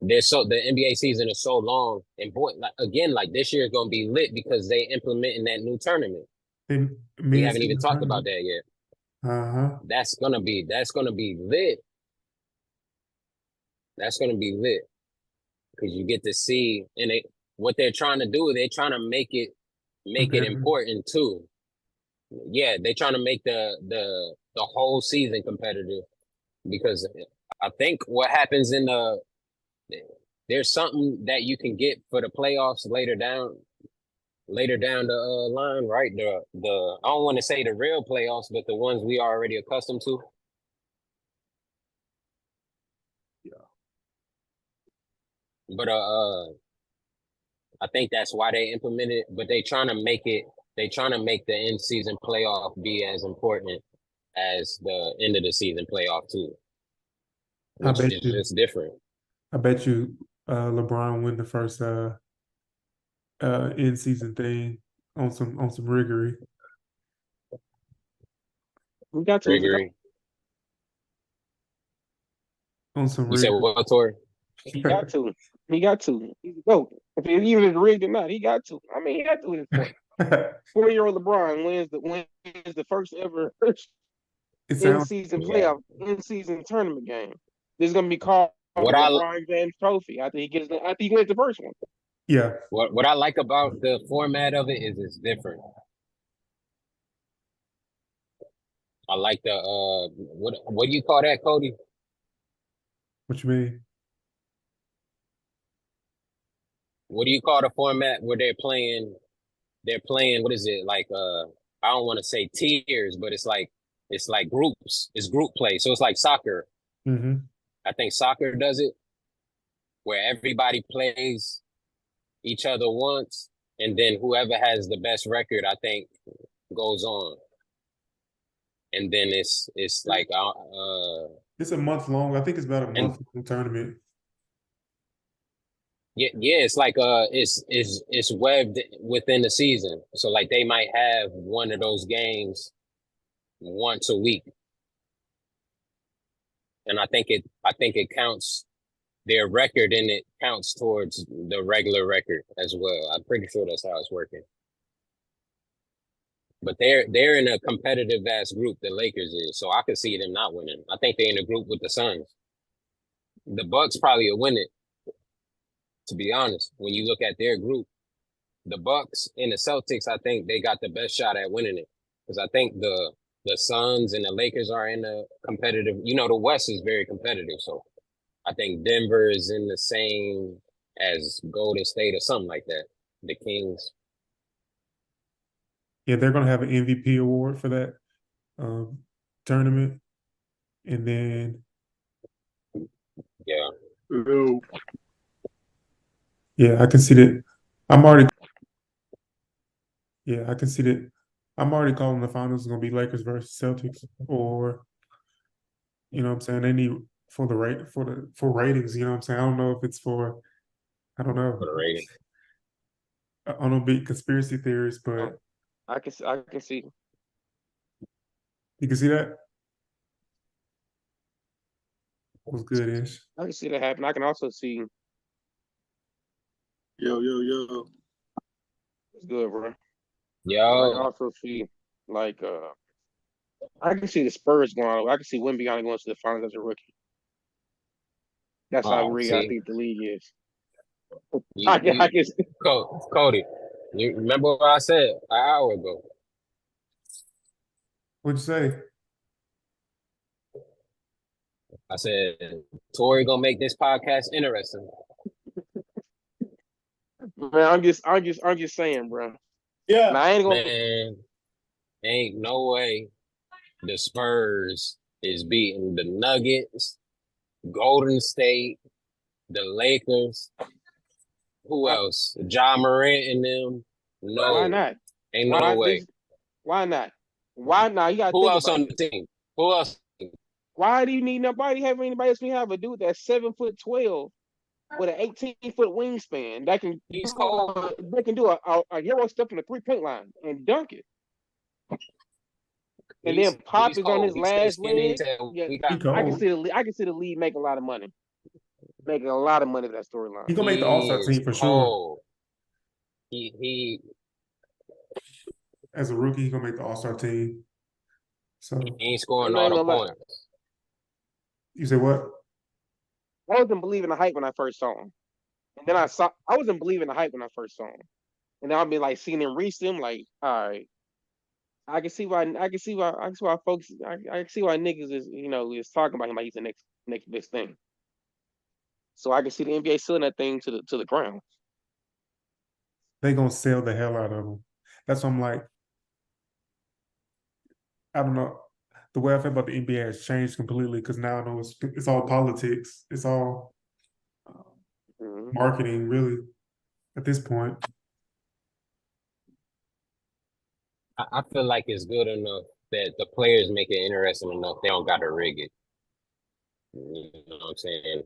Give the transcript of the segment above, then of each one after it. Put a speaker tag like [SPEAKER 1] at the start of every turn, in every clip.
[SPEAKER 1] the NBA season is so long, and boy, like, again, like this year is gonna be lit because they implementing that new tournament.
[SPEAKER 2] In
[SPEAKER 1] We haven't even
[SPEAKER 2] mid-season
[SPEAKER 1] talked about
[SPEAKER 2] tournament.
[SPEAKER 1] that yet.
[SPEAKER 2] Uh-huh.
[SPEAKER 1] That's gonna be lit. That's gonna be lit because you get to see, and what they're trying to do. They're trying to make it
[SPEAKER 2] Competitive.
[SPEAKER 1] important too. Yeah, they're trying to make the whole season competitive because I think what happens in there's something that you can get for the playoffs later down the line, right? The I don't want to say the real playoffs, but the ones we are already accustomed to.
[SPEAKER 2] Yeah.
[SPEAKER 1] But I think that's why they implemented it. But they trying to make the end season playoff be as important as the end of the season playoff too,
[SPEAKER 2] I
[SPEAKER 1] which
[SPEAKER 2] bet
[SPEAKER 1] is
[SPEAKER 2] you.
[SPEAKER 1] just different.
[SPEAKER 2] I bet you LeBron win the first in season thing on some riggery.
[SPEAKER 3] We got to.
[SPEAKER 1] Gregory,
[SPEAKER 2] On some
[SPEAKER 1] you said
[SPEAKER 2] riggery.
[SPEAKER 1] what, Tori?
[SPEAKER 3] He got to. He got to. He's the GOAT. If it even is rigged or not, he got to. I mean, he had to at this point. 4-year-old LeBron wins the first ever
[SPEAKER 2] It
[SPEAKER 3] in
[SPEAKER 2] sounds
[SPEAKER 3] season
[SPEAKER 1] Yeah.
[SPEAKER 3] playoff, in season tournament game. This is gonna be called the
[SPEAKER 1] What I
[SPEAKER 3] LeBron James Trophy after he wins the first one.
[SPEAKER 2] yeah.
[SPEAKER 1] what I like about the format of it is it's different. I like the what do you call that, Cody?
[SPEAKER 2] What you mean?
[SPEAKER 1] What do you call the format where they're playing what is it like I don't want to say tiers, but it's like groups. It's group play. So it's like soccer.
[SPEAKER 2] Mm-hmm.
[SPEAKER 1] I think soccer does it where everybody plays each other once and then whoever has the best record I think goes on. And then it's like
[SPEAKER 2] It's a month long. I think it's about a
[SPEAKER 1] and
[SPEAKER 2] month long tournament.
[SPEAKER 1] yeah, it's like it's webbed within the season. So like they might have one of those games once a week. And I think it counts their record and it counts towards the regular record as well. I'm pretty sure that's how it's working. But they're in a competitive ass group, the Lakers is, so I could see them not winning. I think they're in a group with the Suns. The Bucks probably will win it, to be honest. When you look at their group, the Bucks and the Celtics, I think they got the best shot at winning it. Because I think the Suns and the Lakers are in a competitive. The West is very competitive, so I think Denver is in the same as Golden State or something like that. The Kings.
[SPEAKER 2] Yeah, they're gonna have an MVP award for that um, tournament, and then
[SPEAKER 1] Yeah.
[SPEAKER 2] yeah, I can see that. I'm already yeah, I can see that. I'm already calling the finals is gonna be Lakers versus Celtics, or what I'm saying, they need for the rate for ratings. You know what I'm saying? I don't know if it's for I don't
[SPEAKER 1] For
[SPEAKER 2] know.
[SPEAKER 1] the rating.
[SPEAKER 2] I don't know big conspiracy theories, but
[SPEAKER 3] I can see.
[SPEAKER 2] you can see that was good ish.
[SPEAKER 3] I can see that happen. I can also see
[SPEAKER 4] Yo, yo, yo.
[SPEAKER 3] it's good, bro. I can
[SPEAKER 1] Yo,
[SPEAKER 3] also see like I can see the Spurs going on. I can see Wemby going to the finals as a rookie. That's how
[SPEAKER 1] oh,
[SPEAKER 3] rigged I
[SPEAKER 1] see,
[SPEAKER 3] think the league is.
[SPEAKER 1] you,
[SPEAKER 3] I
[SPEAKER 1] you,
[SPEAKER 3] can
[SPEAKER 1] Cody, you remember what I said an hour ago?
[SPEAKER 2] What'd you say?
[SPEAKER 1] I said Tori gonna make this podcast interesting.
[SPEAKER 3] man, I'm just saying, bro.
[SPEAKER 4] Yeah.
[SPEAKER 3] Now I ain't gonna
[SPEAKER 1] Man, ain't no way the Spurs is beating the Nuggets, Golden State, the Lakers. Who
[SPEAKER 3] why,
[SPEAKER 1] else? Ja Morant and them.
[SPEAKER 3] why
[SPEAKER 1] No,
[SPEAKER 3] not?
[SPEAKER 1] ain't no
[SPEAKER 3] Why
[SPEAKER 1] way.
[SPEAKER 3] this why not? Why not? You gotta
[SPEAKER 1] Who
[SPEAKER 3] think
[SPEAKER 1] else
[SPEAKER 3] about
[SPEAKER 1] on the
[SPEAKER 3] this.
[SPEAKER 1] team? Who else?
[SPEAKER 3] Why do you need nobody have anybody else? We have a dude that's 7'12" with an 18-foot wingspan
[SPEAKER 1] He's cold.
[SPEAKER 3] that can do a hero step from the 3-point line and dunk it. And then Pop
[SPEAKER 1] He's
[SPEAKER 3] is on
[SPEAKER 1] cold.
[SPEAKER 3] his
[SPEAKER 1] He stays
[SPEAKER 3] last
[SPEAKER 1] skinny.
[SPEAKER 3] leg. Yeah,
[SPEAKER 2] He cold.
[SPEAKER 3] I can see the league make a lot of money. making a lot of money with that storyline.
[SPEAKER 2] He gonna make the All-Star team for sure.
[SPEAKER 1] Cold. He
[SPEAKER 2] As a rookie, he gonna make the All-Star team. So
[SPEAKER 1] ain't scoring
[SPEAKER 3] I'm not
[SPEAKER 1] all
[SPEAKER 3] even
[SPEAKER 1] the
[SPEAKER 3] gonna lie.
[SPEAKER 1] points.
[SPEAKER 2] you say what?
[SPEAKER 3] I wasn't believing the hype when I first saw him. And then I wasn't believing the hype when I first saw him. And then I'll be like seeing him reach them, like, all right. I can see why folks I can see why niggas is talking about him like he's the next best thing. So I can see the NBA selling that thing to the ground.
[SPEAKER 2] They gonna sell the hell out of him. That's why I'm like, I don't know. The way I feel about the NBA has changed completely because now I know it's all politics. It's all marketing, really, at this point.
[SPEAKER 1] I feel like it's good enough that the players make it interesting enough. They don't got to rig it. You know what I'm saying?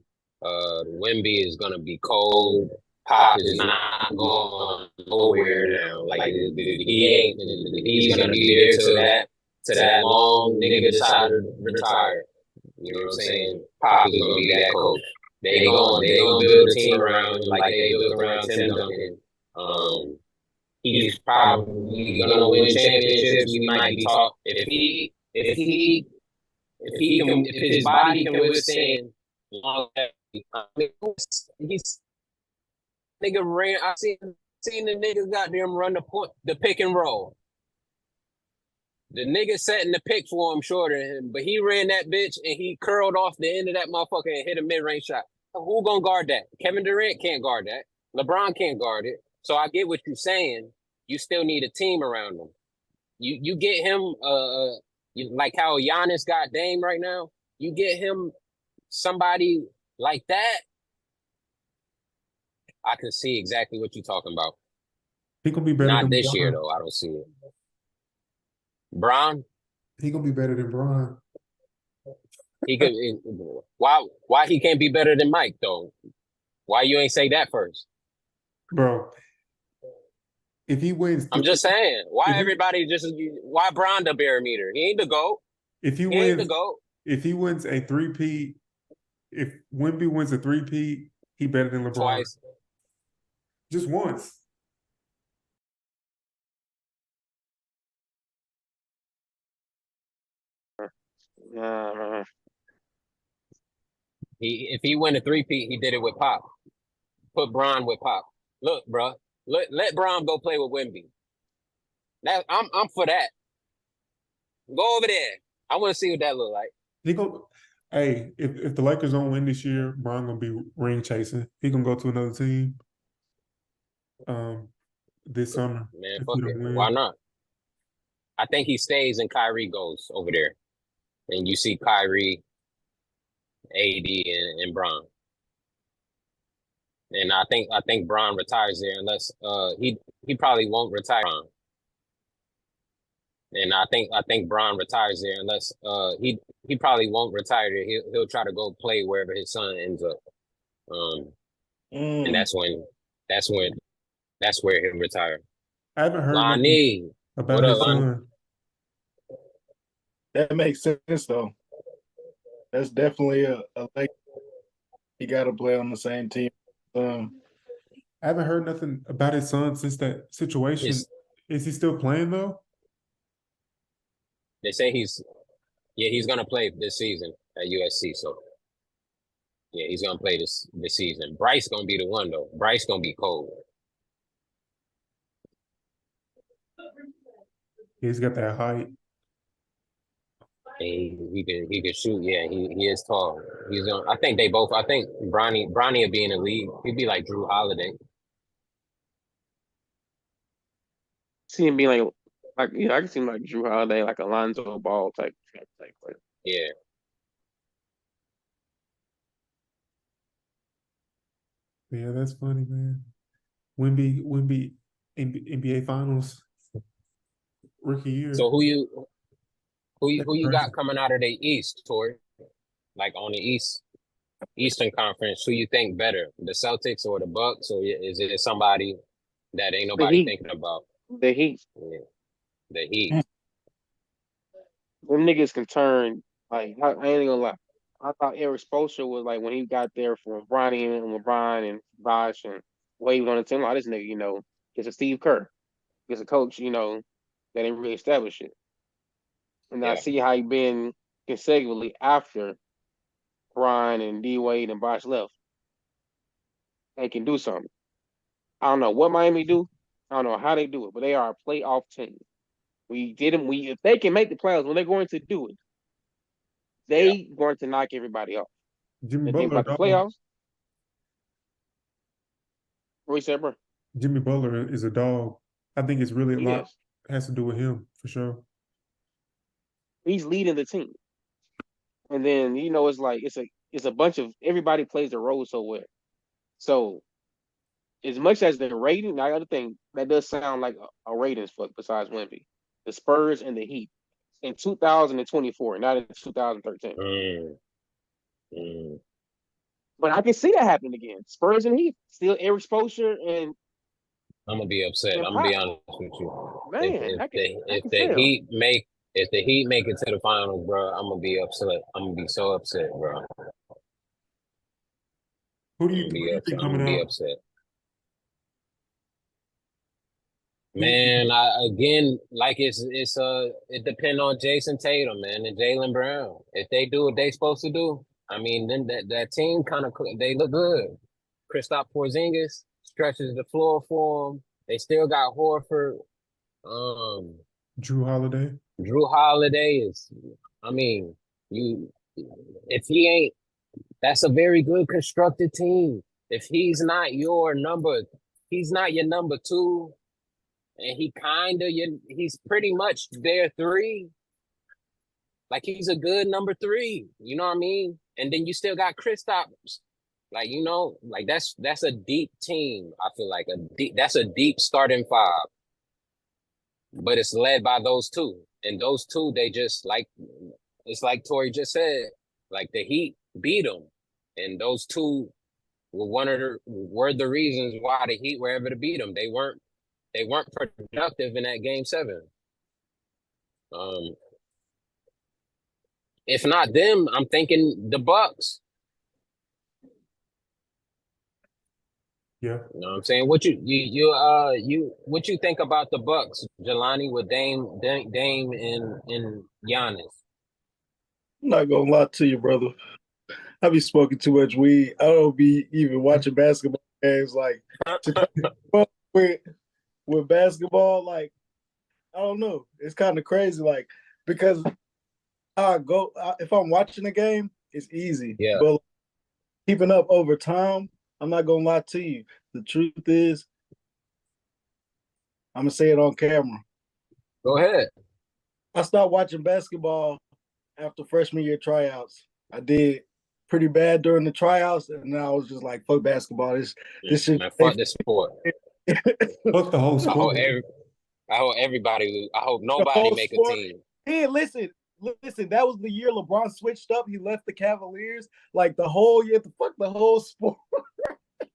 [SPEAKER 1] Wemby is gonna be cold. Pop is not going nowhere now. Like he ain't. He's gonna be there to that long nigga decide to retire. You know what I'm saying? Pop is gonna be that coach. They gonna build a team around him like they built around Tim Duncan. He's probably gonna win championships. We might be talking if his body can withstand longevity. I mean, he's nigga ran. I seen the nigga goddamn run the pick and roll. The nigga setting the pick for him shorter than him, but he ran that bitch and he curled off the end of that motherfucker and hit a mid-range shot. Who gonna guard that? Kevin Durant can't guard that. LeBron can't guard it. So I get what you're saying. You still need a team around him. You get him like how Giannis got Dame right now. You get him somebody like that. I can see exactly what you're talking about.
[SPEAKER 2] He gonna be better.
[SPEAKER 1] Not
[SPEAKER 2] than
[SPEAKER 1] this
[SPEAKER 2] Bron.
[SPEAKER 1] year though. I don't see it. Bron.
[SPEAKER 2] He gonna be better than Bron.
[SPEAKER 1] He could. Why he can't be better than Mike though? Why you ain't say that first,
[SPEAKER 2] bro? If he wins,
[SPEAKER 1] I'm just saying. Why Bron the barometer? He ain't the GOAT.
[SPEAKER 2] If he wins the GOAT. If he wins a three-peat, if Wemby wins a three-peat, he better than LeBron.
[SPEAKER 1] Twice.
[SPEAKER 2] Just once.
[SPEAKER 1] If he win a three-peat, he did it with Pop. Put Bron with Pop. Look, bro. Let Bron go play with Wemby. I'm for that. Go over there. I want to see what that look like.
[SPEAKER 2] Hey, if the Lakers don't win this year, Bron gonna be ring chasing. He gonna go to another team. This summer.
[SPEAKER 1] Man, fuck it. Why not? I think he stays and Kyrie goes over there, and you see Kyrie, AD, and Bron. And I think Bron retires there unless he probably won't retire. And I think Bron retires there unless he probably won't retire there. He'll try to go play wherever his son ends up. And that's where he'll retire.
[SPEAKER 2] I haven't heard
[SPEAKER 1] Lonnie
[SPEAKER 2] about his son.
[SPEAKER 4] That makes sense though. That's definitely a like he got to play on the same team.
[SPEAKER 2] I haven't heard nothing about his son since that situation. Is he still playing though?
[SPEAKER 1] They say he's gonna play this season at USC. So yeah, he's gonna play this season. Bryce gonna be the one though. Bryce gonna be cold.
[SPEAKER 2] He's got that height.
[SPEAKER 1] He can shoot. Yeah, he is tall. I think Bronny will be in the league. He'd be like Drew Holiday.
[SPEAKER 3] See him being like I can see him like Drew Holiday, like Alonzo Ball type player.
[SPEAKER 1] Yeah.
[SPEAKER 2] Yeah, that's funny, man. Wemby NBA Finals rookie year.
[SPEAKER 1] So who you got coming out of the East, Tori? Like on the Eastern Conference, who you think better, the Celtics or the Bucks, or is it somebody that ain't nobody thinking about?
[SPEAKER 3] The Heat.
[SPEAKER 1] Yeah. The Heat.
[SPEAKER 3] Them niggas can turn. Like I ain't gonna lie. I thought Eric Spoelstra was like when he got there from Bronny and LeBron and Bosh and Wade on the team. Like this nigga, gets a Steve Kerr, gets a coach, that didn't really establish it. And I
[SPEAKER 1] Yeah.
[SPEAKER 3] see how he been consecutively after Brian and D Wade and Bosh left. They can do something. I don't know what Miami do. I don't know how they do it, but they are a playoff team. If they can make the playoffs, when they're going to do it, they going to knock everybody off.
[SPEAKER 2] Jimmy
[SPEAKER 3] The thing
[SPEAKER 2] Butler,
[SPEAKER 3] about the
[SPEAKER 2] dog.
[SPEAKER 3] playoffs, what you said, bro?
[SPEAKER 2] Jimmy Butler is a dog. I think it's really a
[SPEAKER 3] He
[SPEAKER 2] lot
[SPEAKER 3] is.
[SPEAKER 2] has to do with him for sure.
[SPEAKER 3] He's leading the team, and then it's like it's a bunch of everybody plays their role so well. So as much as the rating, now the other thing that does sound like a ratings fuck besides Wemby, the Spurs and the Heat in 2024, not in 2013. But I can see that happening again. Spurs and Heat still Eric Spoelstra and
[SPEAKER 1] I'm gonna be upset. I'm gonna be honest with you.
[SPEAKER 3] Man,
[SPEAKER 1] If the Heat make it to the finals, bro, I'm gonna be upset. I'm gonna be so upset, bro.
[SPEAKER 2] Who do you think coming out?
[SPEAKER 1] Upset. Man, it depends on Jason Tatum, man, and Jaylen Brown. If they do what they supposed to do, I mean, then that team they look good. Kristaps Porzingis stretches the floor for them. They still got Horford.
[SPEAKER 2] Drew Holiday.
[SPEAKER 1] Drew Holiday is, I mean, if he ain't, that's a very good constructed team. If he's not your number two, and he's pretty much their three. Like he's a good number three. You know what I mean? And then you still got Kristaps. Like, like that's a deep team. I feel like that's a deep starting five. But it's led by those two. And those two, they just it's like Tori just said, like the Heat beat them. And those two were the reasons why the Heat were able to beat them. They weren't productive in that game 7. If not them, I'm thinking the Bucks.
[SPEAKER 2] Yeah.
[SPEAKER 1] You know what I'm saying? What you think about the Bucks, Jelani, with Dame and Giannis?
[SPEAKER 4] I'm not gonna lie to you, brother. I be smoking too much weed. I don't be even watching basketball games. Like with basketball, like I don't know. It's kind of crazy, like because if I'm watching a game, it's easy.
[SPEAKER 1] Yeah.
[SPEAKER 4] But keeping up over time, I'm not gonna lie to you. The truth is, I'm gonna say it on camera.
[SPEAKER 1] Go ahead.
[SPEAKER 4] I stopped watching basketball after freshman year tryouts. I did pretty bad during the tryouts, and then I was just like, "Fuck basketball! This shit."
[SPEAKER 1] Fuck this sport.
[SPEAKER 2] Fuck the whole sport.
[SPEAKER 1] I hope everybody. I hope nobody make a team.
[SPEAKER 4] Hey, listen. That was the year LeBron switched up. He left the Cavaliers. Like the whole year, fuck the whole sport.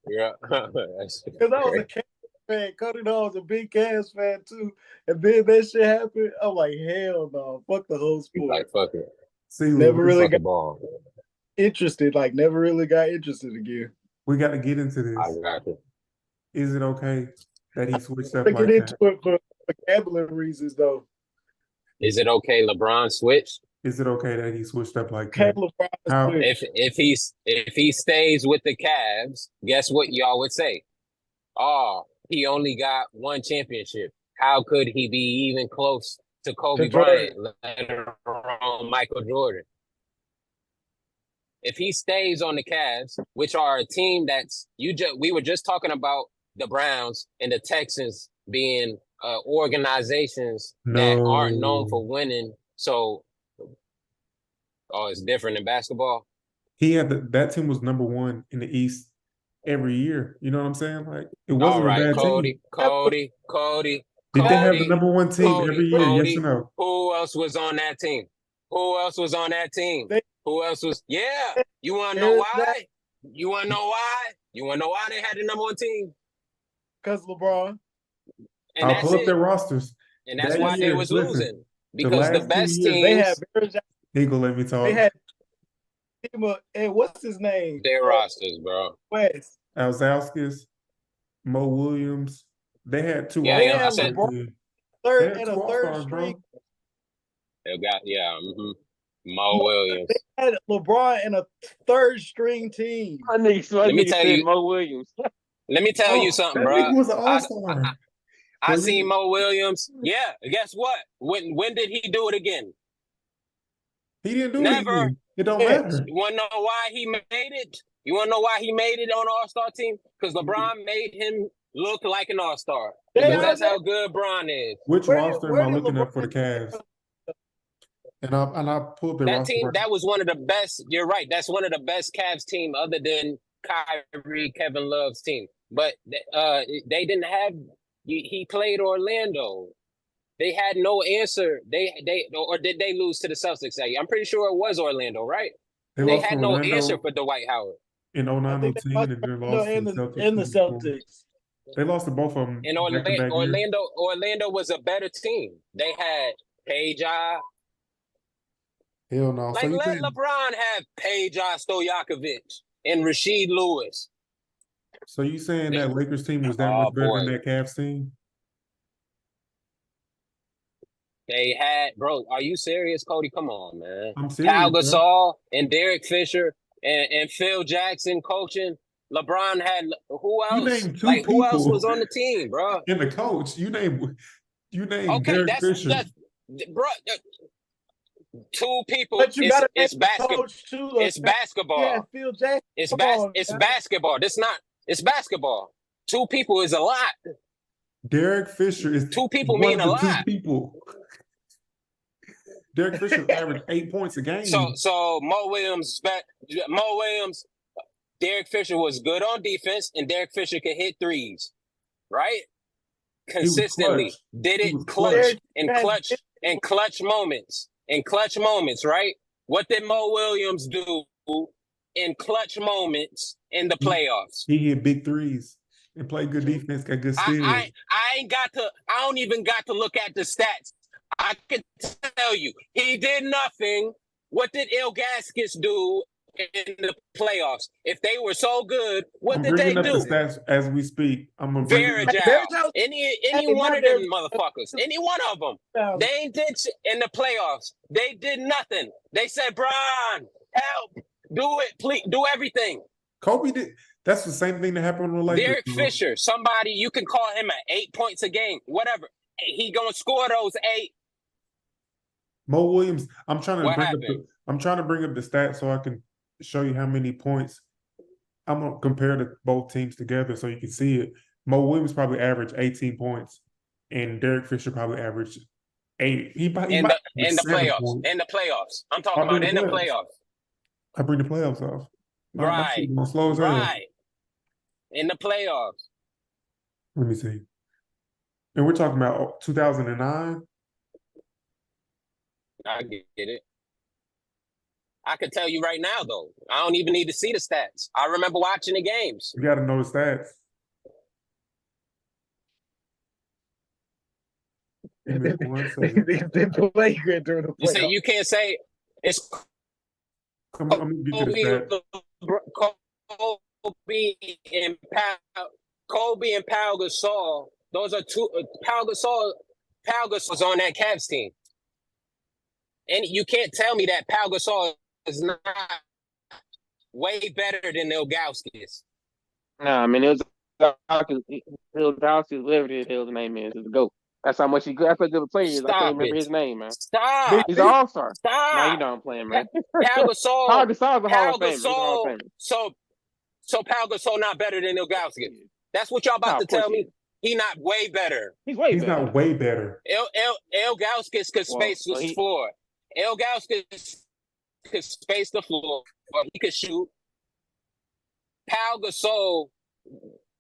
[SPEAKER 1] Yeah,
[SPEAKER 4] because I was a Cavs fan. Cody was a big Cavs fan too, and then that shit happened. I'm like, hell no, fuck the whole sport.
[SPEAKER 1] Like fuck it.
[SPEAKER 2] See,
[SPEAKER 4] never really got
[SPEAKER 1] ball.
[SPEAKER 4] interested. Like never really got interested again.
[SPEAKER 2] We got to get into this.
[SPEAKER 1] I got it.
[SPEAKER 2] Is it okay that he switched up
[SPEAKER 4] like
[SPEAKER 2] that?
[SPEAKER 4] Get into it for vocabulary reasons, though.
[SPEAKER 1] Is it okay LeBron switched?
[SPEAKER 2] Is it okay that he switched up like that?
[SPEAKER 1] If he stays with the Cavs, guess what y'all would say? Oh, he only got one championship. How could he be even close to Kobe Bryant, let alone Michael Jordan? If he stays on the Cavs, which are a team we were just talking about the Browns and the Texans being organizations that aren't known for winning. So, it's different in basketball.
[SPEAKER 2] He had that team was number 1 in the East every year. You know what I'm saying? Like it wasn't a bad team.
[SPEAKER 1] Cody.
[SPEAKER 2] Did they have the number 1 team every year? Yes or no?
[SPEAKER 1] Who else was on that team? Who else was? Yeah. You want to know why? You want to know why they had the number 1 team?
[SPEAKER 4] Because LeBron.
[SPEAKER 1] And
[SPEAKER 2] I'll pull up their rosters.
[SPEAKER 1] And that's why they was losing. Because the best
[SPEAKER 4] teams, they had
[SPEAKER 2] he gonna let me talk.
[SPEAKER 4] team of, and what's his name?
[SPEAKER 1] Their rosters, bro.
[SPEAKER 4] West.
[SPEAKER 2] Alzauskas, Mo Williams. They had two
[SPEAKER 1] Yeah,
[SPEAKER 2] all-stars.
[SPEAKER 1] I said
[SPEAKER 2] They
[SPEAKER 4] Third
[SPEAKER 2] had
[SPEAKER 4] and
[SPEAKER 2] two
[SPEAKER 4] a third
[SPEAKER 2] all-stars,
[SPEAKER 4] string.
[SPEAKER 2] bro.
[SPEAKER 1] they got Mo Williams.
[SPEAKER 4] They had LeBron and a third string team.
[SPEAKER 3] My nigga
[SPEAKER 1] Let me
[SPEAKER 3] said
[SPEAKER 1] tell you.
[SPEAKER 3] Mo Williams.
[SPEAKER 1] Let me tell you
[SPEAKER 2] Oh,
[SPEAKER 1] something,
[SPEAKER 2] that
[SPEAKER 1] bro.
[SPEAKER 2] nigga was an all-star.
[SPEAKER 1] I
[SPEAKER 2] So
[SPEAKER 1] seen
[SPEAKER 2] you-
[SPEAKER 1] Mo Williams. Yeah, guess what? When did he do it again?
[SPEAKER 2] He didn't do
[SPEAKER 1] Never.
[SPEAKER 2] it again. It don't
[SPEAKER 1] Yeah.
[SPEAKER 2] matter.
[SPEAKER 1] You wanna know why he made it? You wanna know why he made it on the All-Star team? Because LeBron made him look like an All-Star. Because that's how good Bron is.
[SPEAKER 2] Which roster am I
[SPEAKER 4] did
[SPEAKER 2] looking at for the
[SPEAKER 4] LeBron-
[SPEAKER 2] Cavs? And I pulled the
[SPEAKER 1] That
[SPEAKER 2] roster.
[SPEAKER 1] team,
[SPEAKER 2] right-
[SPEAKER 1] that was one of the best. You're right. That's one of the best Cavs team other than Kyrie, Kevin Love's team. But they didn't have. He played Orlando. They had no answer. Or did they lose to the Celtics that year? I'm pretty sure it was Orlando, right? They
[SPEAKER 2] lost
[SPEAKER 1] had
[SPEAKER 2] to
[SPEAKER 1] no
[SPEAKER 2] Orlando
[SPEAKER 1] answer for Dwight Howard.
[SPEAKER 2] in
[SPEAKER 4] I
[SPEAKER 2] 09,
[SPEAKER 4] think
[SPEAKER 2] 010,
[SPEAKER 4] they
[SPEAKER 2] and then
[SPEAKER 4] lost
[SPEAKER 2] lost to
[SPEAKER 4] in
[SPEAKER 2] the
[SPEAKER 4] the
[SPEAKER 2] Celtics.
[SPEAKER 4] in the
[SPEAKER 2] in 04.
[SPEAKER 4] Celtics.
[SPEAKER 2] They lost to both of them
[SPEAKER 1] And
[SPEAKER 2] back-to-back years.
[SPEAKER 1] Orlando was a better team. They had Peja.
[SPEAKER 2] Hell no. So
[SPEAKER 1] Like,
[SPEAKER 2] you
[SPEAKER 1] let
[SPEAKER 2] saying,
[SPEAKER 1] LeBron have Peja Stojakovic and Rasheed Lewis.
[SPEAKER 2] so you saying that Lakers team was that
[SPEAKER 1] Oh,
[SPEAKER 2] much better than
[SPEAKER 1] boy.
[SPEAKER 2] that Cavs team?
[SPEAKER 1] They had, bro, are you serious, Cody? Come on, man.
[SPEAKER 2] I'm serious,
[SPEAKER 1] Pau
[SPEAKER 2] bro.
[SPEAKER 1] Gasol and Derek Fisher and Phil Jackson coaching. LeBron had who
[SPEAKER 2] You
[SPEAKER 1] else?
[SPEAKER 2] named two
[SPEAKER 1] Like, who else
[SPEAKER 2] people.
[SPEAKER 1] was on the team, bro?
[SPEAKER 2] And the coach, you named
[SPEAKER 1] Okay,
[SPEAKER 2] Derek Fisher.
[SPEAKER 1] that's bro. Two people.
[SPEAKER 4] But you got
[SPEAKER 1] It's
[SPEAKER 4] to
[SPEAKER 1] basketball.
[SPEAKER 4] coach too.
[SPEAKER 1] It's basketball.
[SPEAKER 4] Yeah, Phil Jackson.
[SPEAKER 1] It's
[SPEAKER 4] Come on,
[SPEAKER 1] it's
[SPEAKER 4] guys.
[SPEAKER 1] basketball. It's basketball. Two people is a lot.
[SPEAKER 2] Derek Fisher is
[SPEAKER 1] Two people
[SPEAKER 2] one
[SPEAKER 1] mean
[SPEAKER 2] of
[SPEAKER 1] a
[SPEAKER 2] the two
[SPEAKER 1] lot.
[SPEAKER 2] people. Derek Fisher averaged 8 points a game.
[SPEAKER 1] So Mo Williams, Derek Fisher was good on defense, and Derek Fisher could hit threes, right?
[SPEAKER 2] was
[SPEAKER 1] Consistently,
[SPEAKER 2] clutch.
[SPEAKER 1] did
[SPEAKER 2] He
[SPEAKER 1] it
[SPEAKER 2] was
[SPEAKER 1] clutch
[SPEAKER 2] clutch.
[SPEAKER 1] in clutch moments, right? What did Mo Williams do in clutch moments in the playoffs?
[SPEAKER 2] He hit big threes and played good defense, got good steals.
[SPEAKER 1] I don't even got to look at the stats. I can tell you, he did nothing. What did Ilgaskis do in the playoffs? If they were so good, what
[SPEAKER 2] I'm
[SPEAKER 1] did they
[SPEAKER 2] bringing up
[SPEAKER 1] do?
[SPEAKER 2] the stats as we speak. I'm gonna bring it up.
[SPEAKER 1] Varejao, any one of them motherfuckers, any one of them, they ain't did shit in the playoffs. They did nothing. They said, "Bron, help, do it, please, do everything."
[SPEAKER 2] Kobe did. That's the same thing that happened with the Lakers.
[SPEAKER 1] Derek
[SPEAKER 2] bro.
[SPEAKER 1] Fisher, somebody you can call him at 8 points a game, whatever. He gonna score those 8.
[SPEAKER 2] Mo Williams. I'm trying to
[SPEAKER 1] What
[SPEAKER 2] bring
[SPEAKER 1] happened?
[SPEAKER 2] up the stats so I can show you how many points. I'm gonna compare both teams together so you can see it. Mo Williams probably averaged 18 points, and Derek Fisher probably averaged 8. He might
[SPEAKER 1] In the
[SPEAKER 2] average 7
[SPEAKER 1] playoffs.
[SPEAKER 2] points.
[SPEAKER 1] In the playoffs. I'm talking
[SPEAKER 2] I'll bring
[SPEAKER 1] about in
[SPEAKER 2] the
[SPEAKER 1] the
[SPEAKER 2] playoffs.
[SPEAKER 1] playoffs.
[SPEAKER 2] I bring the playoffs off. My
[SPEAKER 1] Right.
[SPEAKER 2] shit going slow as hell.
[SPEAKER 1] Right. In the playoffs.
[SPEAKER 2] Let me see. And we're talking about 2009.
[SPEAKER 1] I get it. I can tell you right now, though. I don't even need to see the stats. I remember watching the games.
[SPEAKER 2] You got to know the stats. Give me 1 second.
[SPEAKER 4] They play good during the
[SPEAKER 1] You say
[SPEAKER 4] playoffs.
[SPEAKER 1] you can't say it's
[SPEAKER 2] I'm gonna get you the stats.
[SPEAKER 1] Kobe and Pau Gasol. Those are two. Pau Gasol's on that Cavs team, and you can't tell me that Pau Gasol is not way better than Ilgauskas.
[SPEAKER 3] Nah, I mean, it was whatever the hell his name is the GOAT. That's how much he good. That's how good a player he is. I
[SPEAKER 1] Stop
[SPEAKER 3] can't remember
[SPEAKER 1] it.
[SPEAKER 3] his name, man.
[SPEAKER 1] Stop.
[SPEAKER 3] He's an all-star.
[SPEAKER 1] Stop.
[SPEAKER 3] Nah, you know I'm playing, man.
[SPEAKER 1] Pau Gasol.
[SPEAKER 3] Pau Gasol's a Hall
[SPEAKER 1] Pau
[SPEAKER 3] of Famer. He's a Hall of
[SPEAKER 1] Gasol.
[SPEAKER 3] Famer.
[SPEAKER 1] So Pau Gasol not better than Ilgauskas. That's what y'all about
[SPEAKER 3] Nah,
[SPEAKER 1] to
[SPEAKER 3] of course
[SPEAKER 1] tell
[SPEAKER 3] he
[SPEAKER 1] me.
[SPEAKER 3] is.
[SPEAKER 1] He not way better.
[SPEAKER 3] He's way
[SPEAKER 2] He's
[SPEAKER 3] better.
[SPEAKER 2] not way better.
[SPEAKER 1] Ilgauskas could
[SPEAKER 3] Well,
[SPEAKER 1] space
[SPEAKER 3] so
[SPEAKER 1] the
[SPEAKER 3] he-
[SPEAKER 1] floor. Ilgauskas could space the floor. He could shoot. Pau Gasol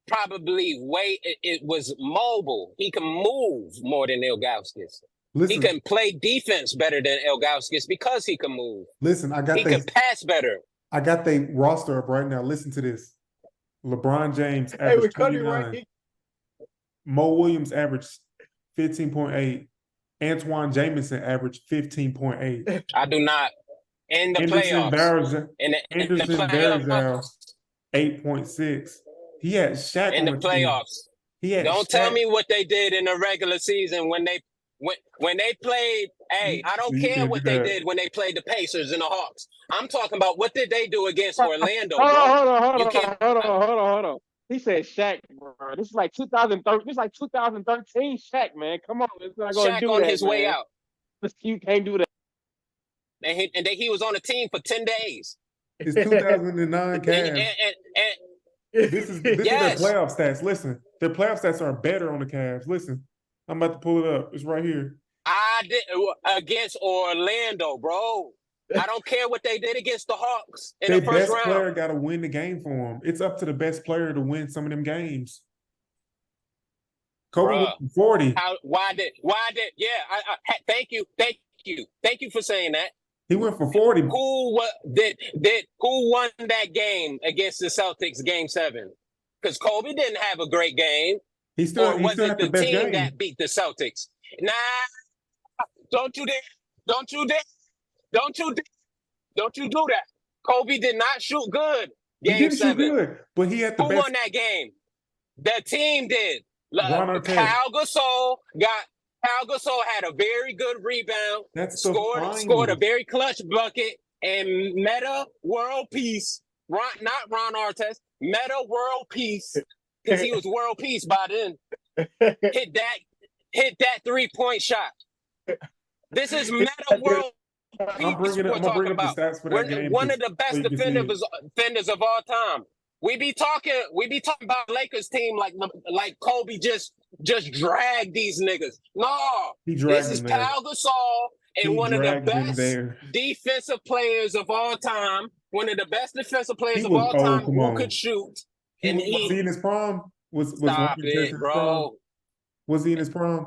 [SPEAKER 1] probably it was mobile. He can move more than Ilgauskas. He
[SPEAKER 2] Listen,
[SPEAKER 1] can play defense better than Ilgauskas because he can move.
[SPEAKER 2] listen. I got
[SPEAKER 1] He can pass better.
[SPEAKER 2] the roster up right now. Listen to this. LeBron James
[SPEAKER 4] Hey,
[SPEAKER 2] averaged
[SPEAKER 4] with Cody
[SPEAKER 2] 29.
[SPEAKER 4] right,
[SPEAKER 2] Mo Williams averaged 15.8. Antoine Jamison averaged 15.8.
[SPEAKER 1] I do not in the
[SPEAKER 2] Anderson
[SPEAKER 1] playoffs. In the
[SPEAKER 2] Anderson
[SPEAKER 1] playoffs.
[SPEAKER 2] Varejao, 8.6. He had Shaq
[SPEAKER 1] In
[SPEAKER 2] on
[SPEAKER 1] the
[SPEAKER 2] the team.
[SPEAKER 1] playoffs.
[SPEAKER 2] He had
[SPEAKER 1] Don't
[SPEAKER 2] Shaq.
[SPEAKER 1] tell me what they did in the regular season when they played. Hey, I don't
[SPEAKER 2] You
[SPEAKER 1] care
[SPEAKER 2] can't
[SPEAKER 1] what
[SPEAKER 2] do
[SPEAKER 1] they
[SPEAKER 2] that.
[SPEAKER 1] did when they played the Pacers and the Hawks. I'm talking about what did they do against
[SPEAKER 3] Hold
[SPEAKER 1] Orlando,
[SPEAKER 3] on,
[SPEAKER 1] bro?
[SPEAKER 3] hold
[SPEAKER 1] You
[SPEAKER 3] on,
[SPEAKER 1] can't.
[SPEAKER 3] hold on. He said Shaq, bro. This is like 2013. This is like 2013 Shaq, man. Come on, it's not gonna
[SPEAKER 1] Shaq
[SPEAKER 3] do
[SPEAKER 1] on
[SPEAKER 3] that,
[SPEAKER 1] his way
[SPEAKER 3] man.
[SPEAKER 1] out,
[SPEAKER 3] You can't do that.
[SPEAKER 1] and he was on the team for 10 days.
[SPEAKER 2] It's 2009 Cavs.
[SPEAKER 1] And
[SPEAKER 2] This is their
[SPEAKER 1] yes,
[SPEAKER 2] playoff stats. Listen, their playoff stats are better on the Cavs. Listen, I'm about to pull it up. It's right here.
[SPEAKER 1] I did against Orlando, bro. I don't care what they did against the Hawks in
[SPEAKER 2] Their
[SPEAKER 1] the first
[SPEAKER 2] best
[SPEAKER 1] round.
[SPEAKER 2] player got to win the game for them. It's up to the best player to win some of them games. Kobe went for 40.
[SPEAKER 1] Why did? Thank you for saying that.
[SPEAKER 2] He went for 40.
[SPEAKER 1] Who won that game against the Celtics, Game 7? Because Kobe didn't have a great game.
[SPEAKER 2] He still
[SPEAKER 1] Or was
[SPEAKER 2] had
[SPEAKER 1] it
[SPEAKER 2] the
[SPEAKER 1] the
[SPEAKER 2] best
[SPEAKER 1] team
[SPEAKER 2] game.
[SPEAKER 1] that beat the Celtics? Nah, don't you do that. Kobe did not shoot good.
[SPEAKER 2] He
[SPEAKER 1] Game
[SPEAKER 2] didn't shoot
[SPEAKER 1] 7.
[SPEAKER 2] good, but he had the
[SPEAKER 1] Who
[SPEAKER 2] best.
[SPEAKER 1] won that game? The team did.
[SPEAKER 2] Ron Artest.
[SPEAKER 1] Kyle Gasol had a very good rebound.
[SPEAKER 2] That's the
[SPEAKER 1] scored a
[SPEAKER 2] finals.
[SPEAKER 1] very clutch bucket, and Meta World Peace. Not Ron Artest. Meta World Peace, because he was World Peace by then. Hit that 3-point shot. This is Meta World
[SPEAKER 2] I'm
[SPEAKER 1] Peace
[SPEAKER 2] gonna bring up the stats for that game.
[SPEAKER 1] One of the best
[SPEAKER 2] so you can see it.
[SPEAKER 1] defenders of all time. We be talking about Lakers team like Kobe just dragged these niggas. No, this is Kyle Gasol and one of the best defensive players of all time. One of the best defensive players of all time who could shoot.
[SPEAKER 2] Was he in his prime?
[SPEAKER 1] Stop it, bro.
[SPEAKER 2] Was he in his prime?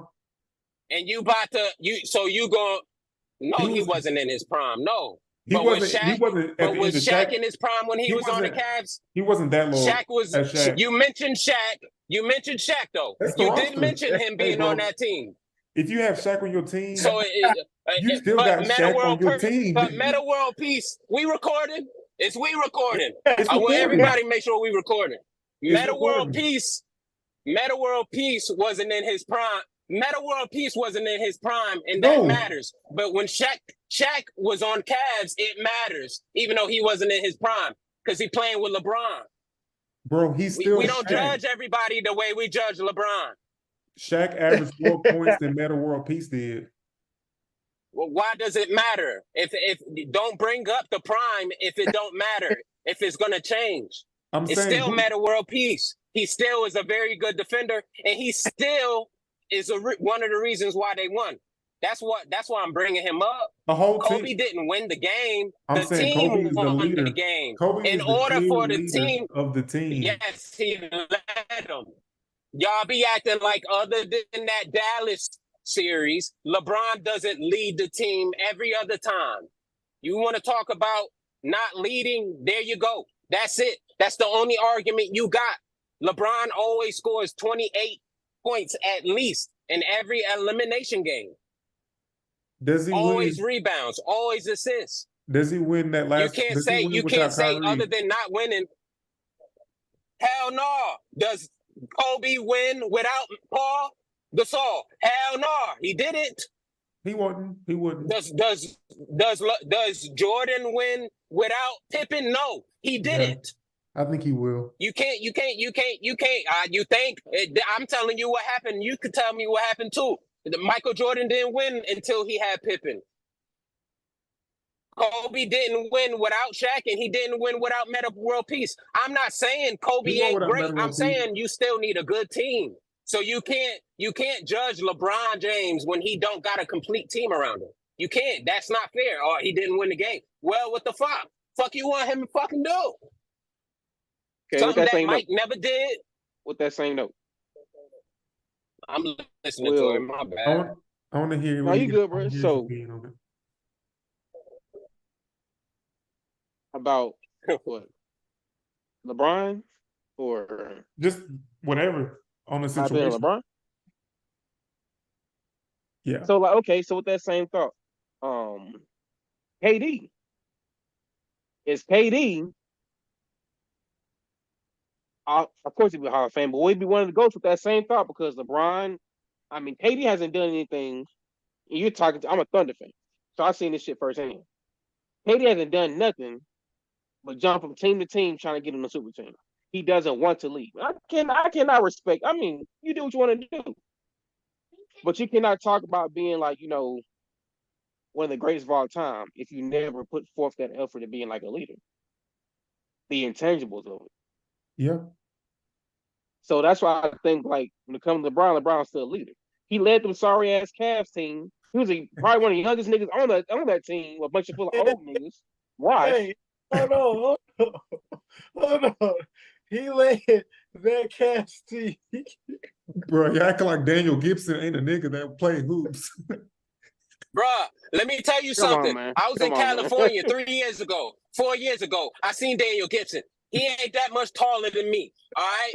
[SPEAKER 1] And you about to you going? No, he wasn't in his prime. No.
[SPEAKER 2] He wasn't
[SPEAKER 1] Shaq in his prime when he was on the Cavs?
[SPEAKER 2] He wasn't that low.
[SPEAKER 1] Shaq was. You mentioned Shaq. You mentioned Shaq though. You did mention him being on that team.
[SPEAKER 2] If you have Shaq on your team,
[SPEAKER 1] so
[SPEAKER 2] you still got Shaq on your team.
[SPEAKER 1] But Meta World Peace, we recording? We recording? I want everybody to make sure we recording. Meta World Peace wasn't in his prime. Meta World Peace wasn't in his prime, and that matters. But when Shaq was on Cavs, it matters, even though he wasn't in his prime, because he playing with LeBron.
[SPEAKER 2] Bro, he's still.
[SPEAKER 1] We don't judge everybody the way we judge LeBron.
[SPEAKER 2] Shaq averaged more points than Meta World Peace did.
[SPEAKER 1] Well, why does it matter? If don't bring up the prime if it don't matter, if it's gonna change. It's still Meta World Peace. He still is a very good defender, and he still is one of the reasons why they won. That's why I'm bringing him up.
[SPEAKER 2] The whole
[SPEAKER 1] Kobe
[SPEAKER 2] team
[SPEAKER 1] didn't win the game.
[SPEAKER 2] I'm saying Kobe is
[SPEAKER 1] won
[SPEAKER 2] the leader.
[SPEAKER 1] The game.
[SPEAKER 2] Kobe
[SPEAKER 1] in
[SPEAKER 2] is
[SPEAKER 1] order
[SPEAKER 2] the
[SPEAKER 1] for the team
[SPEAKER 2] of the team.
[SPEAKER 1] Yes, he led them. Y'all be acting like other than that Dallas series, LeBron doesn't lead the team every other time. You want to talk about not leading? There you go. That's it. That's the only argument you got. LeBron always scores 28 points at least in every elimination game.
[SPEAKER 2] Does he
[SPEAKER 1] always rebounds, always assists?
[SPEAKER 2] Does he win that last?
[SPEAKER 1] You can't say other than not winning. Hell no. Does Kobe win without Paul Gasol? Hell no, he didn't.
[SPEAKER 2] He wouldn't.
[SPEAKER 1] Does Jordan win without Pippen? No, he didn't.
[SPEAKER 2] I think he will.
[SPEAKER 1] You can't. You think? I'm telling you what happened. You could tell me what happened too. Michael Jordan didn't win until he had Pippen. Kobe didn't win without Shaq, and he didn't win without Meta World Peace. I'm not saying Kobe ain't great. I'm saying you still need a good team. So you can't judge LeBron James when he don't got a complete team around him. You can't. That's not fair. Or he didn't win the game. Well, what the fuck? Fuck you want him to fucking do?
[SPEAKER 3] Okay,
[SPEAKER 1] something that Mike never did.
[SPEAKER 3] With that same note.
[SPEAKER 1] I'm listening to it. My bad.
[SPEAKER 2] I want to hear.
[SPEAKER 3] No, you good, bro. So about what? LeBron or
[SPEAKER 2] just whatever on the situation.
[SPEAKER 3] LeBron.
[SPEAKER 2] Yeah.
[SPEAKER 3] So like, okay, so with that same thought, KD, is KD. Of course, he'd be a Hall of Fame, but we'd be one of the goats with that same thought because LeBron. I mean, KD hasn't done anything. And you're talking. I'm a Thunder fan, so I've seen this shit firsthand. KD hasn't done nothing but jump from team to team trying to get him a super team. He doesn't want to leave. I cannot respect. I mean, you do what you want to do, but you cannot talk about being like one of the greatest of all time if you never put forth that effort of being like a leader. The intangibles of it.
[SPEAKER 2] Yeah.
[SPEAKER 3] So that's why I think like when it comes to LeBron, LeBron's still a leader. He led them sorry ass Cavs team. He was probably one of the youngest niggas on that team, a bunch of full of old niggas. Why?
[SPEAKER 4] Hey, hold on. He led that Cavs team.
[SPEAKER 2] Bro, you acting like Daniel Gibson ain't a nigga that play hoops.
[SPEAKER 1] Bruh, let me tell you
[SPEAKER 3] Come on,
[SPEAKER 1] something.
[SPEAKER 3] man.
[SPEAKER 1] I was
[SPEAKER 3] Come
[SPEAKER 1] in
[SPEAKER 3] on, man.
[SPEAKER 1] California 3 years ago, 4 years ago. I seen Daniel Gibson. He ain't that much taller than me. All right.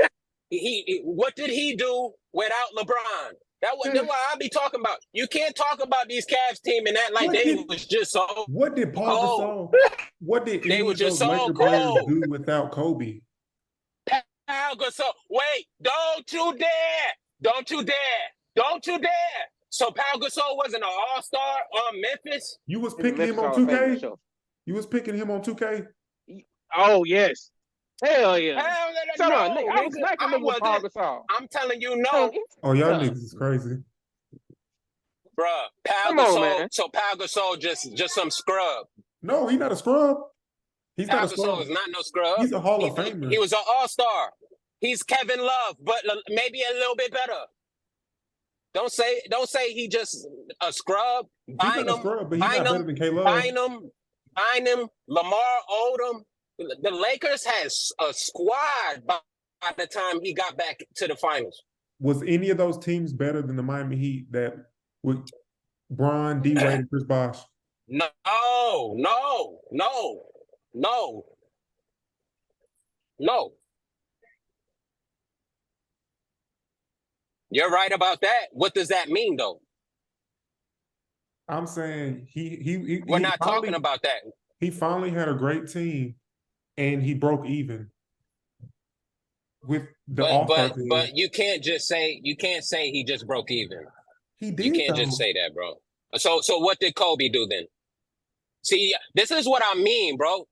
[SPEAKER 1] What did he do without LeBron? That's what I be talking about. You can't talk about these Cavs team and act like was just so.
[SPEAKER 2] What did Paul
[SPEAKER 1] cold.
[SPEAKER 2] Gasol? What did
[SPEAKER 1] They
[SPEAKER 2] any
[SPEAKER 1] were
[SPEAKER 2] of
[SPEAKER 1] just
[SPEAKER 2] those
[SPEAKER 1] so
[SPEAKER 2] Laker players
[SPEAKER 1] cold.
[SPEAKER 2] do without Kobe?
[SPEAKER 1] Pau Gasol. Wait, don't you dare! Don't you dare! Don't you dare! So Pau Gasol wasn't an all-star on Memphis?
[SPEAKER 2] You was
[SPEAKER 3] He's a
[SPEAKER 2] picking him
[SPEAKER 3] Memphis
[SPEAKER 2] on
[SPEAKER 3] Hall of Famer,
[SPEAKER 2] 2K?
[SPEAKER 3] sure.
[SPEAKER 2] You was picking him on 2K?
[SPEAKER 3] Oh yes. Hell yeah.
[SPEAKER 1] Hell
[SPEAKER 3] Come
[SPEAKER 1] no,
[SPEAKER 3] on, nigga. I was
[SPEAKER 1] nigga.
[SPEAKER 3] smacking
[SPEAKER 1] I
[SPEAKER 3] nigga with Paul
[SPEAKER 1] wasn't.
[SPEAKER 3] Gasol.
[SPEAKER 1] I'm telling you no.
[SPEAKER 2] Oh, y'all
[SPEAKER 3] Yeah.
[SPEAKER 2] niggas is crazy.
[SPEAKER 1] Bruh, Pau
[SPEAKER 3] Come on,
[SPEAKER 1] Gasol.
[SPEAKER 3] man.
[SPEAKER 1] So Pau Gasol just some scrub.
[SPEAKER 2] No, he's not a scrub. He's
[SPEAKER 1] Pau
[SPEAKER 2] not a scrub.
[SPEAKER 1] Gasol is not no scrub.
[SPEAKER 2] He's a Hall of Famer.
[SPEAKER 1] He was an all-star. He's Kevin Love, but maybe a little bit better. Don't say he just a scrub.
[SPEAKER 2] He's not a scrub, but he's not better than K-Love.
[SPEAKER 1] Bynum, Lamar Odom. The Lakers has a squad by the time he got back to the finals.
[SPEAKER 2] Was any of those teams better than the Miami Heat that with Bron, D-Wade, and Chris Bosh?
[SPEAKER 1] No. You're right about that. What does that mean, though?
[SPEAKER 2] I'm saying
[SPEAKER 1] We're not talking about that.
[SPEAKER 2] He finally had a great team, and he broke even with the All-Star team.
[SPEAKER 1] But you can't say he just broke even.
[SPEAKER 2] He did.
[SPEAKER 1] You can't just say that, bro. So what did Kobe do then? See, this is what I mean, bro.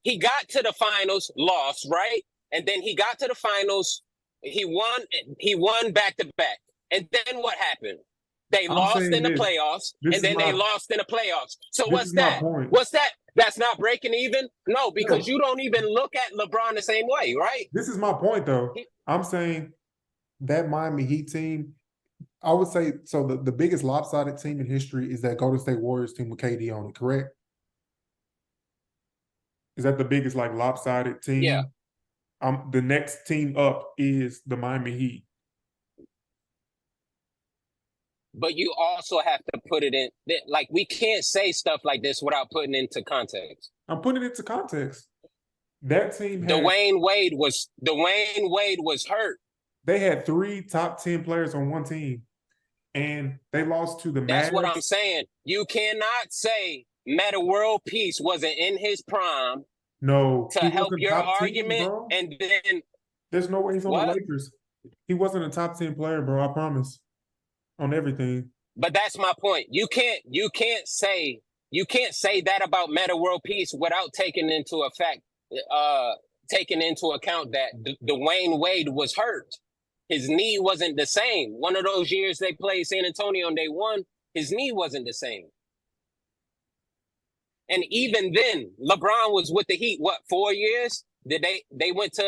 [SPEAKER 1] He got to the finals, lost, right? And then he got to the finals, he won back to back. And then what happened? They lost in the playoffs, and then they lost in the playoffs. So what's that? What's that? That's not breaking even? No, because you don't even look at LeBron the same way, right?
[SPEAKER 2] This is my point, though. I'm saying that Miami Heat team, I would say, so the biggest lopsided team in history is that Golden State Warriors team with KD on it, correct? Is that the biggest, like, lopsided team?
[SPEAKER 1] Yeah.
[SPEAKER 2] The next team up is the Miami Heat.
[SPEAKER 1] But you also have to put it in, like, we can't say stuff like this without putting it into context.
[SPEAKER 2] I'm putting it into context. That team had,
[SPEAKER 1] Dwayne Wade was hurt.
[SPEAKER 2] They had 3 top 10 players on one team, and they lost to the
[SPEAKER 1] That's
[SPEAKER 2] Mavs.
[SPEAKER 1] what I'm saying. You cannot say Meta World Peace wasn't in his prime.
[SPEAKER 2] No,
[SPEAKER 1] to help your argument, and then
[SPEAKER 2] there's no way he's on the Lakers. He wasn't a top 10 player, bro. I promise. On everything.
[SPEAKER 1] But that's my point. You can't say that about Meta World Peace without taking into account that Dwayne Wade was hurt. His knee wasn't the same. One of those years they played San Antonio and they won, his knee wasn't the same. And even then, LeBron was with the Heat, 4 years? They went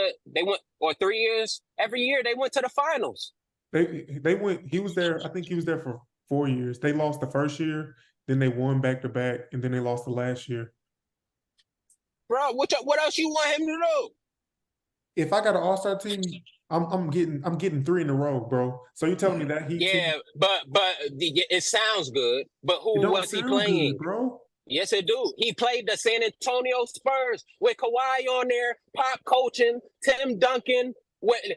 [SPEAKER 1] or 3 years? Every year they went to the finals.
[SPEAKER 2] They went, he was there, I think he was there for 4 years. They lost the first year, then they won back to back, and then they lost the last year.
[SPEAKER 1] Bro, what else you want him to do?
[SPEAKER 2] If I got an all-star team, I'm getting 3 in a row, bro. So you telling me that he
[SPEAKER 1] but it sounds good. But who was he playing?
[SPEAKER 2] Good, bro.
[SPEAKER 1] Yes, it do. He played the San Antonio Spurs with Kawhi on there, Pop coaching, Tim Duncan.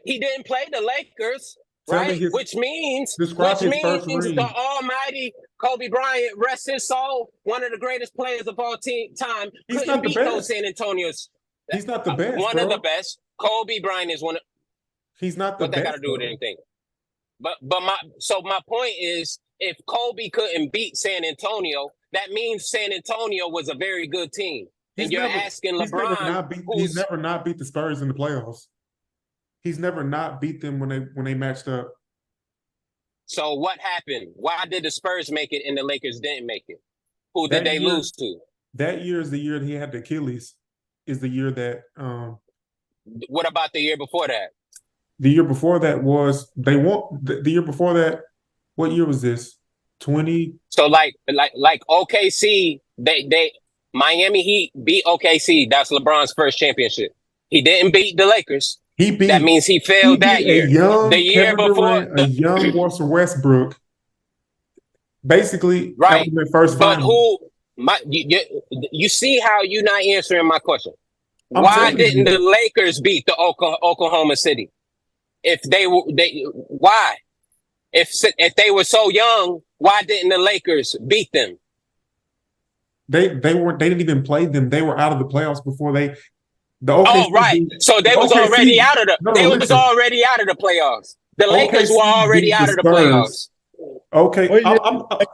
[SPEAKER 1] He didn't play the Lakers.
[SPEAKER 2] Tell me
[SPEAKER 1] right?
[SPEAKER 2] his
[SPEAKER 1] Which means
[SPEAKER 2] describe his first
[SPEAKER 1] the
[SPEAKER 2] ring.
[SPEAKER 1] almighty Kobe Bryant, rest his soul, one of the greatest players of all time,
[SPEAKER 2] He's
[SPEAKER 1] couldn't
[SPEAKER 2] not the
[SPEAKER 1] beat those
[SPEAKER 2] best.
[SPEAKER 1] San Antonios.
[SPEAKER 2] He's not the best,
[SPEAKER 1] One
[SPEAKER 2] bro.
[SPEAKER 1] of the best. Kobe Bryant is one of.
[SPEAKER 2] He's not the
[SPEAKER 1] What that got
[SPEAKER 2] best.
[SPEAKER 1] to do with
[SPEAKER 2] Though.
[SPEAKER 1] anything? But my point is, if Kobe couldn't beat San Antonio, that means San Antonio was a very good team. And you're asking LeBron,
[SPEAKER 2] he's never not beat the Spurs in the playoffs. He's never not beat them when they matched up.
[SPEAKER 1] So what happened? Why did the Spurs make it and the Lakers didn't make it? Who did they lose to?
[SPEAKER 2] That year is the year that he had the Achilles. Is the year that
[SPEAKER 1] What about the year before that?
[SPEAKER 2] The year before that was they won. The year before that, what year was this? 20.
[SPEAKER 1] So like OKC, they Miami Heat beat OKC. That's LeBron's first championship. He didn't beat the Lakers. That means he failed that year.
[SPEAKER 2] The year before, a young Russell Westbrook. Basically,
[SPEAKER 1] right.
[SPEAKER 2] First
[SPEAKER 1] but
[SPEAKER 2] final.
[SPEAKER 1] You see how you're not answering my question? Why didn't the Lakers beat the Oklahoma City? Why? If they were so young, why didn't the Lakers beat them?
[SPEAKER 2] They didn't even play them. They were out of the playoffs before they.
[SPEAKER 1] So they was already out of the. Was already out of the playoffs. The Lakers were already out of the playoffs.
[SPEAKER 2] Okay,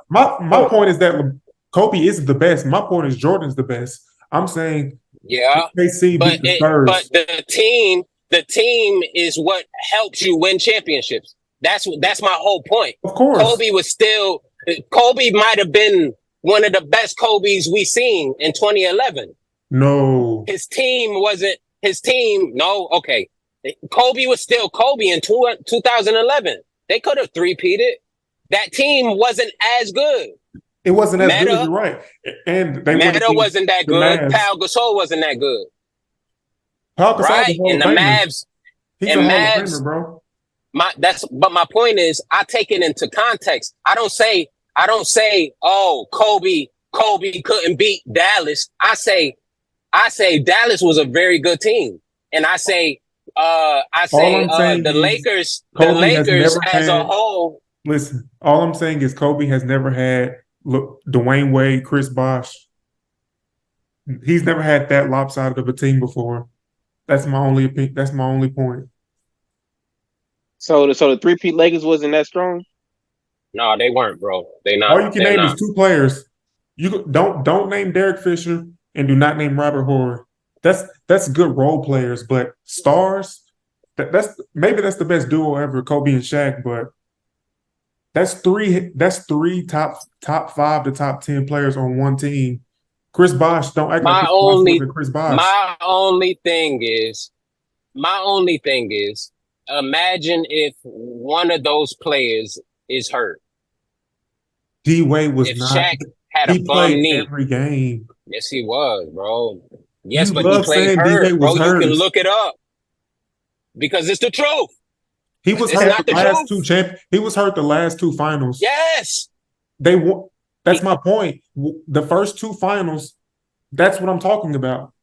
[SPEAKER 2] my point is that Kobe isn't the best. My point is Jordan's the best. I'm saying OKC beat the Spurs.
[SPEAKER 1] But the team is what helps you win championships. That's my whole point.
[SPEAKER 2] Of course,
[SPEAKER 1] Kobe might have been one of the best Kobe's we seen in 2011.
[SPEAKER 2] No,
[SPEAKER 1] his team wasn't his team. No, okay. Kobe was still Kobe in 2011. They could have three-peated. That team wasn't as good.
[SPEAKER 2] It wasn't as good. You're right. And
[SPEAKER 1] Meta wasn't that good. Pau Gasol wasn't that good.
[SPEAKER 2] Pau Gasol,
[SPEAKER 1] right? And the Mavs.
[SPEAKER 2] He's a Hall of Famer, bro.
[SPEAKER 1] But my point is, I take it into context. I don't say, oh, Kobe couldn't beat Dallas. I say Dallas was a very good team. And I say the Lakers as a whole.
[SPEAKER 2] Listen, all I'm saying is Kobe has never had Dwayne Wade, Chris Bosh. He's never had that lopsided of a team before. That's my only opinion. That's my only point.
[SPEAKER 3] So the three-peat Lakers wasn't that strong?
[SPEAKER 1] No, they weren't, bro. They not.
[SPEAKER 2] All you can name is two players. You don't name Derek Fisher and do not name Robert Horry. That's good role players, but stars. That's the best duo ever, Kobe and Shaq. But that's three top 5 to top 10 players on one team. Chris Bosh don't act like Chris Bosh.
[SPEAKER 1] My only thing is, imagine if one of those players is hurt.
[SPEAKER 2] D Wade was not.
[SPEAKER 1] Shaq had a bum knee
[SPEAKER 2] every game.
[SPEAKER 1] Yes, he was, bro. Yes, but
[SPEAKER 2] he
[SPEAKER 1] played hurt, bro. You can look it up because it's the truth.
[SPEAKER 2] He was hurt the last two He was hurt the last two finals.
[SPEAKER 1] Yes,
[SPEAKER 2] they won. That's my point. The first two finals. That's what I'm talking about.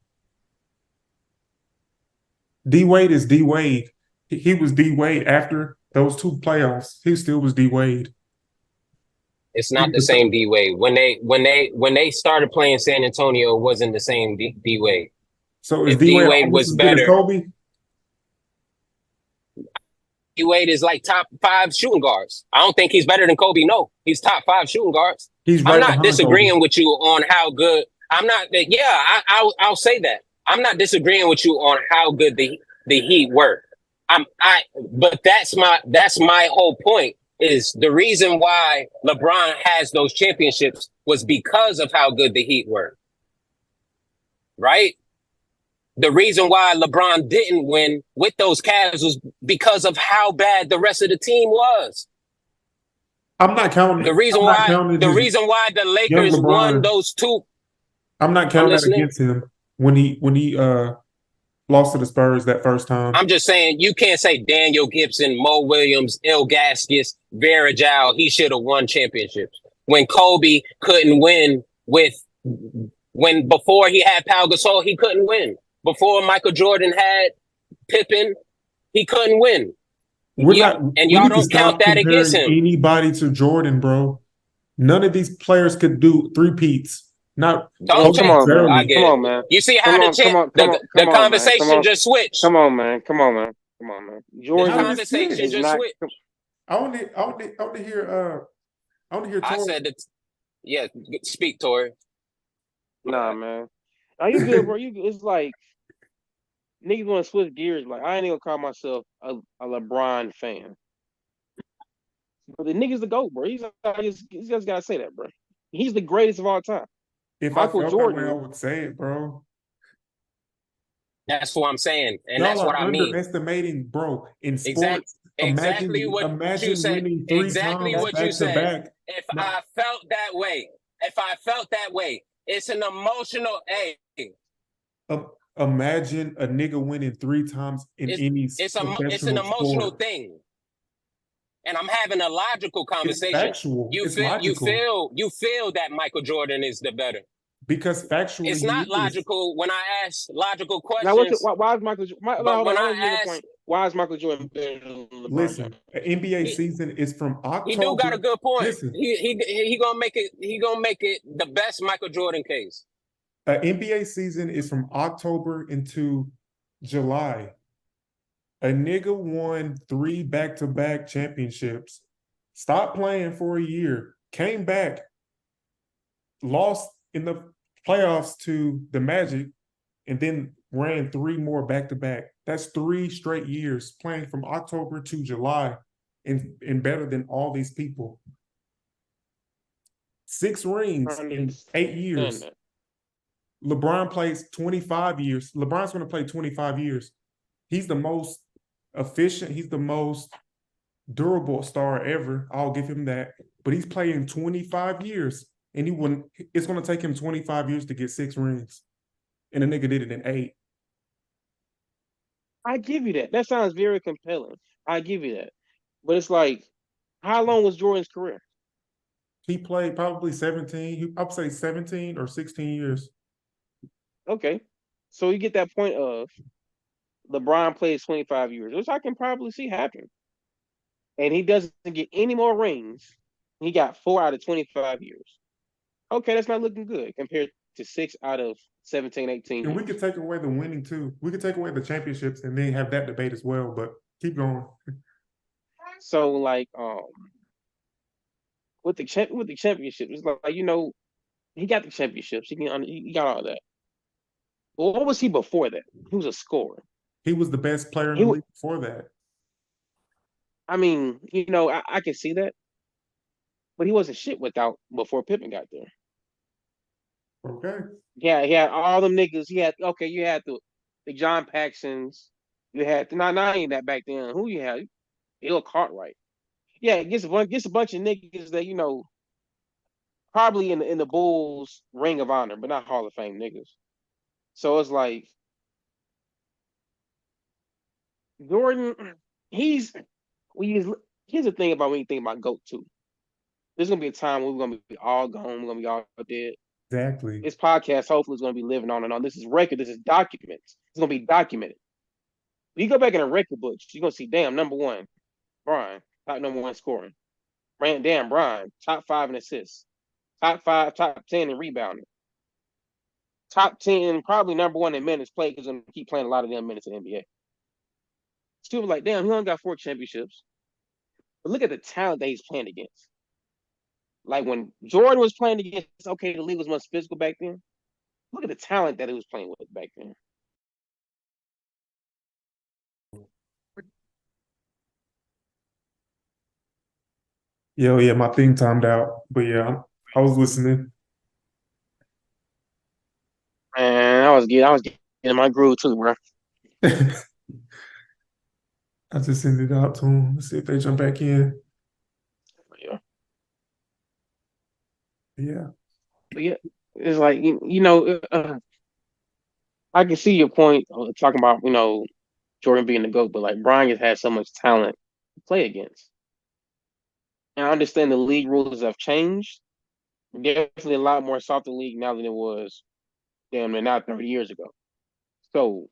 [SPEAKER 2] D Wade is D Wade. He was D Wade after those two playoffs. He still was D Wade.
[SPEAKER 1] It's not the same D Wade. When they started playing San Antonio, it wasn't the same D Wade.
[SPEAKER 2] So if D Wade was better, Kobe?
[SPEAKER 1] D Wade is like top 5 shooting guards. I don't think he's better than Kobe. No, he's top 5 shooting guards.
[SPEAKER 2] I'm
[SPEAKER 1] not disagreeing with you on how good. I'm not. Yeah, I'll say that. I'm not disagreeing with you on how good the Heat were. But that's my whole point. Is the reason why LeBron has those championships was because of how good the Heat were. Right? The reason why LeBron didn't win with those Cavs was because of how bad the rest of the team was.
[SPEAKER 2] I'm not counting.
[SPEAKER 1] The reason why the Lakers won those two.
[SPEAKER 2] I'm not counting that against him when he lost to the Spurs that first time.
[SPEAKER 1] I'm just saying you can't say Daniel Gibson, Mo Williams, Ilgaskis, Varejao, he should have won championships. When Kobe couldn't win before he had Pau Gasol, he couldn't win. Before Michael Jordan had Pippen, he couldn't win.
[SPEAKER 2] We're
[SPEAKER 1] Yeah,
[SPEAKER 2] not.
[SPEAKER 1] and
[SPEAKER 2] We
[SPEAKER 1] y'all
[SPEAKER 2] need to
[SPEAKER 1] don't count
[SPEAKER 2] stop
[SPEAKER 1] that against
[SPEAKER 2] comparing
[SPEAKER 1] him.
[SPEAKER 2] anybody to Jordan, bro. None of these players could do three-peats. Not
[SPEAKER 1] Don't
[SPEAKER 3] Come
[SPEAKER 1] think.
[SPEAKER 3] on, man.
[SPEAKER 1] I
[SPEAKER 2] necessarily.
[SPEAKER 1] get
[SPEAKER 3] Come
[SPEAKER 1] it.
[SPEAKER 3] on, man.
[SPEAKER 1] You see
[SPEAKER 3] Come
[SPEAKER 1] how the
[SPEAKER 3] on, come
[SPEAKER 1] chant,
[SPEAKER 3] on, come on,
[SPEAKER 1] the
[SPEAKER 3] come on, man. Come
[SPEAKER 1] conversation
[SPEAKER 3] on,
[SPEAKER 1] just switched.
[SPEAKER 3] come on, man. Come on, man. Come on, man.
[SPEAKER 1] The
[SPEAKER 2] How
[SPEAKER 3] Jordan
[SPEAKER 2] did it
[SPEAKER 1] conversation
[SPEAKER 3] is
[SPEAKER 2] switch?
[SPEAKER 1] just
[SPEAKER 3] not.
[SPEAKER 1] switched.
[SPEAKER 2] I want to hear. I want to hear
[SPEAKER 1] I
[SPEAKER 2] Tori.
[SPEAKER 1] said that. Yeah, speak, Tori.
[SPEAKER 3] Nah, man. Are you good, bro? It's like niggas want to switch gears. Like I ain't even call myself a LeBron fan, but the nigga's the GOAT, bro. I just gotta say that, bro. He's the greatest of all time.
[SPEAKER 2] If I
[SPEAKER 3] Michael
[SPEAKER 2] felt that way, I
[SPEAKER 3] Jordan.
[SPEAKER 2] would say it, bro.
[SPEAKER 1] That's what I'm saying, and
[SPEAKER 2] Y'all
[SPEAKER 1] that's what
[SPEAKER 2] are
[SPEAKER 1] I mean.
[SPEAKER 2] underestimating, bro. In
[SPEAKER 1] Exact,
[SPEAKER 2] sports,
[SPEAKER 1] exactly what you
[SPEAKER 2] imagine
[SPEAKER 1] said.
[SPEAKER 2] winning three
[SPEAKER 1] Exactly
[SPEAKER 2] times
[SPEAKER 1] what you
[SPEAKER 2] back to
[SPEAKER 1] said.
[SPEAKER 2] back.
[SPEAKER 1] If
[SPEAKER 2] No,
[SPEAKER 1] I felt that way, it's an emotional. Hey,
[SPEAKER 2] imagine a nigga winning three times in
[SPEAKER 1] it's
[SPEAKER 2] any
[SPEAKER 1] it's an
[SPEAKER 2] professional
[SPEAKER 1] emotional
[SPEAKER 2] sport.
[SPEAKER 1] thing, and I'm having a logical
[SPEAKER 2] It's
[SPEAKER 1] conversation.
[SPEAKER 2] factual.
[SPEAKER 1] You
[SPEAKER 2] It's
[SPEAKER 1] feel
[SPEAKER 2] logical
[SPEAKER 1] you feel that Michael Jordan is the better.
[SPEAKER 2] because factually
[SPEAKER 1] It's
[SPEAKER 2] he
[SPEAKER 1] not
[SPEAKER 2] is.
[SPEAKER 1] logical when I ask logical
[SPEAKER 3] Now,
[SPEAKER 1] questions,
[SPEAKER 3] why is Michael?
[SPEAKER 1] but
[SPEAKER 3] Hold on,
[SPEAKER 1] when
[SPEAKER 3] I
[SPEAKER 1] I
[SPEAKER 3] want to make a
[SPEAKER 1] ask,
[SPEAKER 3] point. Why is Michael Jordan better than LeBron James?
[SPEAKER 2] Listen, the NBA
[SPEAKER 1] he,
[SPEAKER 2] season is from
[SPEAKER 1] he do got a
[SPEAKER 2] October.
[SPEAKER 1] good point.
[SPEAKER 2] Listen,
[SPEAKER 1] He gonna make it. He gonna make it the best Michael Jordan case.
[SPEAKER 2] an NBA season is from October into July. A nigga won three back-to-back championships, stopped playing for a year, came back, lost in the playoffs to the Magic, and then ran three more back-to-back. That's 3 straight years playing from October to July and better than all these people. 6 rings
[SPEAKER 3] I
[SPEAKER 2] in
[SPEAKER 3] understand
[SPEAKER 2] 8 years.
[SPEAKER 3] that.
[SPEAKER 2] LeBron plays 25 years. LeBron's going to play 25 years. He's the most efficient. He's the most durable star ever. I'll give him that. But he's playing 25 years, and he wouldn't. It's going to take him 25 years to get 6 rings, and the nigga did it in 8.
[SPEAKER 3] I give you that. That sounds very compelling. I give you that. But it's like, how long was Jordan's career?
[SPEAKER 2] He played probably 17. I'd say 17 or 16 years.
[SPEAKER 3] Okay, so you get that point of LeBron plays 25 years, which I can probably see happen, and he doesn't get any more rings. He got 4 out of 25 years. Okay, that's not looking good compared to 6 out of 17, 18
[SPEAKER 2] And we
[SPEAKER 3] years.
[SPEAKER 2] could take away the winning too. We could take away the championships and then have that debate as well. But keep going.
[SPEAKER 3] So like with the championship, it's like he got the championships. He got all that. Well, what was he before that? He was a scorer.
[SPEAKER 2] He was the best player in
[SPEAKER 3] He
[SPEAKER 2] the
[SPEAKER 3] would.
[SPEAKER 2] league before that.
[SPEAKER 3] I mean, I can see that, but he wasn't shit without before Pippen got there.
[SPEAKER 2] Okay.
[SPEAKER 3] Yeah, he had all them niggas. You had the John Paxsons. You had not ain't that back then. Who you had? Bill Cartwright. Yeah, gets a bunch of niggas that probably in the Bulls Ring of Honor, but not Hall of Fame niggas. So it's like Jordan. He's we use. Here's the thing about when you think about GOAT too. There's gonna be a time when we're gonna be all gone. We're gonna be all dead.
[SPEAKER 2] Exactly.
[SPEAKER 3] This podcast hopefully is gonna be living on and on. This is record. This is documents. It's gonna be documented. When you go back in the record books, you're gonna see, damn, number one, Brian, top number one scoring. Damn, Brian, top 5 in assists. Top 5, top 10 in rebounding. Top 10, probably number one in minutes played because I'm gonna keep playing a lot of them minutes in the NBA. Still like, damn, he only got 4 championships. But look at the talent that he's playing against. Like when Jordan was playing against, okay, the league was much physical back then. Look at the talent that he was playing with back then.
[SPEAKER 2] Yeah, my thing timed out. But yeah, I was listening.
[SPEAKER 3] Man, I was getting my groove too, bro.
[SPEAKER 2] I just sent it out to them. Let's see if they jump back in.
[SPEAKER 3] Yeah.
[SPEAKER 2] Yeah.
[SPEAKER 3] But yeah, it's like I can see your point talking about Jordan being the GOAT, but like Brian has had so much talent to play against. And I understand the league rules have changed. Definitely a lot more softer league now than it was damn near not 30 years ago. So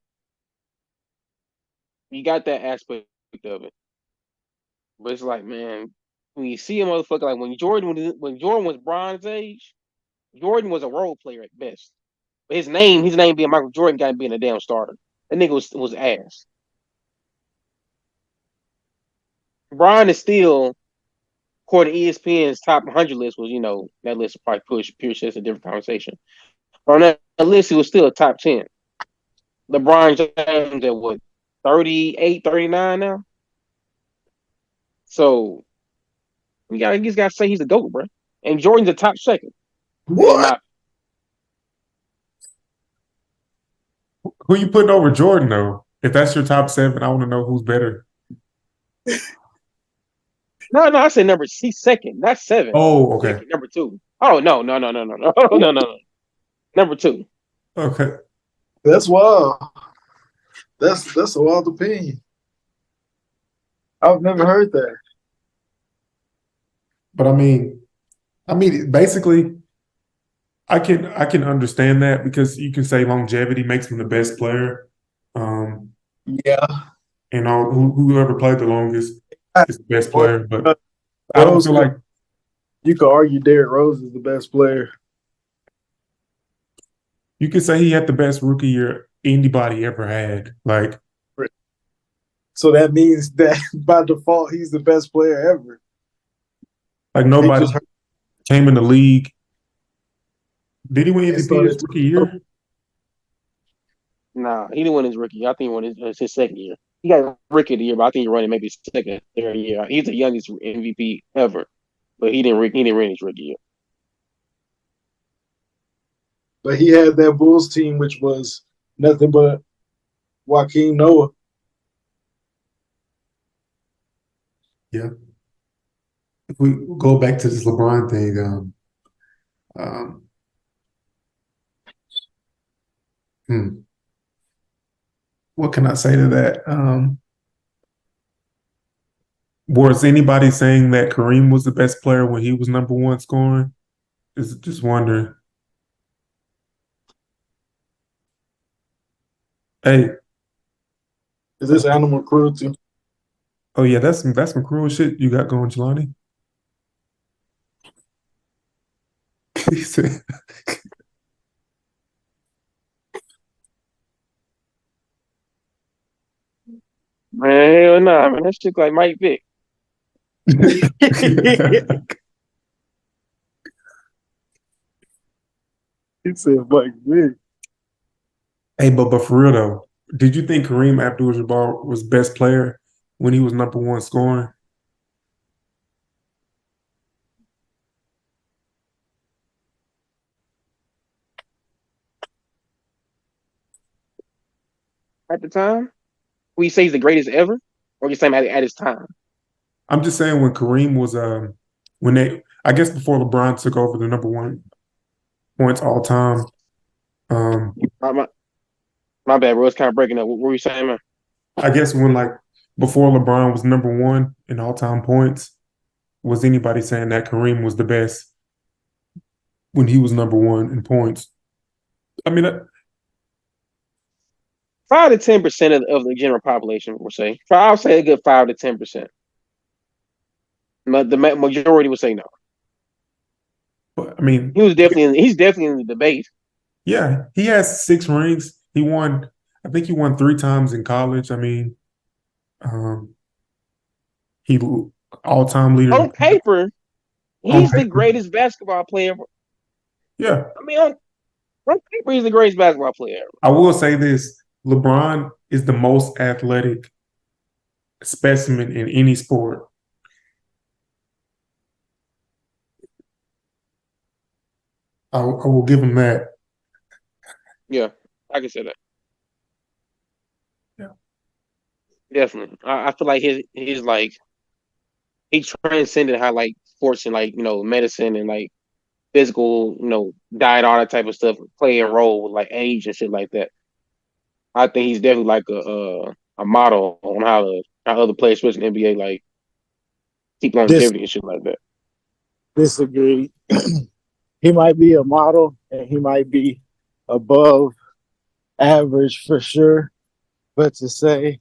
[SPEAKER 3] you got that aspect of it. But it's like, man, when you see a motherfucker like when Jordan was Bron's age, Jordan was a role player at best. But his name being Michael Jordan, got him being a damn starter. That nigga was ass. Bron is still, according to ESPN's top 100 list, was that list probably push pure shit's a different conversation. But on that list, he was still a top 10. LeBron James at what, 38, 39 now? So you just gotta say he's a GOAT, bro. And Jordan's a top second.
[SPEAKER 4] What?
[SPEAKER 2] Who you putting over Jordan though? If that's your top 7, I want to know who's better.
[SPEAKER 3] No, I said he's second, not 7.
[SPEAKER 2] Oh, okay.
[SPEAKER 3] Second, number 2. Oh no. No. Number 2.
[SPEAKER 2] Okay.
[SPEAKER 4] That's wild. That's a wild opinion. I've never heard that.
[SPEAKER 2] But I mean, basically, I can understand that because you can say longevity makes him the best player.
[SPEAKER 4] Yeah.
[SPEAKER 2] And whoever played the longest is the best player. But I don't
[SPEAKER 4] Rose
[SPEAKER 2] feel like
[SPEAKER 4] you could argue Derrick Rose is the best player.
[SPEAKER 2] you could say he had the best rookie year anybody ever had. Like,
[SPEAKER 4] So that means that by default he's the best player ever.
[SPEAKER 2] nobody came in the league. Did he win
[SPEAKER 4] They
[SPEAKER 2] MVP his
[SPEAKER 4] started-
[SPEAKER 2] rookie year?
[SPEAKER 3] Nah, he didn't win his rookie. I think he won his second year. He got rookie of the year, but I think he won it maybe his second, third year. He's the youngest MVP ever, but he didn't win his rookie year.
[SPEAKER 4] But he had that Bulls team, which was nothing but Joakim Noah.
[SPEAKER 2] Yeah. If we go back to this LeBron thing, what can I say to that? Was anybody saying that Kareem was the best player when he was number 1 scoring? Just wondering. Hey,
[SPEAKER 4] Is this animal cruelty?
[SPEAKER 2] oh yeah, that's some cruel shit you got going, Jelani. He said,
[SPEAKER 3] Man, hell nah, man. That shit like Mike Vick.
[SPEAKER 4] He said Mike Vick.
[SPEAKER 2] Hey, but for real though, did you think Kareem Abdul-Jabbar was best player when he was number 1 scoring?
[SPEAKER 3] At the time, will you say he's the greatest ever, or you say at his time?
[SPEAKER 2] I'm just saying when Kareem was I guess before LeBron took over the number 1 points all time.
[SPEAKER 3] My bad, bro. It's kind of breaking up. What were you saying, man?
[SPEAKER 2] I guess when before LeBron was number 1 in all time points, was anybody saying that Kareem was the best when he was number 1 in points? I mean,
[SPEAKER 3] 5 to 10% of the general population would say. I'll say a good 5 to 10%. But the majority would say no.
[SPEAKER 2] I mean,
[SPEAKER 3] he's definitely in the debate.
[SPEAKER 2] Yeah, he has 6 rings. I think he won 3 times in college. I mean, he all-time leader.
[SPEAKER 3] On paper, he's the greatest basketball player.
[SPEAKER 2] Yeah.
[SPEAKER 3] I mean, on paper, he's the greatest basketball player ever.
[SPEAKER 2] I will say this. LeBron is the most athletic specimen in any sport. I will give him that.
[SPEAKER 3] Yeah, I can say that.
[SPEAKER 2] Yeah.
[SPEAKER 3] Definitely. I feel like his like he transcended how sports and medicine and physical, diet, all that type of stuff play a role with age and shit like that. I think he's definitely like a model on how other players, especially in the NBA, keep longevity and shit like that.
[SPEAKER 4] Disagree. He might be a model and he might be above average for sure. But to say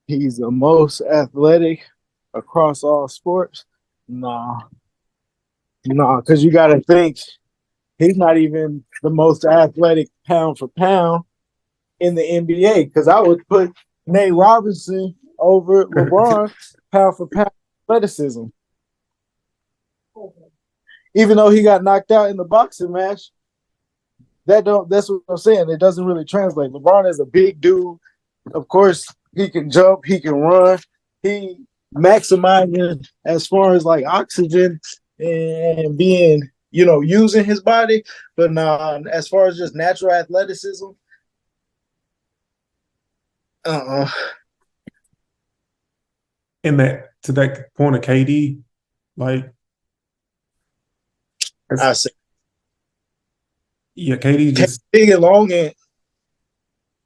[SPEAKER 4] he's the most athletic across all sports. Nah, nah, because you got to think he's not even the most athletic pound for pound in the NBA. Because I would put Nate Robinson over LeBron pound for pound athleticism. Even though he got knocked out in the boxing match, that's what I'm saying. It doesn't really translate. LeBron is a big dude. Of course, he can jump, he can run, he maximizing as far as like oxygen and being, using his body. But as far as just natural athleticism,
[SPEAKER 2] And that to that point of KD, like
[SPEAKER 4] I say
[SPEAKER 2] KD just
[SPEAKER 4] big and long and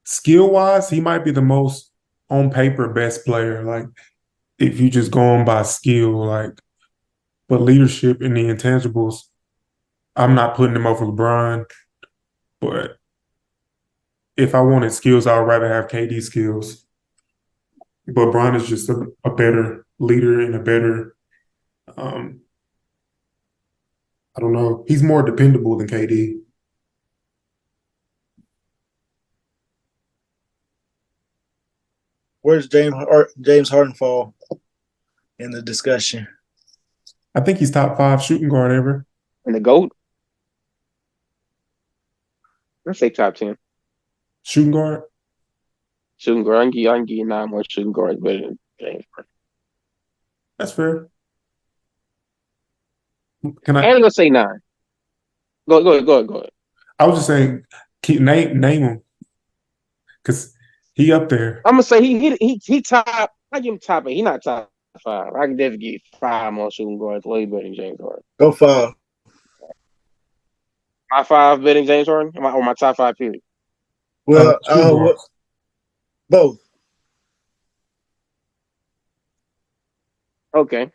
[SPEAKER 2] skill wise, he might be the most on paper best player. Like if you just going by skill, like but leadership and the intangibles, I'm not putting him over LeBron. But if I wanted skills, I would rather have KD skills. But Bron is just a better leader and a better, I don't know. He's more dependable than KD.
[SPEAKER 4] where's James Harden fall in the discussion?
[SPEAKER 2] I think he's top 5 shooting guard ever.
[SPEAKER 3] And the GOAT? Let's say top 10.
[SPEAKER 2] Shooting guard?
[SPEAKER 3] Shooting guard. I can give you 9 more shooting guards better than James Harden.
[SPEAKER 2] That's fair.
[SPEAKER 3] And I'm gonna say 9. Go ahead.
[SPEAKER 2] I was just saying, name him, because he up there.
[SPEAKER 3] I'm gonna say he top. I give him top 8. He not top 5. I can definitely give you 5 more shooting guards way better than James Harden.
[SPEAKER 4] Go 5.
[SPEAKER 3] My 5 better than James Harden, or my top 5 period.
[SPEAKER 4] Well, both.
[SPEAKER 3] Okay.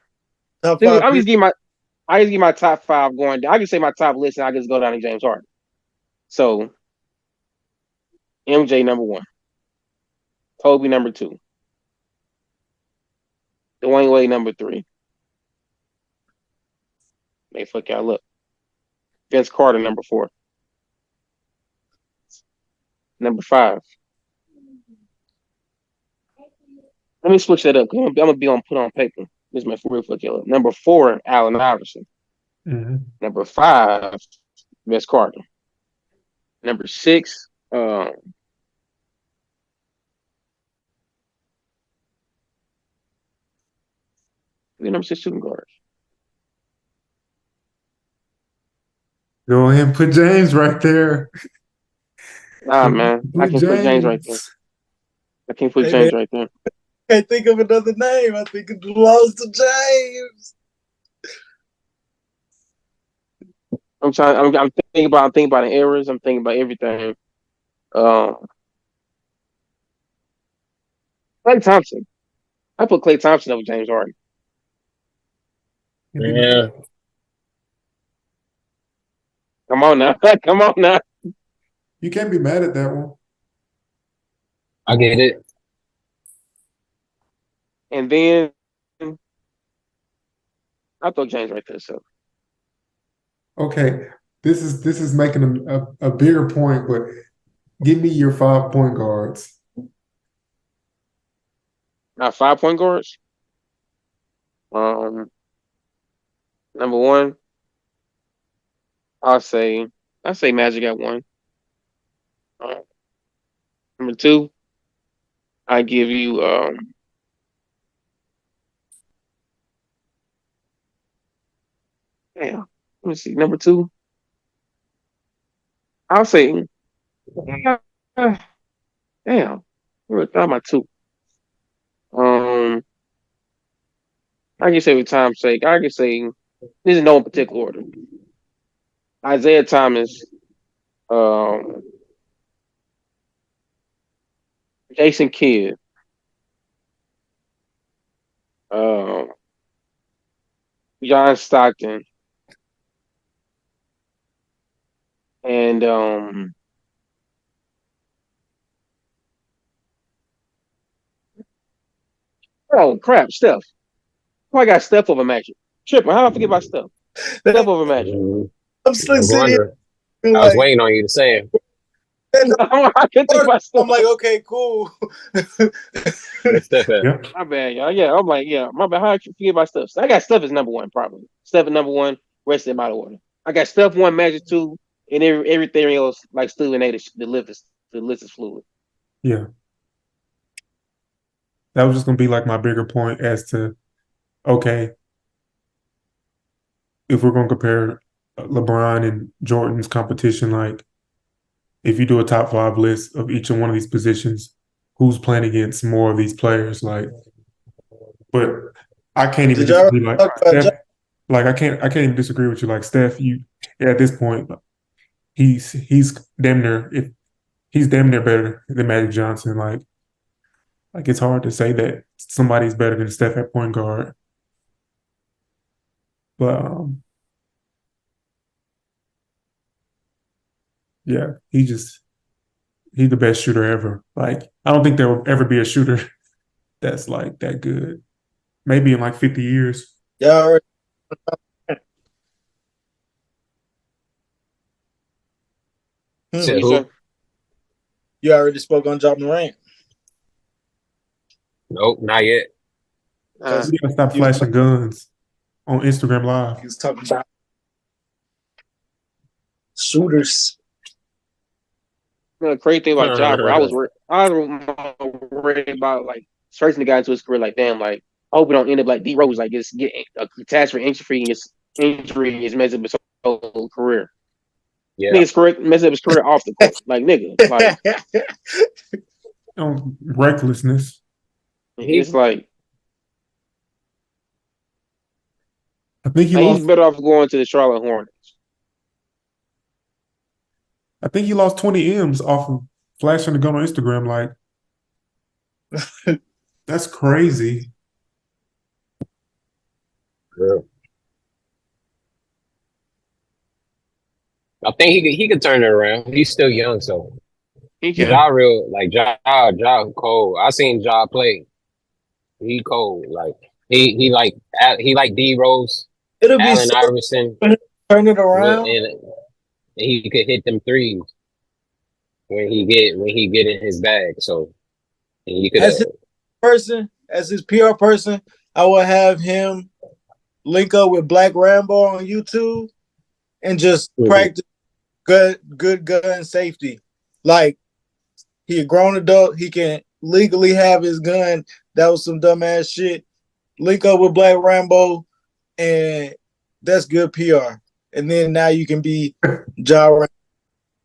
[SPEAKER 4] Top
[SPEAKER 3] See,
[SPEAKER 4] 5.
[SPEAKER 3] I just give my top 5 going down. I can say my top list and I just go down to James Harden. So MJ number 1. Kobe number 2. Dwayne Wade number 3. May fuck y'all up. Vince Carter number 4. Number 5. Let me switch that up. I'm gonna be put on paper. This is my real fuck y'all up. Number 4, Allen Iverson.
[SPEAKER 2] Mm-hmm.
[SPEAKER 3] Number 5, Vince Carter. Number 6, number 6 shooting guard.
[SPEAKER 2] Go ahead and put James right there.
[SPEAKER 3] Nah, man. I can't put James right there. I can't put James right there.
[SPEAKER 4] Can't think of another name. I think it belongs to James.
[SPEAKER 3] I'm thinking about the errors. I'm thinking about everything. Klay Thompson. I put Klay Thompson over James Harden.
[SPEAKER 1] Yeah.
[SPEAKER 3] Come on now. Come on now.
[SPEAKER 2] You can't be mad at that one.
[SPEAKER 1] I get it.
[SPEAKER 3] And then I throw James right there. So
[SPEAKER 2] Okay, this is making a bigger point, but give me your 5 point guards.
[SPEAKER 3] now 5 point guards. Number 1, I'll say Magic at 1. Number 2, I give you damn. Let me see. Number 2, I'll say damn. Where thought my 2? I can say with time's sake, I can say this is no particular order. Isaiah Thomas, Jason Kidd, John Stockton, and oh crap, Steph. I got Steph over Magic. Tripping. How I forget about Steph? Steph over Magic.
[SPEAKER 1] Mhm.
[SPEAKER 4] I'm
[SPEAKER 1] I
[SPEAKER 4] still
[SPEAKER 1] was
[SPEAKER 4] sitting
[SPEAKER 1] wondering.
[SPEAKER 4] here
[SPEAKER 1] I was
[SPEAKER 4] like,
[SPEAKER 1] waiting on you to say it.
[SPEAKER 3] I couldn't think about Steph.
[SPEAKER 4] I'm like, okay, cool.
[SPEAKER 1] Where's Steph at?
[SPEAKER 2] Yeah.
[SPEAKER 3] My bad, y'all. Yeah, I'm like, yeah, my bad. How I forget about Steph? I got Steph as number one, probably. Steph at number one, rest of them out of order. I got Steph one, Magic two, and everything else, like Stu and A, the list is fluid.
[SPEAKER 2] Yeah. That was just gonna be like my bigger point as to, okay, if we're gonna compare LeBron and Jordan's competition, like if you do a top 5 list of each of one of these positions, who's playing against more of these players? Like, but I can't even
[SPEAKER 4] Did y'all
[SPEAKER 2] disagree. Like
[SPEAKER 4] talk about
[SPEAKER 2] Steph, like I can't even disagree with you. Like Steph, you at this point, he's damn near if he's damn near better than Magic Johnson. Like it's hard to say that somebody's better than Steph at point guard. But yeah, he's the best shooter ever. Like I don't think there will ever be a shooter that's like that good. Maybe in like 50 years.
[SPEAKER 4] y'all already,
[SPEAKER 1] You
[SPEAKER 3] What
[SPEAKER 1] said
[SPEAKER 3] you
[SPEAKER 1] who?
[SPEAKER 3] say?
[SPEAKER 4] you already spoke on Ja Morant.
[SPEAKER 1] Nope, not yet.
[SPEAKER 2] You gotta stop
[SPEAKER 4] You was,
[SPEAKER 2] flashing guns on Instagram Live.
[SPEAKER 4] you was talking about shooters.
[SPEAKER 3] The crazy thing about Ja, bro, I was worried about like searching the guy into his career. Like, damn, like I hope it don't end up like D Rose, like just get a catastrophe injury and his injury is messing up his whole career.
[SPEAKER 1] Yeah.
[SPEAKER 3] Nigga's correct, messing up his career off the court. Like, nigga, like
[SPEAKER 2] Recklessness.
[SPEAKER 3] it's like
[SPEAKER 2] I think he
[SPEAKER 3] he's
[SPEAKER 2] lost.
[SPEAKER 3] better off going to the Charlotte Hornets.
[SPEAKER 2] I think he lost 20 M's off of flashing the gun on Instagram. Like that's crazy.
[SPEAKER 1] Yeah. I think he could turn it around. He's still young, so
[SPEAKER 3] He
[SPEAKER 2] Yeah.
[SPEAKER 3] can.
[SPEAKER 1] Ja real like Ja cold. I seen Ja play. He cold. Like he like D Rose,
[SPEAKER 4] It'll be
[SPEAKER 1] Allen
[SPEAKER 4] so
[SPEAKER 1] Iverson,
[SPEAKER 4] turn it
[SPEAKER 1] with,
[SPEAKER 4] around.
[SPEAKER 1] and he could hit them threes when he get in his bag. So he could
[SPEAKER 4] As his person, as his PR person, I will have him link up with Black Rambo on YouTube and just practice good gun safety. Like he a grown adult, he can legally have his gun. That was some dumbass shit. Link up with Black Rambo, and that's good PR. And then now you can be Ja Rambo,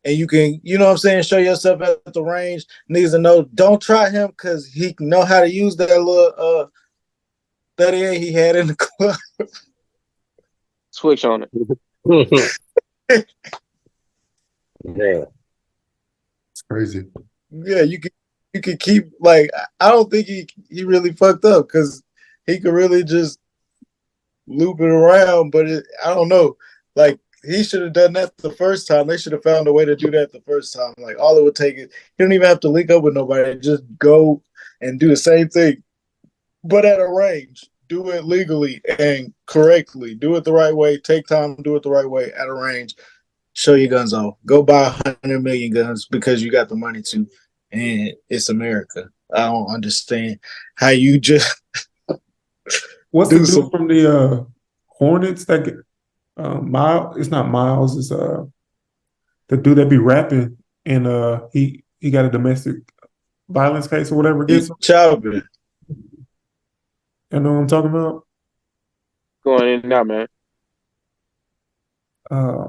[SPEAKER 4] and you can, you know what I'm saying, show yourself at the range. Niggas to know, don't try him because he know how to use that little 38 he had in the club.
[SPEAKER 3] Switch on it.
[SPEAKER 1] Yeah.
[SPEAKER 2] It's crazy.
[SPEAKER 4] Yeah, you could keep like I don't think he really fucked up because he could really just loop it around, but I don't know. Like he should have done that the first time. They should have found a way to do that the first time. Like all it would take is you don't even have to link up with nobody. Just go and do the same thing, but at a range. Do it legally and correctly. Do it the right way. Take time. Do it the right way at a range. Show your guns off. Go buy 100 million guns because you got the money to, and it's America. I don't understand how you just
[SPEAKER 2] What's
[SPEAKER 4] do
[SPEAKER 2] the dude
[SPEAKER 4] some.
[SPEAKER 2] from the Hornets that get Miles? It's not Miles. It's the dude that be rapping and he got a domestic violence case or whatever against him.
[SPEAKER 4] Chopping.
[SPEAKER 2] You know what I'm talking about?
[SPEAKER 3] Going in and out, man.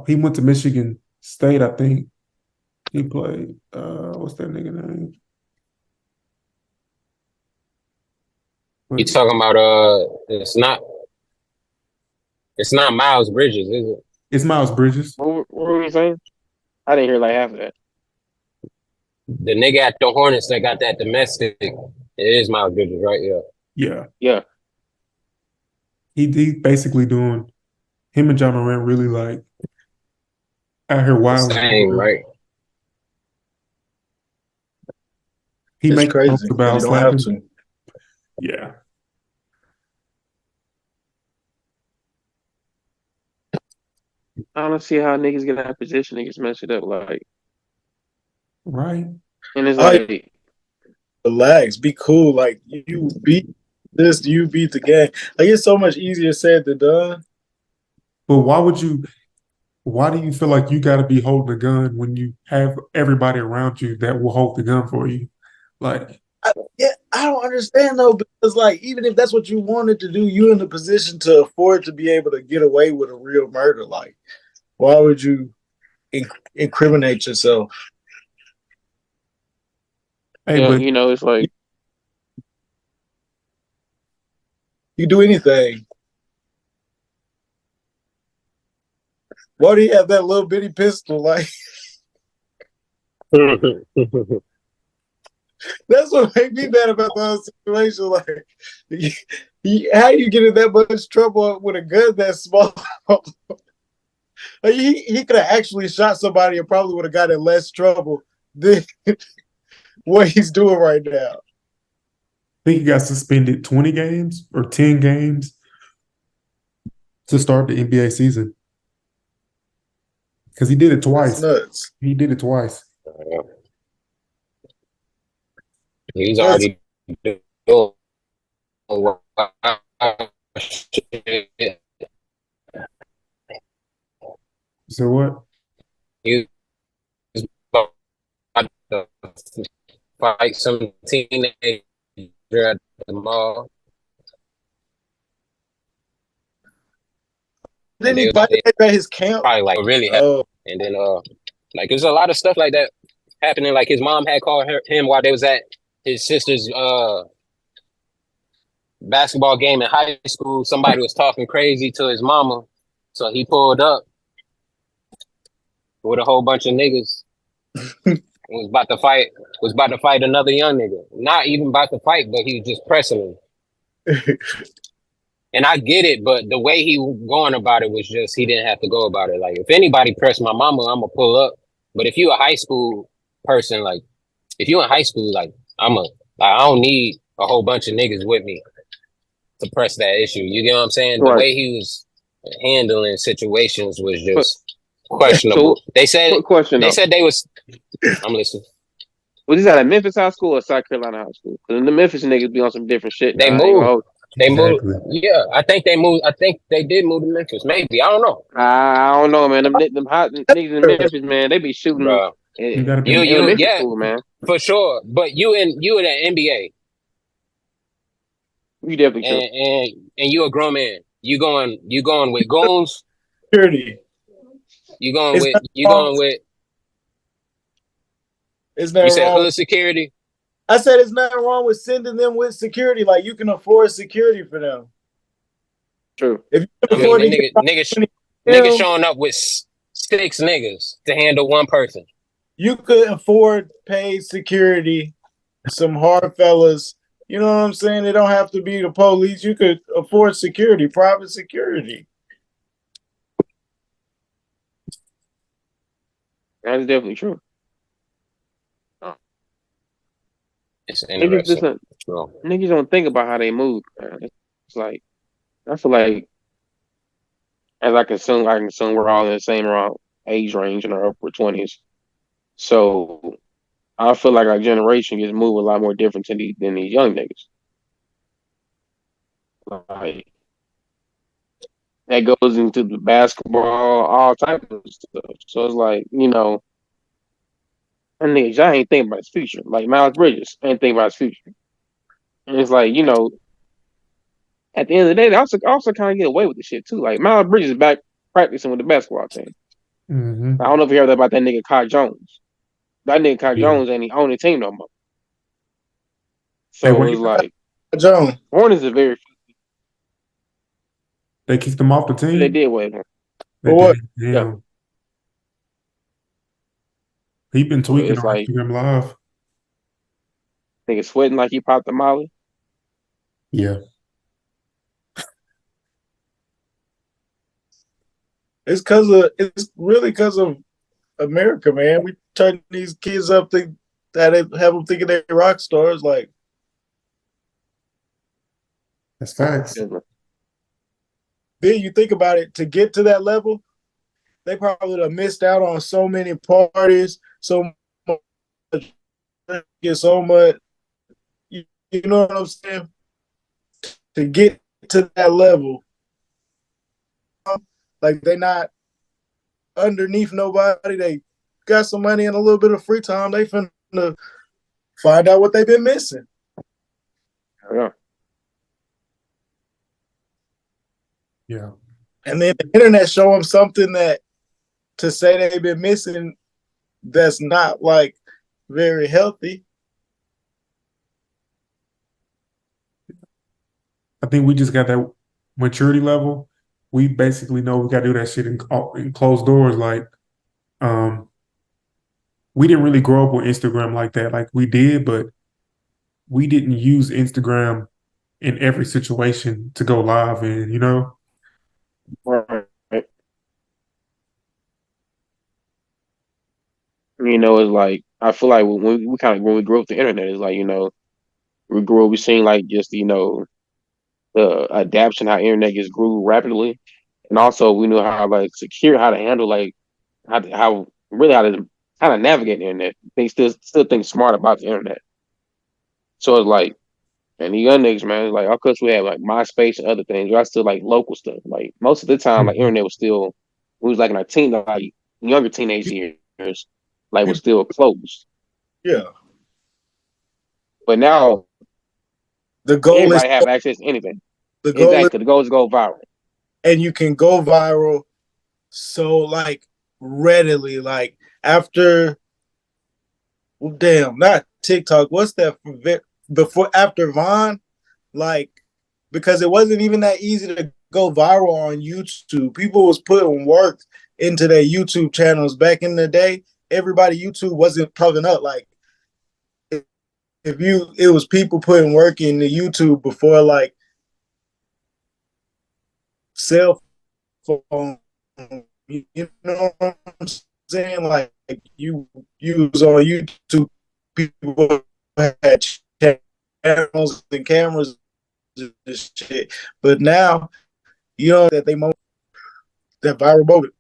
[SPEAKER 2] He went to Michigan State, I think. He played what's that nigga name?
[SPEAKER 1] You talking about it's not Miles Bridges, is it?
[SPEAKER 2] It's Miles Bridges.
[SPEAKER 3] What were you saying? I didn't hear like half of that.
[SPEAKER 1] The nigga at the Hornets that got that domestic. It is Miles Bridges, right? Yeah.
[SPEAKER 2] Yeah.
[SPEAKER 3] Yeah.
[SPEAKER 2] He basically doing him and John Morant really like out here wild.
[SPEAKER 1] Same, right?
[SPEAKER 2] He
[SPEAKER 4] It's
[SPEAKER 2] makes
[SPEAKER 4] crazy.
[SPEAKER 2] jokes about
[SPEAKER 4] You don't have
[SPEAKER 2] slapping.
[SPEAKER 4] to.
[SPEAKER 2] Yeah.
[SPEAKER 3] I don't see how niggas get in that position. Niggas mess it up, like,
[SPEAKER 2] Right.
[SPEAKER 3] and it's
[SPEAKER 4] I
[SPEAKER 3] like,
[SPEAKER 4] relax, be cool. Like you beat this, you beat the game. Like it's so much easier said than done.
[SPEAKER 2] But why do you feel like you got to be holding a gun when you have everybody around you that will hold the gun for you? Like,
[SPEAKER 4] Yeah, I don't understand though, because like even if that's what you wanted to do, you're in the position to afford to be able to get away with a real murder. Like, why would you incriminate yourself?
[SPEAKER 2] hey, but
[SPEAKER 3] it's like,
[SPEAKER 4] You do anything. Why do you have that little bitty pistol? Like that's what made me mad about the whole situation. Like, how you get in that much trouble with a gun that small? Like, he could have actually shot somebody and probably would have got in less trouble than what he's doing right now.
[SPEAKER 2] I think he got suspended 20 games or 10 games to start the NBA season because he did it
[SPEAKER 4] That's
[SPEAKER 2] twice.
[SPEAKER 4] nuts.
[SPEAKER 2] He did it twice.
[SPEAKER 1] He's
[SPEAKER 4] That's
[SPEAKER 1] already doing
[SPEAKER 2] So what?
[SPEAKER 1] He was about to fight some teenager at the mall. And
[SPEAKER 4] Didn't he fight at his camp?
[SPEAKER 1] probably like really happy.
[SPEAKER 4] Oh,
[SPEAKER 1] And then like there's a lot of stuff like that happening. Like his mom had called him while they was at his sister's basketball game in high school. Somebody was talking crazy to his mama, so he pulled up with a whole bunch of niggas. Was about to fight another young nigga. Not even about to fight, but he was just pressing him. And I get it, but the way he was going about it was just he didn't have to go about it. Like if anybody pressed my mama, I'm gonna pull up. But if you a high school person, like if you in high school, like I don't need a whole bunch of niggas with me to press that issue. You get what I'm saying? The
[SPEAKER 3] right.
[SPEAKER 1] way he was handling situations was
[SPEAKER 3] But
[SPEAKER 1] just questionable.
[SPEAKER 3] so,
[SPEAKER 1] They said
[SPEAKER 3] quick question though:
[SPEAKER 1] they was. I'm listening.
[SPEAKER 3] was this at Memphis High School or South Carolina High School? Because the Memphis niggas be on some different shit.
[SPEAKER 1] They
[SPEAKER 3] Now I ain't gonna
[SPEAKER 1] moved.
[SPEAKER 3] hold.
[SPEAKER 1] They moved.
[SPEAKER 2] Exactly.
[SPEAKER 1] Yeah, I think they moved. I think they did move to Memphis. Maybe I don't know,
[SPEAKER 3] I don't know, man. Them hot niggas in Memphis, man. They be shooting
[SPEAKER 1] bro.
[SPEAKER 2] You got to
[SPEAKER 3] in
[SPEAKER 2] be.
[SPEAKER 3] elementary
[SPEAKER 1] Yeah,
[SPEAKER 3] school, man.
[SPEAKER 1] for sure. But you in the NBA
[SPEAKER 3] You definitely true.
[SPEAKER 1] and you a grown man. You going with goons.
[SPEAKER 4] security.
[SPEAKER 1] You going
[SPEAKER 4] It's
[SPEAKER 1] with
[SPEAKER 4] not wrong. It's
[SPEAKER 1] You
[SPEAKER 4] never
[SPEAKER 1] said
[SPEAKER 4] wrong.
[SPEAKER 1] hood security.
[SPEAKER 4] I said it's nothing wrong with sending them with security. Like you can afford security for them.
[SPEAKER 3] True.
[SPEAKER 4] If you
[SPEAKER 1] I
[SPEAKER 4] can
[SPEAKER 1] mean,
[SPEAKER 4] afford
[SPEAKER 1] the
[SPEAKER 4] to get
[SPEAKER 1] niggas
[SPEAKER 4] them,
[SPEAKER 1] showing up with 6 niggas to handle one person.
[SPEAKER 4] you could afford paid security. Some hard fellas. You know what I'm saying? They don't have to be the police. You could afford security, private security.
[SPEAKER 3] That's definitely true.
[SPEAKER 1] It's
[SPEAKER 3] Niggas just
[SPEAKER 1] interesting. So,
[SPEAKER 3] niggas don't think about how they move, man. It's like I feel like as I can assume we're all in the same around age range in our upper 20s. So I feel like our generation gets moved a lot more different than these young niggas. Like that goes into the basketball, all types of stuff. So it's like, and niggas, I ain't thinking about his future. Like Miles Bridges ain't thinking about his future. And it's like, at the end of the day, they also kind of get away with the shit too. Like Miles Bridges is back practicing with the basketball team.
[SPEAKER 2] Mm-hmm.
[SPEAKER 3] I don't know if you heard about that nigga Kai Jones. That nigga Kai
[SPEAKER 2] Yeah.
[SPEAKER 3] Jones ain't even on the team no more.
[SPEAKER 2] Hey,
[SPEAKER 3] So
[SPEAKER 2] what
[SPEAKER 3] it's like
[SPEAKER 4] John,
[SPEAKER 3] Hornets is very
[SPEAKER 2] they kicked him off the
[SPEAKER 3] they
[SPEAKER 2] team?
[SPEAKER 3] did with him.
[SPEAKER 2] They
[SPEAKER 4] for what?
[SPEAKER 2] did.
[SPEAKER 3] Yeah.
[SPEAKER 2] Damn. He been
[SPEAKER 3] So
[SPEAKER 2] tweaking
[SPEAKER 3] it's
[SPEAKER 2] on
[SPEAKER 3] like
[SPEAKER 2] Instagram Live.
[SPEAKER 3] nigga sweating like he popped the molly.
[SPEAKER 2] Yeah.
[SPEAKER 4] It's really because of America, man. We turn these kids up that have them thinking they're rock stars. Like
[SPEAKER 2] That's facts.
[SPEAKER 4] then you think about it, to get to that level, they probably have missed out on so many parties, so much, so much. You know what I'm saying? To get to that level, like they not underneath nobody. They got some money and a little bit of free time. They finna find out what they've been missing.
[SPEAKER 3] Yeah.
[SPEAKER 2] Yeah.
[SPEAKER 4] And then the internet show them something that to say they've been missing that's not like very healthy.
[SPEAKER 2] I think we just got that maturity level. We basically know we got to do that shit in closed doors. Like, we didn't really grow up with Instagram like that. Like we did, but we didn't use Instagram in every situation to go live in, you know?
[SPEAKER 3] Right. You know, it's like I feel like when we grew up with the internet, it's like, you know, we seen like just, you know, the adaptation how internet just grew rapidly. And also we knew how like secure how to handle like how really how to navigate the internet. They still think smart about the internet. So it's like and the young niggas, man, like of course we had like MySpace and other things, but I still like local stuff. Like most of the time, like
[SPEAKER 2] Mhm.
[SPEAKER 3] internet was still we was like in our like younger teenage years, like was still closed.
[SPEAKER 4] Yeah.
[SPEAKER 3] But now
[SPEAKER 4] The goal is
[SPEAKER 3] everybody have access to anything.
[SPEAKER 4] the goal is
[SPEAKER 3] Exactly. The goal is to go viral.
[SPEAKER 4] and you can go viral so like readily. Like after damn, not TikTok. What's that before after Vine? Like because it wasn't even that easy to go viral on YouTube. People was putting work into their YouTube channels back in the day. Everybody YouTube wasn't popping up. Like if you it was people putting work into YouTube before like cell phone. You know what I'm saying? Like you was on YouTube, people had channels and cameras and shit. But now you know that that viral moment,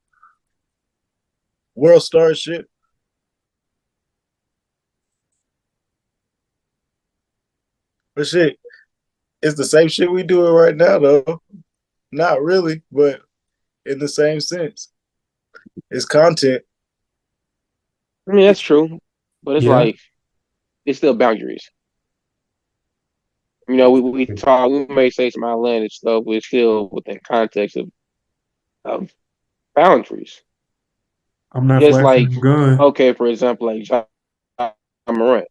[SPEAKER 4] world star shit. But shit, it's the same shit we doing right now though. Not really, but in the same sense. It's content.
[SPEAKER 3] I mean that's true. But it's
[SPEAKER 2] Yeah.
[SPEAKER 3] like it's still boundaries. You know, we may say some outlandish stuff, but it's still within context of boundaries.
[SPEAKER 2] I'm not
[SPEAKER 3] Just
[SPEAKER 2] flashing
[SPEAKER 3] like
[SPEAKER 2] a gun.
[SPEAKER 3] okay, for example, like John Morant.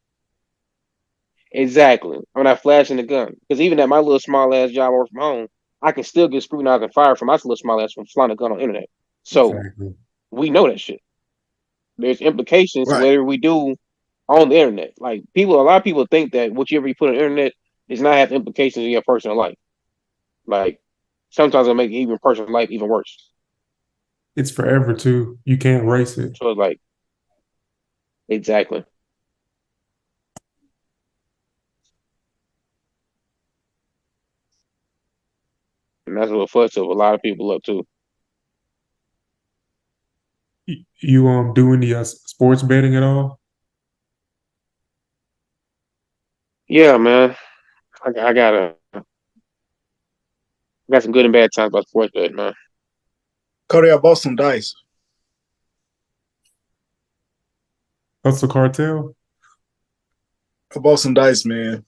[SPEAKER 3] Exactly. I'm not flashing the gun because even at my little small ass job work from home, I can still get scrutinized and fired from my little small ass from flying a gun on the internet. So
[SPEAKER 2] Exactly.
[SPEAKER 3] we know that shit. There's implications to
[SPEAKER 4] Right.
[SPEAKER 3] whatever we do on the internet. Like a lot of people think that whatever you put on the internet does not have implications in your personal life. Like sometimes it'll make even personal life even worse.
[SPEAKER 2] It's forever too. You can't erase it.
[SPEAKER 3] So it's like exactly. And that's what fucks up a lot of people up too.
[SPEAKER 2] You do any sports betting at all?
[SPEAKER 3] Yeah, man. I got some good and bad times about sports betting, man.
[SPEAKER 4] Cody, I bought some dice.
[SPEAKER 2] Hustle Cartel?
[SPEAKER 4] I bought some dice, man.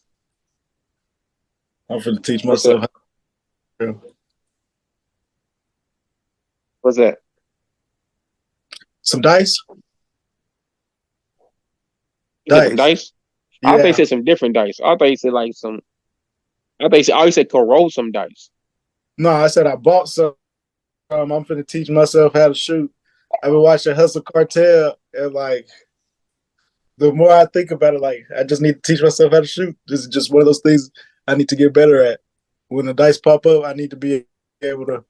[SPEAKER 4] I'm finna teach
[SPEAKER 3] What's that?
[SPEAKER 4] myself how to.
[SPEAKER 3] What's that?
[SPEAKER 4] Some dice?
[SPEAKER 3] You said some dice? I thought you
[SPEAKER 4] Yeah.
[SPEAKER 3] said some different dice. I thought you said like some. I thought you said. I always said corrode some dice.
[SPEAKER 4] No, I said I bought some. I'm finna teach myself how to shoot. I've been watching Hustle Cartel, and like the more I think about it, like I just need to teach myself how to shoot. This is just one of those things I need to get better at. When the dice pop up, I need to be able to,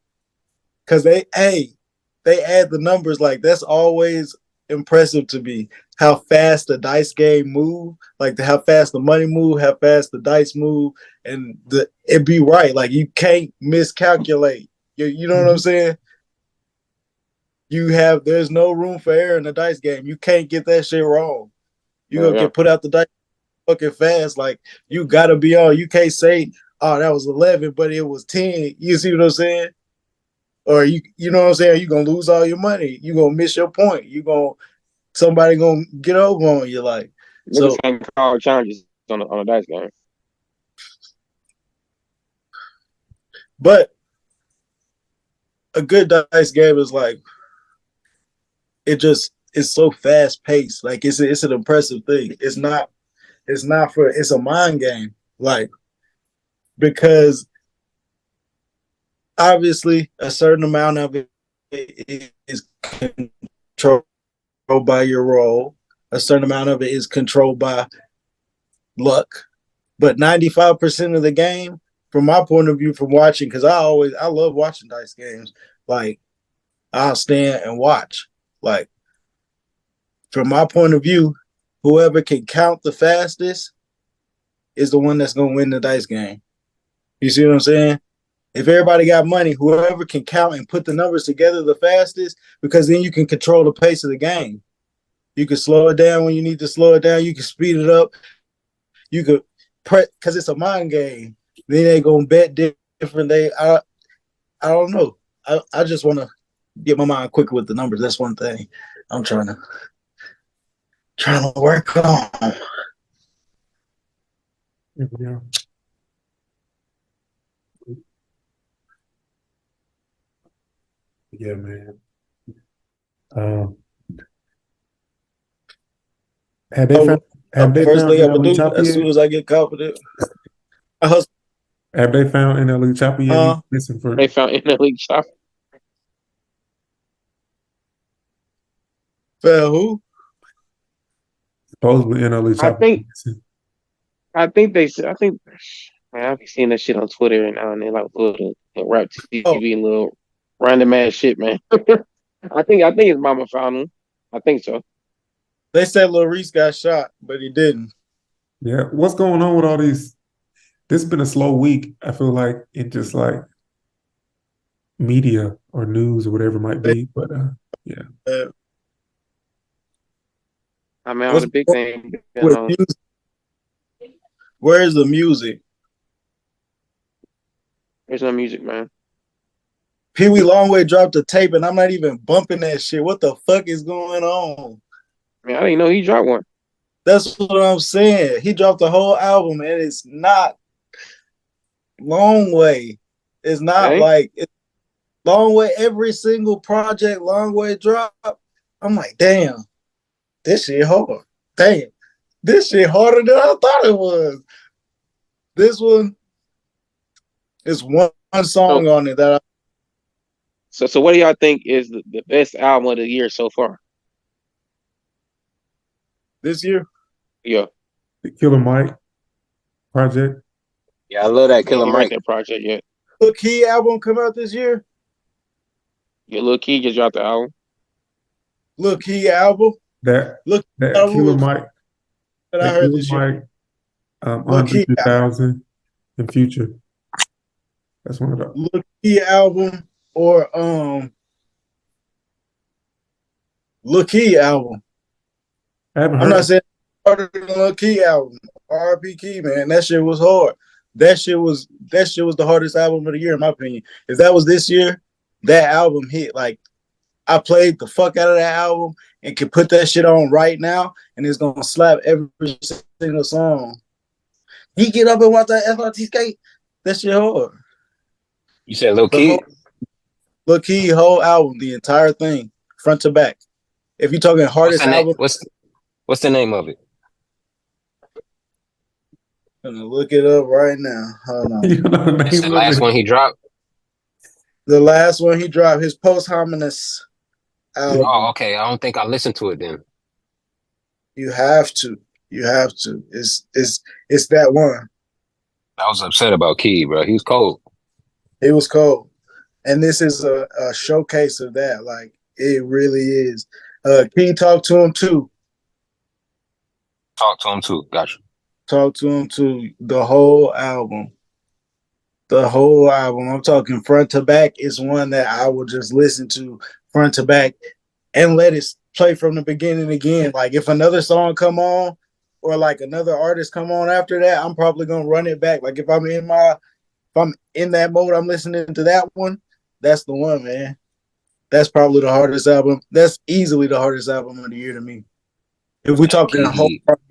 [SPEAKER 4] because they add the numbers. Like that's always impressive to me. How fast the dice game move, like how fast the money move, how fast the dice move, and it be right. Like you can't miscalculate. You know what I'm saying? there's no room for error in the dice game. You can't get that shit wrong. You're gonna get put out the dice fucking fast. Like, you gotta be on. You can't say, oh, that was 11, but it was 10. You see what I'm saying? Or you know what I'm saying? You're gonna lose all your money. You're gonna miss your point. Somebody gonna get over on you. Like,
[SPEAKER 3] Niggas
[SPEAKER 4] so,
[SPEAKER 3] can't call challenges on a dice game.
[SPEAKER 4] but a good dice game is like, it's so fast paced. Like, it's an impressive thing. It's a mind game. Like, because obviously a certain amount of it is controlled by your roll. A certain amount of it is controlled by luck. But 95% of the game, from my point of view, from watching, because I love watching dice games. Like, I'll stand and watch. Like, from my point of view, whoever can count the fastest is the one that's gonna win the dice game. You see what I'm saying? If everybody got money, whoever can count and put the numbers together the fastest, because then you can control the pace of the game. You can slow it down when you need to slow it down. You can speed it up. You could, because it's a mind game. Then they gonna bet different. I don't know. I just want to get my mind quicker with the numbers. That's one thing I'm trying to work on.
[SPEAKER 2] Yeah. Yeah, man. Have they found
[SPEAKER 4] First thing I'm gonna
[SPEAKER 2] NLE
[SPEAKER 4] do
[SPEAKER 2] Chopper
[SPEAKER 4] as
[SPEAKER 2] yet?
[SPEAKER 4] soon as I get confident, I hustle.
[SPEAKER 2] Have they found NLE Chopper yet? Listen for
[SPEAKER 3] They found in the league shop.
[SPEAKER 4] Fell who?
[SPEAKER 2] supposedly NLE
[SPEAKER 3] I
[SPEAKER 2] Chopper.
[SPEAKER 3] think I think man, I be seeing that shit on Twitter and now and then, like little rap
[SPEAKER 4] Oh,
[SPEAKER 3] TV and little random ass shit, man. I think his mama found him. I think so.
[SPEAKER 4] they said Lil Reese got shot, but he didn't.
[SPEAKER 2] Yeah, what's going on with all these? This has been a slow week. I feel like in just like media or news or whatever it might
[SPEAKER 4] They,
[SPEAKER 2] be. But yeah,
[SPEAKER 3] I mean, all
[SPEAKER 4] what's
[SPEAKER 3] the big
[SPEAKER 4] going
[SPEAKER 3] thing,
[SPEAKER 4] on with music? Where's the music?
[SPEAKER 3] there's no music, man.
[SPEAKER 4] Pee Wee Longway dropped a tape, and I'm not even bumping that shit. What the fuck is going on?
[SPEAKER 3] I mean, I didn't know he dropped one.
[SPEAKER 4] That's what I'm saying. He dropped the whole album, and it's not Long Way. It's not
[SPEAKER 3] Okay?
[SPEAKER 4] like it's Long Way. Every single project Long Way drop, I'm like, damn, this shit hard. Damn, this shit harder than I thought it was. This one is one
[SPEAKER 3] So,
[SPEAKER 4] song on it that
[SPEAKER 3] so what do y'all think is the best album of the year so far?
[SPEAKER 4] this year.
[SPEAKER 3] Yeah,
[SPEAKER 2] the Killer Mike project.
[SPEAKER 1] Yeah, I love that
[SPEAKER 3] I
[SPEAKER 1] Killer
[SPEAKER 3] ain't write
[SPEAKER 1] Mike.
[SPEAKER 3] that project yet.
[SPEAKER 4] Lil Key album come out this year.
[SPEAKER 3] Your Lil Key just dropped the album.
[SPEAKER 4] Lil Key album.
[SPEAKER 2] That
[SPEAKER 4] Look
[SPEAKER 2] that
[SPEAKER 4] album
[SPEAKER 2] Killer
[SPEAKER 4] was
[SPEAKER 2] Mike.
[SPEAKER 4] that I
[SPEAKER 2] That
[SPEAKER 4] heard
[SPEAKER 2] Killer
[SPEAKER 4] this year.
[SPEAKER 2] Mike.
[SPEAKER 4] Lil
[SPEAKER 2] Andre
[SPEAKER 4] Key,
[SPEAKER 2] 3000 and Future. That's one of the.
[SPEAKER 4] Lil Key album or Lil Key album.
[SPEAKER 2] I haven't
[SPEAKER 4] I'm
[SPEAKER 2] heard.
[SPEAKER 4] not saying harder than Lil Key album. R.P. Key, man, that shit was hard. That shit was the hardest album of the year, in my opinion. If that was this year, that album hit. Like, I played the fuck out of that album and can put that shit on right now, and it's gonna slap every single song. He get up and watch that FRT skate. That shit hard.
[SPEAKER 1] You said Lil
[SPEAKER 4] The
[SPEAKER 1] Key?
[SPEAKER 4] whole Lil Key whole album, the entire thing, front to back. If you're talking
[SPEAKER 1] What's
[SPEAKER 4] hardest
[SPEAKER 1] the name?
[SPEAKER 4] album,
[SPEAKER 1] What's the name of it?
[SPEAKER 4] I'm gonna look it up right now. Hold on.
[SPEAKER 2] You know the
[SPEAKER 1] It's the
[SPEAKER 2] name of
[SPEAKER 1] last
[SPEAKER 2] it.
[SPEAKER 1] one he dropped.
[SPEAKER 4] The last one he dropped, his posthumous album.
[SPEAKER 1] Oh, okay. I don't think I listened to it then.
[SPEAKER 4] You have to. You have to. It's that one.
[SPEAKER 1] I was upset about Key, bro. He was cold.
[SPEAKER 4] It was cold. And this is a showcase of that. Like, it really is. King talked to him too.
[SPEAKER 1] Talk to him too. Gotcha.
[SPEAKER 4] Talk to him too. The whole album. The whole album. I'm talking front to back is one that I will just listen to front to back and let it play from the beginning again. Like if another song come on or like another artist come on after that, I'm probably gonna run it back. Like if I'm in that mode, I'm listening to that one. That's the one, man. That's probably the hardest album. That's easily the hardest album of the year to me. If we're talking whole project.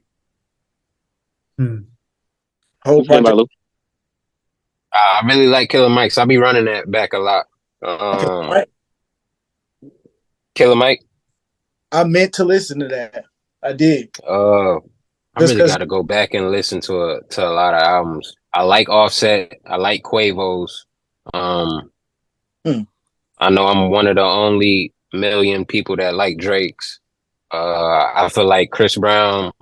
[SPEAKER 1] I really like Killer Mike, so I'll be running that back a lot.
[SPEAKER 4] Right.
[SPEAKER 1] Killer Mike.
[SPEAKER 4] I meant to listen to that. I did.
[SPEAKER 1] I really got to go back and listen to a lot of albums. I like Offset. I like Quavo's. I know I'm one of the only million people that like Drake's. I feel like Chris Brown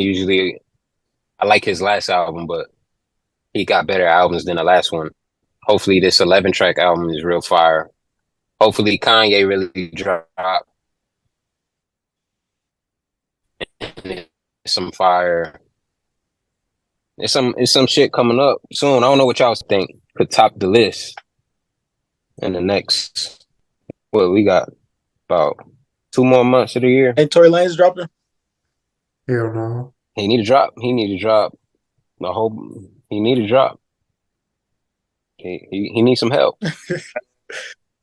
[SPEAKER 1] usually, I like his last album, but he got better albums than the last one. Hopefully this 11-track album is real fire. Hopefully Kanye really drop some fire. It's some shit coming up soon. I don't know what y'all think could top the list in the next, what we got, about 2 more months of the year.
[SPEAKER 4] Hey, Tory Lanez dropping?
[SPEAKER 2] Hell no.
[SPEAKER 1] He need to drop. He need to drop. He need to drop. He needs some help.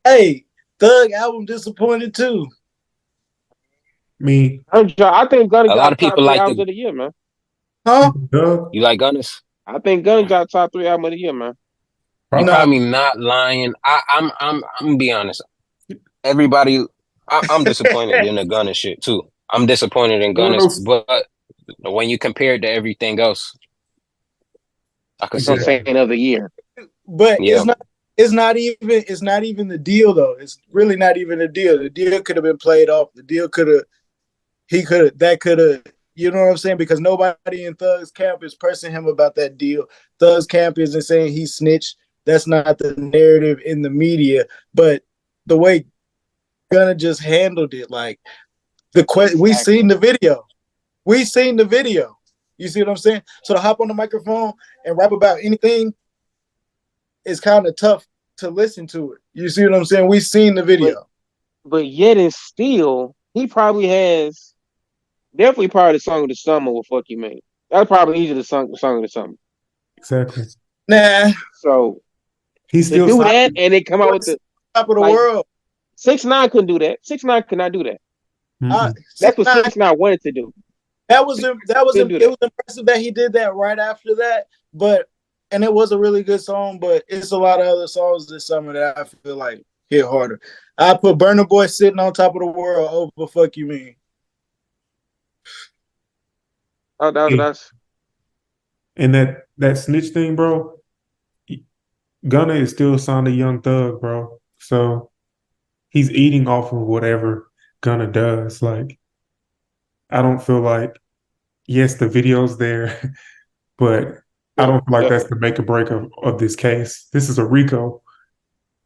[SPEAKER 4] Hey, Thug album disappointed too.
[SPEAKER 2] Me.
[SPEAKER 3] I think Gunna
[SPEAKER 1] A
[SPEAKER 3] got
[SPEAKER 1] lot of people like
[SPEAKER 3] albums of the year, man.
[SPEAKER 4] Huh?
[SPEAKER 1] You like Gunna's?
[SPEAKER 3] I think Gunna got top 3 album of the year, man.
[SPEAKER 1] You probably not lying. I'm gonna be honest. Everybody, I'm disappointed in the Gunna shit too. I'm disappointed in Gunna's, but when you compare it to everything else, I could see
[SPEAKER 3] saying of the year.
[SPEAKER 4] But it's not even the deal though. It's really not even the deal. The deal could have been played off. The deal could have, you know what I'm saying? Because nobody in Thug's camp is pressing him about that deal. Thug's camp isn't saying he snitched. That's not the narrative in the media. But the way Gunna just handled it, like we seen the video. We seen the video. You see what I'm saying? So to hop on the microphone and rap about anything is kind of tough to listen to it. You see what I'm saying? We seen the video.
[SPEAKER 3] But yet and still, he probably has definitely probably the song of the summer with Fuck You Man. That's probably easily the song of the summer.
[SPEAKER 2] Exactly.
[SPEAKER 4] Nah.
[SPEAKER 3] So
[SPEAKER 2] he's still
[SPEAKER 3] do that and they come out with the
[SPEAKER 4] top of the world.
[SPEAKER 3] 6ix9ine couldn't do that. 6ix9ine could not do that. That's what 6ix9ine wanted to do.
[SPEAKER 4] It was impressive that he did that right after that, and it was a really good song, but it's a lot of other songs this summer that I feel like hit harder. I put Burna Boy Sitting on Top of the World over Fuck You Mean.
[SPEAKER 3] Oh, that's
[SPEAKER 2] and that snitch thing, bro. Gunna is still signed a Young Thug, bro. So he's eating off of whatever Gunna does. Like, I don't feel like, yes, the video's there, but I don't feel like that's the make or break of this case. This is a RICO.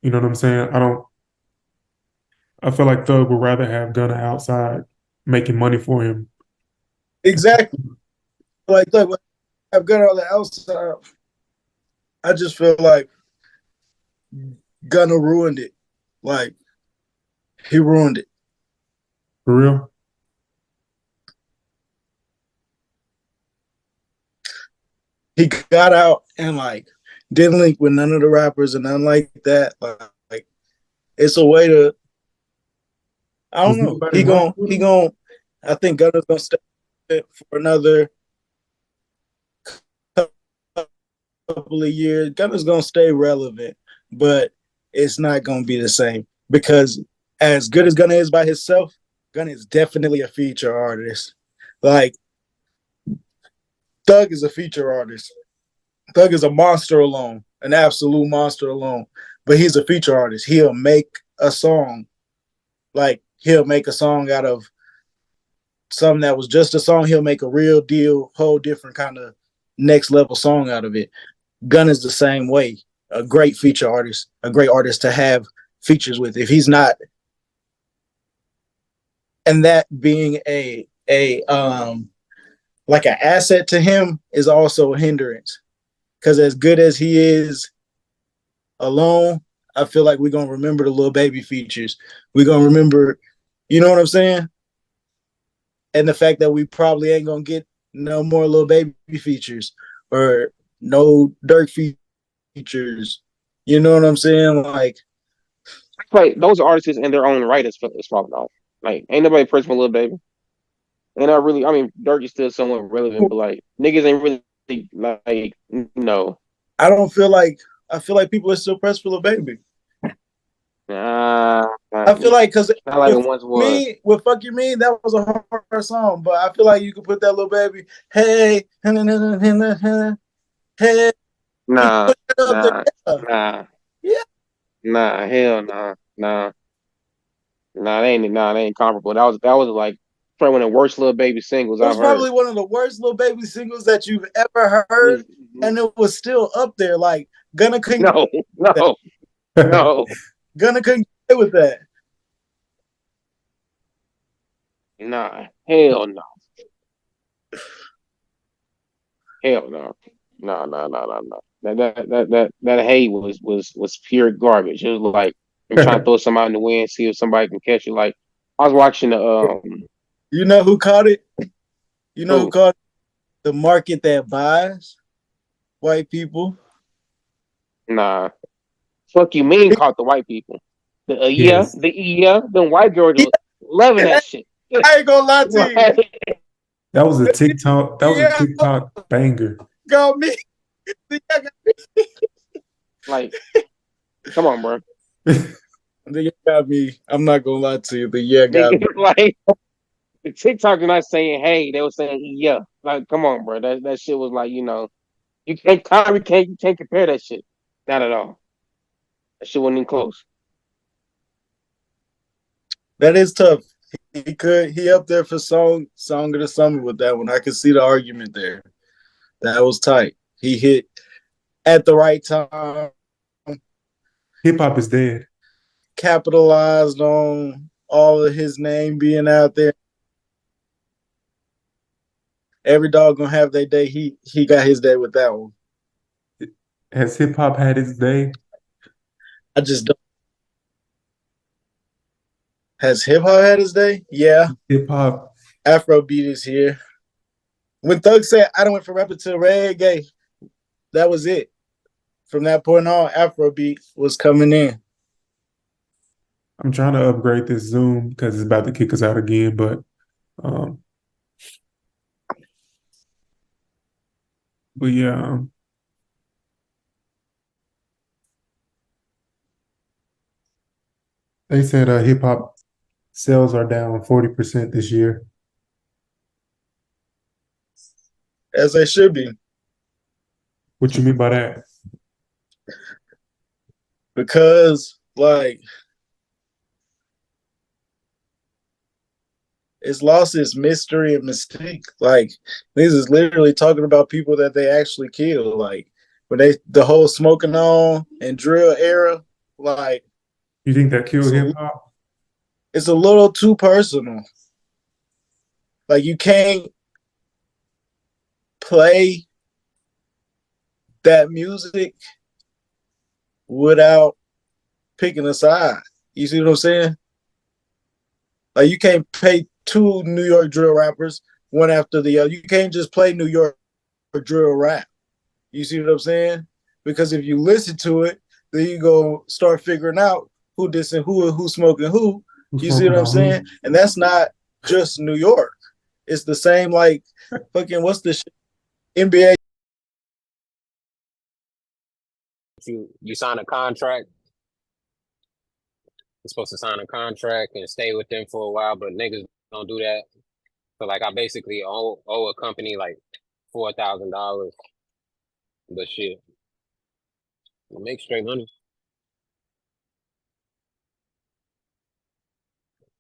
[SPEAKER 2] You know what I'm saying? I feel like Thug would rather have Gunna outside making money for him.
[SPEAKER 4] Exactly. Like, look, I've got on the outside. I just feel like Gunna ruined it. Like, he ruined it.
[SPEAKER 2] For real?
[SPEAKER 4] He got out and like didn't link with none of the rappers and nothing like that. Like it's a way to, I don't know. He gon' I think Gunna's gonna stay for another couple of years. Gunna's gonna stay relevant, but it's not gonna be the same because as good as Gunna is by himself, Gunna is definitely a feature artist. Like Thug is a feature artist. Thug is a monster alone, an absolute monster alone. But he's a feature artist. He'll make a song. Like, he'll make a song out of something that was just a song. He'll make a real deal, whole different kind of next level song out of it. Gunn is the same way. A great feature artist, a great artist to have features with. If he's not, and that being like an asset to him is also a hindrance. Because as good as he is alone, I feel like we're gonna remember the little baby features. We're gonna remember, you know what I'm saying? And the fact that we probably ain't gonna get no more little baby features or no Dirk features. You know what I'm saying? Like,
[SPEAKER 3] Like those artists in their own right is falling off. Like ain't nobody pressing for Lil Baby. And I really, I mean, Dirk is still somewhat relevant, but like niggas ain't really like no.
[SPEAKER 4] I don't feel like I feel like people are still pressed for the baby.
[SPEAKER 3] Nah,
[SPEAKER 4] I feel like because
[SPEAKER 3] not like it once was.
[SPEAKER 4] with "Fuck You Mean" that was a hard song, but I feel like you could put that little baby, hey, hey, you
[SPEAKER 3] Nah,
[SPEAKER 4] put that up
[SPEAKER 3] nah,
[SPEAKER 4] there,
[SPEAKER 3] nah,
[SPEAKER 4] yeah.
[SPEAKER 3] nah, hell nah, nah, they ain't comparable. That was like probably one of the worst Lil Baby singles
[SPEAKER 4] It
[SPEAKER 3] I've
[SPEAKER 4] was
[SPEAKER 3] heard.
[SPEAKER 4] probably one of the worst little baby singles that you've ever heard, and it was still up there. Like Gunna couldn't get
[SPEAKER 3] No,
[SPEAKER 4] that.
[SPEAKER 3] no, no,
[SPEAKER 4] Gunna couldn't get with that.
[SPEAKER 3] nah, hell no, hell no, no. That hate was pure garbage. It was like I'm trying to throw something out in the wind, see if somebody can catch it. Like I was watching the
[SPEAKER 4] You know who caught it? You know who
[SPEAKER 3] who
[SPEAKER 4] caught it? The market that buys white people.
[SPEAKER 3] nah. Fuck you mean caught the white people.
[SPEAKER 2] Yes.
[SPEAKER 3] The white girls loving
[SPEAKER 4] Yeah,
[SPEAKER 3] that shit.
[SPEAKER 4] I ain't gonna lie to you.
[SPEAKER 2] That was a TikTok. That was a
[SPEAKER 4] Yeah,
[SPEAKER 2] TikTok banger.
[SPEAKER 4] got me.
[SPEAKER 3] Like, come on, bro.
[SPEAKER 4] The yeah got me. I'm not gonna lie to you. The yeah got me.
[SPEAKER 3] Like the TikTok are not saying hey, they were saying yeah. Like, come on, bro. That shit was like, you can't compare that shit. Not at all. That shit wasn't even close.
[SPEAKER 4] That is tough. He up there for song of the summer with that one. I can see the argument there. That was tight. He hit at the right time,
[SPEAKER 2] Hip hop is dead.
[SPEAKER 4] capitalized on all of his name being out there. Every dog gonna have their day. He got his day with that one.
[SPEAKER 2] Has hip hop had its day?
[SPEAKER 4] I just don't. Has hip hop had his day? Yeah.
[SPEAKER 2] Hip hop.
[SPEAKER 4] Afrobeat is here. When Thug said, "I don't went from rapper to reggae," that was it. From that point on, Afrobeat was coming in.
[SPEAKER 2] I'm trying to upgrade this Zoom because it's about to kick us out again. Um, but yeah, they said hip hop sales are down 40% this year.
[SPEAKER 4] As they should be.
[SPEAKER 2] What you mean by that?
[SPEAKER 4] Because, like, it's lost its mystery and mystique. Like, this is literally talking about people that they actually kill. Like, when the whole smoking on and drill era, like,
[SPEAKER 2] You think that killed hip
[SPEAKER 4] so
[SPEAKER 2] hop?
[SPEAKER 4] it's a little too personal. Like, you can't play that music without picking a side. You see what I'm saying? Like, you can't pay two New York drill rappers one after the other. You can't just play New York drill rap. You see what I'm saying? Because if you listen to it, then you go start figuring out who dissing who smoking who.
[SPEAKER 2] Who's
[SPEAKER 4] You see
[SPEAKER 2] smoking
[SPEAKER 4] what I'm
[SPEAKER 2] on who?
[SPEAKER 4] saying? And that's not just New York. It's the same like fucking what's the shit? NBA.
[SPEAKER 1] You sign a contract. You're supposed to sign a contract and stay with them for a while, but niggas don't do that. So like, I basically owe a company like $4,000, but shit, I make straight money.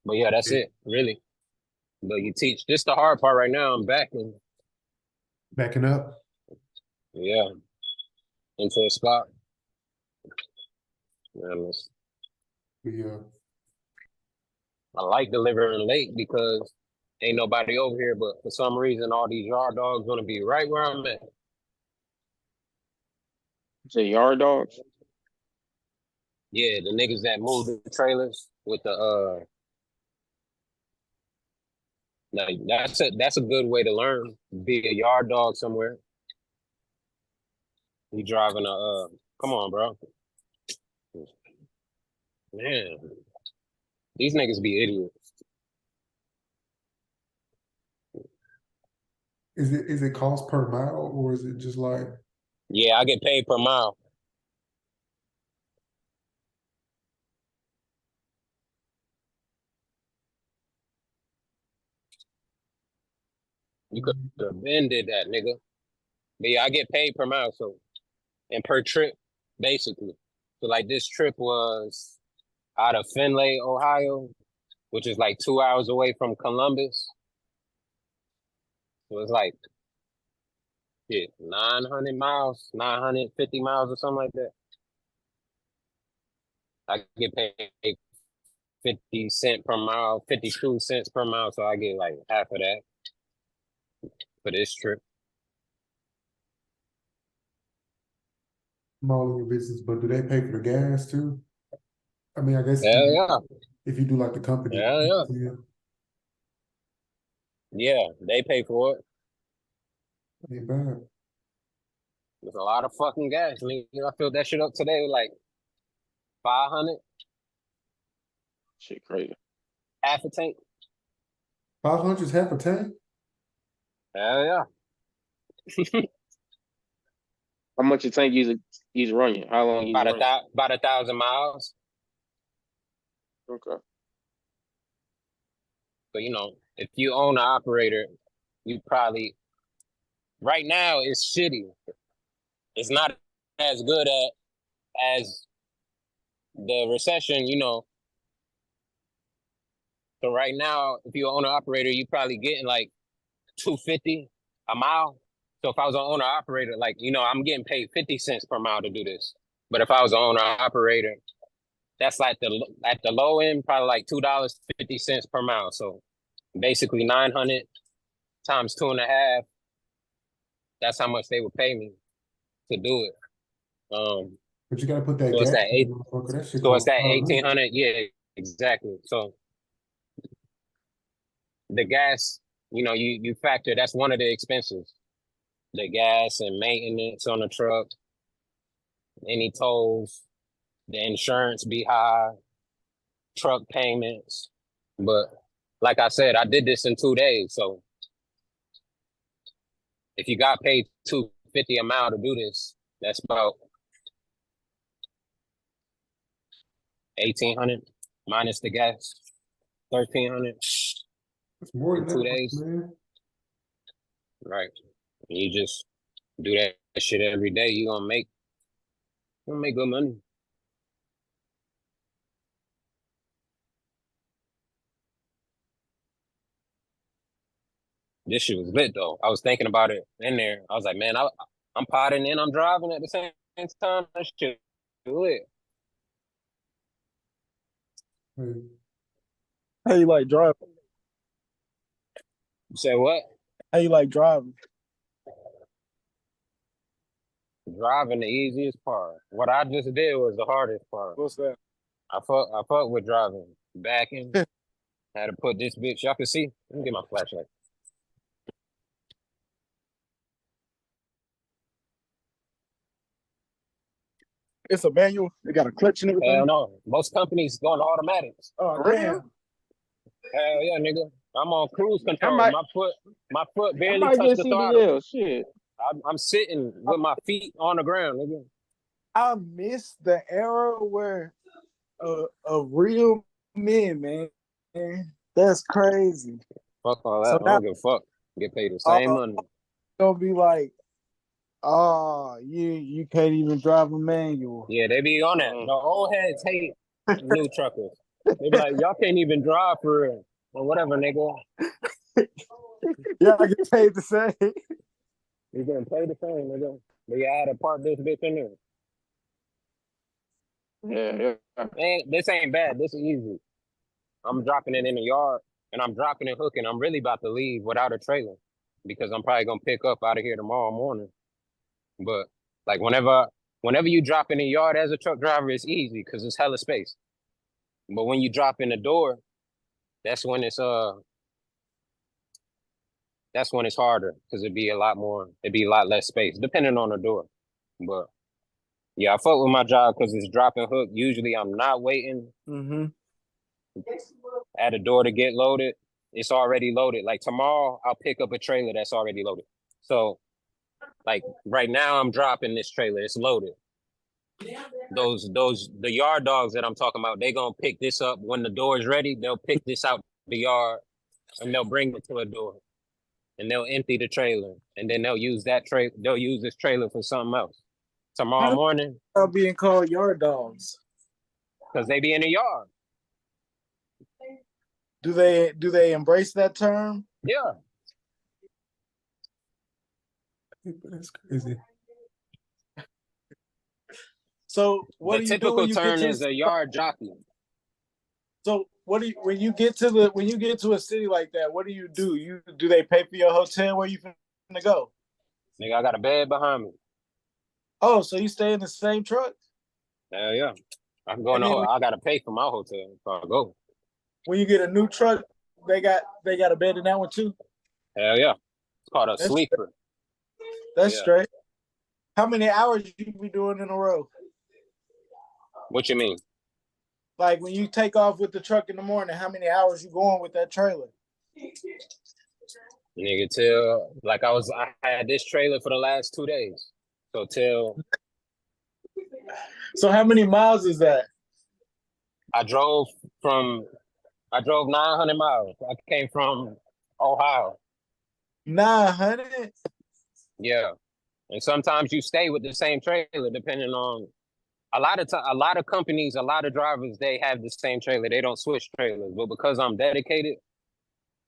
[SPEAKER 1] But yeah, that's it, really. But you teach. This the hard part right now. I'm back and
[SPEAKER 2] Backing up.
[SPEAKER 1] yeah, into a spot. Man,
[SPEAKER 2] Yeah.
[SPEAKER 1] I like delivering late because ain't nobody over here. But for some reason, all these yard dogs want to be right where I'm at.
[SPEAKER 3] Say yard dogs.
[SPEAKER 1] Yeah, the niggas that move the trailers with the like that's a good way to learn. Be a yard dog somewhere. You driving come on, bro. Man, these niggas be idiots.
[SPEAKER 2] Is it cost per mile or is it just like
[SPEAKER 1] Yeah, I get paid per mile. You could have been did that, nigga. But yeah, I get paid per mile, so and per trip, basically. So like this trip was out of Findlay, Ohio, which is like 2 hours away from Columbus. So it's like 900 miles, 950 miles or something like that. I get paid 50 cents per mile, 52 cents per mile, so I get like half of that for this trip.
[SPEAKER 2] I'm all in your business, but do they pay for the gas too? I mean, I guess
[SPEAKER 1] Hell yeah.
[SPEAKER 2] if you do like the company.
[SPEAKER 1] Hell yeah. Yeah, they pay for it.
[SPEAKER 2] Ain't bad.
[SPEAKER 1] There's a lot of fucking gas. I mean, I filled that shit up today like 500,
[SPEAKER 3] Shit crazy.
[SPEAKER 1] half a tank.
[SPEAKER 2] 500 is half a tank?
[SPEAKER 1] Hell yeah.
[SPEAKER 3] How much a tank usually run you? How long you run?
[SPEAKER 1] About 1,000 miles.
[SPEAKER 3] Okay.
[SPEAKER 1] So, you know, if you own an operator, you probably, right now, it's shitty. It's not as good as the recession, you know. So right now, if you own an operator, you probably getting like $250 a mile. So if I was an owner operator, like, you know, I'm getting paid 50 cents per mile to do this. But if I was an owner operator, that's like at the low end, probably like $2.50 per mile. So basically 900 times 2.5. That's how much they would pay me to do it.
[SPEAKER 2] But you gotta put that
[SPEAKER 1] So it's
[SPEAKER 2] gas
[SPEAKER 1] that
[SPEAKER 2] in the motherfucker. That shit
[SPEAKER 1] so it's
[SPEAKER 2] costs
[SPEAKER 1] that
[SPEAKER 2] 500.
[SPEAKER 1] 1,800. Yeah, exactly. So the gas, you know, you factor, that's one of the expenses. The gas and maintenance on the truck, any tolls, the insurance be high, truck payments. But like I said, I did this in 2 days. So if you got paid $250 a mile to do this, that's about 1,800 minus the gas, 1,300
[SPEAKER 2] It's more
[SPEAKER 1] in
[SPEAKER 2] than
[SPEAKER 1] two
[SPEAKER 2] that,
[SPEAKER 1] days.
[SPEAKER 2] man.
[SPEAKER 1] Right. And you just do that shit every day, you're gonna make good money. This shit was lit though. I was thinking about it in there. I was like, man, I'm potting and I'm driving at the same time. That shit lit.
[SPEAKER 2] Hey,
[SPEAKER 4] How you like driving?
[SPEAKER 1] You say what?
[SPEAKER 4] How you like driving?
[SPEAKER 1] Driving the easiest part. What I just did was the hardest part.
[SPEAKER 4] What's that?
[SPEAKER 1] I fuck with driving. Backing. Had to put this bitch. Y'all can see. Let me get my flashlight.
[SPEAKER 4] It's a manual. It got a clutch and everything.
[SPEAKER 1] Hell no. Most companies going automatics.
[SPEAKER 4] Oh
[SPEAKER 3] For real?
[SPEAKER 4] damn!
[SPEAKER 1] Hell yeah, nigga. I'm on cruise
[SPEAKER 3] I
[SPEAKER 1] control.
[SPEAKER 3] might-
[SPEAKER 1] My foot
[SPEAKER 3] I
[SPEAKER 1] barely
[SPEAKER 3] might
[SPEAKER 1] touched
[SPEAKER 3] get
[SPEAKER 1] the throttle.
[SPEAKER 3] CDL. Shit.
[SPEAKER 1] I'm sitting with my feet on the ground, nigga.
[SPEAKER 4] I miss the era where a real men, man. That's crazy.
[SPEAKER 1] Fuck all that.
[SPEAKER 4] So
[SPEAKER 1] I don't give a fuck. Get paid the same money.
[SPEAKER 4] Gonna be like, oh, you can't even drive a manual.
[SPEAKER 1] Yeah, they be on that. The old heads hate new truckers. They be like, y'all can't even drive for real. Or whatever, nigga.
[SPEAKER 4] Yeah, I get paid the same.
[SPEAKER 1] You getting paid the same, nigga. But you had to park this bitch in there.
[SPEAKER 3] Yeah.
[SPEAKER 1] Man, this ain't bad. This is easy. I'm dropping it in the yard and I'm dropping it hooking. I'm really about to leave without a trailer because I'm probably gonna pick up out of here tomorrow morning. But like whenever whenever you drop in the yard as a truck driver, it's easy because it's hella space. But when you drop in the door, that's when it's harder because it'd be a lot less space, depending on the door. But yeah, I fuck with my job because it's drop and hook. Usually I'm not waiting
[SPEAKER 4] Mm-hmm.
[SPEAKER 1] at a door to get loaded. It's already loaded. Like tomorrow, I'll pick up a trailer that's already loaded. So, like right now, I'm dropping this trailer. It's loaded. The yard dogs that I'm talking about, they gonna pick this up when the door is ready. They'll pick this out the yard and they'll bring it to a door, and they'll empty the trailer, and then they'll use They'll use this trailer for something else tomorrow morning
[SPEAKER 4] Are being called yard dogs.
[SPEAKER 1] because they be in the yard.
[SPEAKER 4] Do they embrace that term?
[SPEAKER 1] Yeah.
[SPEAKER 2] That's crazy.
[SPEAKER 4] So what
[SPEAKER 1] The
[SPEAKER 4] do you do when
[SPEAKER 1] typical
[SPEAKER 4] you
[SPEAKER 1] term
[SPEAKER 4] get to
[SPEAKER 1] is a yard jockey.
[SPEAKER 4] So what do you when you get to a city like that? What do? You do they pay for your hotel where you finna go?
[SPEAKER 1] Nigga, I got a bed behind me.
[SPEAKER 4] Oh, so you stay in the same truck?
[SPEAKER 1] Hell yeah. I'm going
[SPEAKER 4] And then
[SPEAKER 1] I gotta pay for my hotel if I go.
[SPEAKER 4] When you get a new truck, they got a bed in that one too.
[SPEAKER 1] Hell yeah. It's called a
[SPEAKER 4] That's
[SPEAKER 1] sleeper.
[SPEAKER 4] That's
[SPEAKER 1] Yeah.
[SPEAKER 4] straight. How many hours you be doing in a row?
[SPEAKER 1] What you mean?
[SPEAKER 4] Like when you take off with the truck in the morning, how many hours you going with that trailer?
[SPEAKER 1] Nigga, till like I had this trailer for the last 2 days.
[SPEAKER 4] So how many miles is that?
[SPEAKER 1] I drove 900 miles. I came from Ohio.
[SPEAKER 4] 900?
[SPEAKER 1] Yeah. And sometimes you stay with the same trailer depending on a lot of companies, a lot of drivers, they have the same trailer. They don't switch trailers. But because I'm dedicated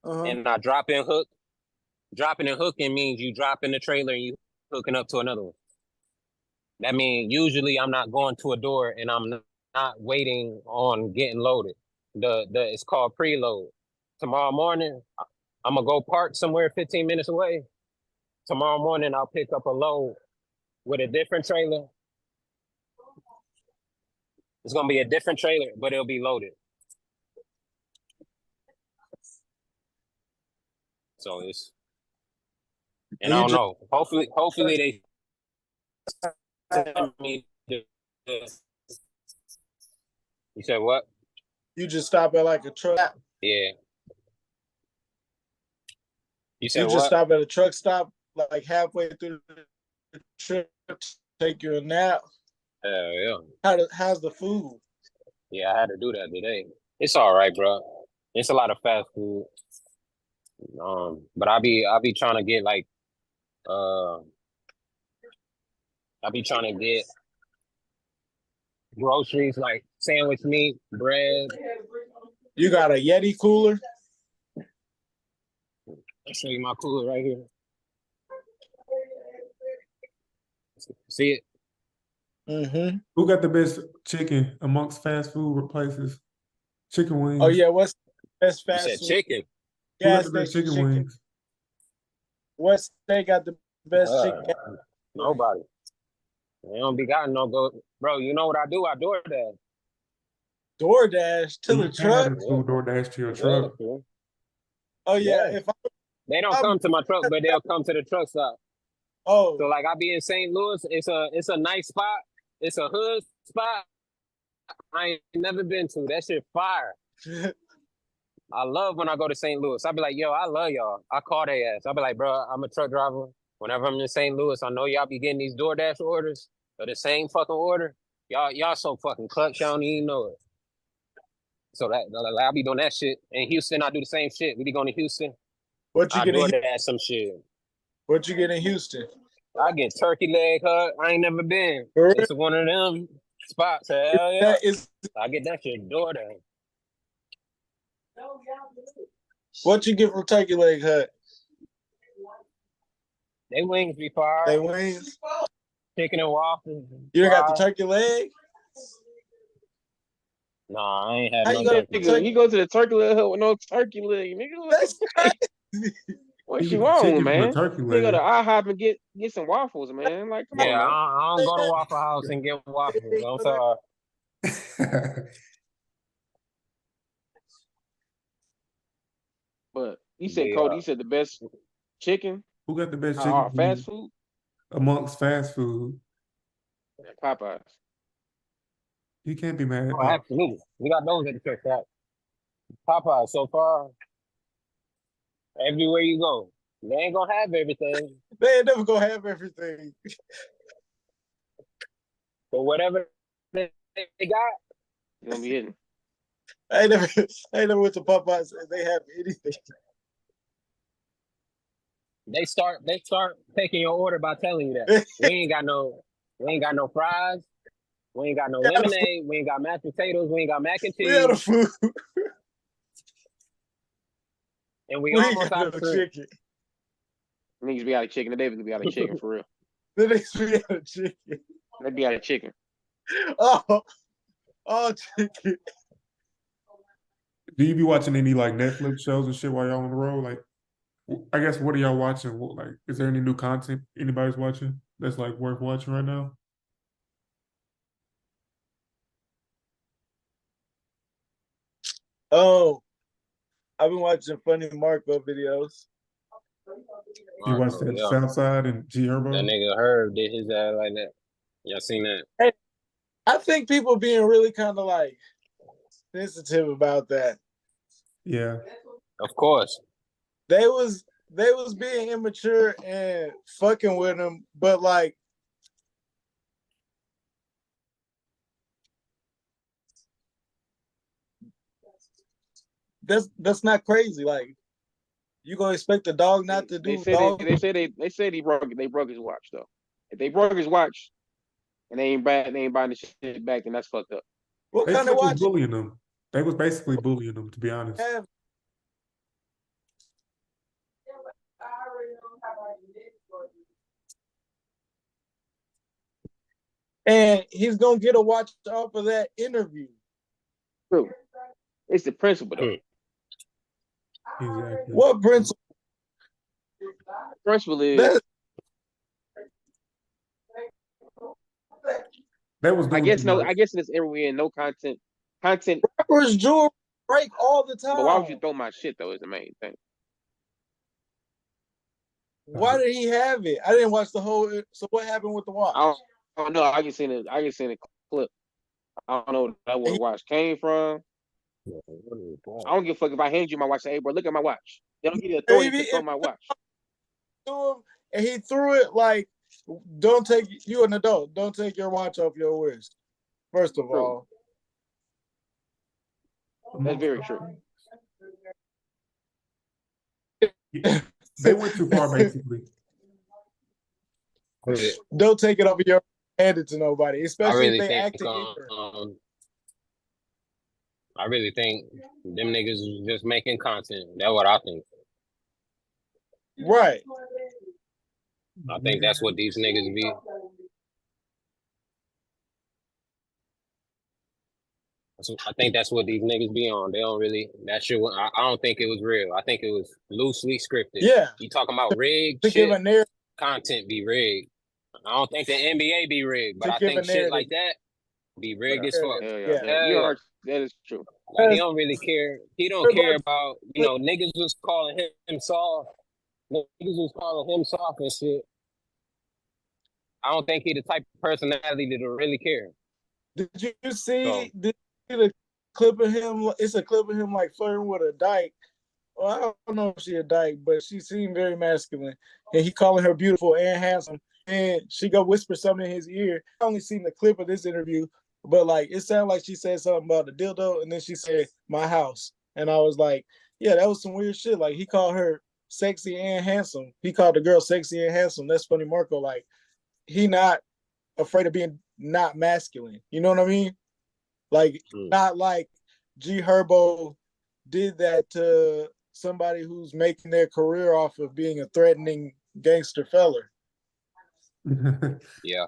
[SPEAKER 1] and I dropping and hooking means you drop in the trailer and you hooking up to another one. That means usually I'm not going to a door and I'm not waiting on getting loaded. It's called preload. Tomorrow morning, I'm gonna go park somewhere 15 minutes away. Tomorrow morning, I'll pick up a load with a different trailer. It's gonna be a different trailer, but it'll be loaded. So and I don't know. Hopefully they send me You said what?
[SPEAKER 4] You just stop at like a truck.
[SPEAKER 1] Yeah. You said
[SPEAKER 4] You just
[SPEAKER 1] what?
[SPEAKER 4] stop at a truck stop like halfway through the trip, take you a nap.
[SPEAKER 1] Hell yeah.
[SPEAKER 4] How's the food?
[SPEAKER 1] Yeah, I had to do that today. It's all right, bro. It's a lot of fast food. But I be trying to get like I be trying to get groceries like sandwich meat, bread.
[SPEAKER 4] You got a Yeti cooler?
[SPEAKER 1] I'll show you my cooler right here. See it?
[SPEAKER 4] Mm-hmm.
[SPEAKER 2] Who got the best chicken amongst fast food places? Chicken wings.
[SPEAKER 4] Oh yeah, what's the best
[SPEAKER 1] You
[SPEAKER 4] fast
[SPEAKER 1] said
[SPEAKER 4] food?
[SPEAKER 1] chicken.
[SPEAKER 2] Who got
[SPEAKER 4] Gas
[SPEAKER 2] the best
[SPEAKER 4] station
[SPEAKER 2] chicken wings?
[SPEAKER 4] What state got the best chicken?
[SPEAKER 1] Nobody. They don't be got no go. Bro, you know what I do? I DoorDash.
[SPEAKER 4] DoorDash to
[SPEAKER 2] You
[SPEAKER 4] the
[SPEAKER 2] can't
[SPEAKER 4] truck?
[SPEAKER 2] have food DoorDash to your
[SPEAKER 1] Yeah,
[SPEAKER 2] truck.
[SPEAKER 1] fool.
[SPEAKER 4] Oh yeah.
[SPEAKER 1] Yeah.
[SPEAKER 4] If
[SPEAKER 1] They don't come to my truck, but they'll come to the truck stop.
[SPEAKER 4] Oh,
[SPEAKER 1] So like I be in St. Louis, it's a nice spot. It's a hood spot. I ain't never been to. That shit fire. I love when I go to St. Louis. I be like, yo, I love y'all. I call their ass. I be like, bro, I'm a truck driver. Whenever I'm in St. Louis, I know y'all be getting these DoorDash orders or the same fucking order. Y'all so fucking clutch, y'all don't even know it. So I'll be doing that shit. In Houston, I do the same shit. We be going to Houston.
[SPEAKER 4] what you
[SPEAKER 1] I
[SPEAKER 4] get in
[SPEAKER 1] DoorDash some shit.
[SPEAKER 4] What you get in Houston?
[SPEAKER 1] I get turkey leg hut. I ain't never been.
[SPEAKER 4] For real?
[SPEAKER 1] It's one of them spots. Hell yeah.
[SPEAKER 4] That is
[SPEAKER 1] I get that shit DoorDash.
[SPEAKER 4] what you get from Turkey Leg Hut?
[SPEAKER 1] They wings be fire.
[SPEAKER 4] They wings.
[SPEAKER 1] Chicken and waffles.
[SPEAKER 4] You done got the
[SPEAKER 1] fire.
[SPEAKER 4] turkey leg?
[SPEAKER 1] Nah, I ain't had
[SPEAKER 4] How
[SPEAKER 1] no
[SPEAKER 4] you gonna
[SPEAKER 1] turkey.
[SPEAKER 3] Nigga, you go to the turkey leg hut with no turkey leg, nigga.
[SPEAKER 4] That's crazy.
[SPEAKER 3] What
[SPEAKER 2] He
[SPEAKER 3] you
[SPEAKER 2] get the
[SPEAKER 3] want,
[SPEAKER 2] chicken from a
[SPEAKER 3] man?
[SPEAKER 2] turkey
[SPEAKER 3] You go to
[SPEAKER 2] leg.
[SPEAKER 3] IHOP and get some waffles, man. Like, come on,
[SPEAKER 1] Yeah,
[SPEAKER 3] man.
[SPEAKER 1] I don't go to Waffle House and get waffles. I'm sorry.
[SPEAKER 3] But you said,
[SPEAKER 1] They
[SPEAKER 3] Cody, you said the best chicken,
[SPEAKER 2] Who got the best chicken
[SPEAKER 3] fast
[SPEAKER 2] wings
[SPEAKER 3] food,
[SPEAKER 2] amongst fast food?
[SPEAKER 3] Popeyes.
[SPEAKER 2] You can't be mad at
[SPEAKER 1] Oh,
[SPEAKER 2] Pop.
[SPEAKER 1] absolutely. We got those at the church shop. Popeye so far, everywhere you go, they ain't gonna have everything,
[SPEAKER 4] They ain't never gonna have everything.
[SPEAKER 1] but whatever they got,
[SPEAKER 3] You gonna be hitting.
[SPEAKER 4] I ain't never went to Popeyes and they have anything.
[SPEAKER 1] they start taking your order by telling you that we ain't got no fries, we ain't got no lemonade, we ain't got mashed potatoes, we ain't got mac and
[SPEAKER 4] We had a
[SPEAKER 1] cheese,
[SPEAKER 4] food.
[SPEAKER 1] and we
[SPEAKER 4] We ain't
[SPEAKER 1] almost
[SPEAKER 4] got
[SPEAKER 1] out
[SPEAKER 4] no
[SPEAKER 1] of shrimp.
[SPEAKER 4] chicken.
[SPEAKER 3] Niggas be out of chicken. The Davis be out of chicken for real.
[SPEAKER 4] The next we had a chicken.
[SPEAKER 3] They be out of chicken.
[SPEAKER 4] Oh, chicken.
[SPEAKER 2] Do you be watching any like Netflix shows and shit while y'all on the road? Like, I guess what are y'all watching? Like, is there any new content anybody's watching that's like worth watching right now?
[SPEAKER 4] Oh, I've been watching funny Marco videos.
[SPEAKER 2] You watched that
[SPEAKER 1] Yeah,
[SPEAKER 2] Southside and G
[SPEAKER 1] that
[SPEAKER 2] Herbo?
[SPEAKER 1] nigga Herb did his ass like that. Y'all seen that?
[SPEAKER 4] Hey, I think people being really kind of like sensitive about that.
[SPEAKER 2] Yeah.
[SPEAKER 1] Of course.
[SPEAKER 4] They was being immature and fucking with him, but like that's not crazy. Like you gonna expect the dog not to do dog?
[SPEAKER 3] They said he broke his watch though. If they broke his watch and they ain't buying the shit back, then that's fucked up.
[SPEAKER 4] What
[SPEAKER 2] They
[SPEAKER 4] kind
[SPEAKER 2] still
[SPEAKER 4] of
[SPEAKER 2] was
[SPEAKER 4] watch
[SPEAKER 2] bullying them. They was basically bullying them, to be honest.
[SPEAKER 4] have? And he's gonna get a watch off of that interview.
[SPEAKER 3] True. It's the principle though.
[SPEAKER 2] Exactly.
[SPEAKER 4] What principle?
[SPEAKER 3] The principle is
[SPEAKER 2] That was
[SPEAKER 3] I
[SPEAKER 2] doing
[SPEAKER 3] guess
[SPEAKER 2] too much.
[SPEAKER 3] I guess in this era we're in no content.
[SPEAKER 4] Rappers jewelry break all the time.
[SPEAKER 3] But why would you throw my shit though? Is the main thing.
[SPEAKER 4] Why did he have it? I didn't watch the whole. So what happened with the watch?
[SPEAKER 3] I don't know. I just seen a clip. I don't know where the watch came from. I don't give a fuck if I hand you my watch. Say, hey, bro, look at my watch. They don't give you authority to throw my watch.
[SPEAKER 4] And he threw it like, "Don't take you an adult. Don't take your watch off your wrist." First of all,
[SPEAKER 3] that's very true.
[SPEAKER 2] They went too far, basically.
[SPEAKER 4] Don't take it off your hand it to nobody, especially
[SPEAKER 1] really
[SPEAKER 4] if they
[SPEAKER 1] think,
[SPEAKER 4] act ignorant.
[SPEAKER 1] I really think them niggas is just making content. That's what I think.
[SPEAKER 4] Right.
[SPEAKER 1] I think that's what these niggas be. I think that's what these niggas be on. They don't really that shit. I don't think it was real. I think it was loosely scripted.
[SPEAKER 4] Yeah.
[SPEAKER 1] You talking about rigged
[SPEAKER 4] To give a
[SPEAKER 1] shit?
[SPEAKER 4] narrative.
[SPEAKER 1] Content be rigged. I don't think the NBA be rigged, but I think shit like that be rigged as fuck.
[SPEAKER 3] Yeah. That is true.
[SPEAKER 1] Like, he don't really care. He don't care about, niggas was calling him soft. Niggas was calling him soft and shit. I don't think he the type of personality that really care.
[SPEAKER 4] Did you see the clip of him? It's a clip of him like flirting with a dyke. Well, I don't know if she a dyke, but she seemed very masculine. And he calling her beautiful and handsome. And she go whisper something in his ear. I only seen the clip of this interview, but like it sounded like she said something about the dildo, and then she said my house. And I was like, yeah, that was some weird shit. Like he called her sexy and handsome. He called the girl sexy and handsome. That's funny, Marco. Like he not afraid of being not masculine. You know what I mean? Like not like G Herbo did that to somebody who's making their career off of being a threatening gangster feller.
[SPEAKER 1] Yeah.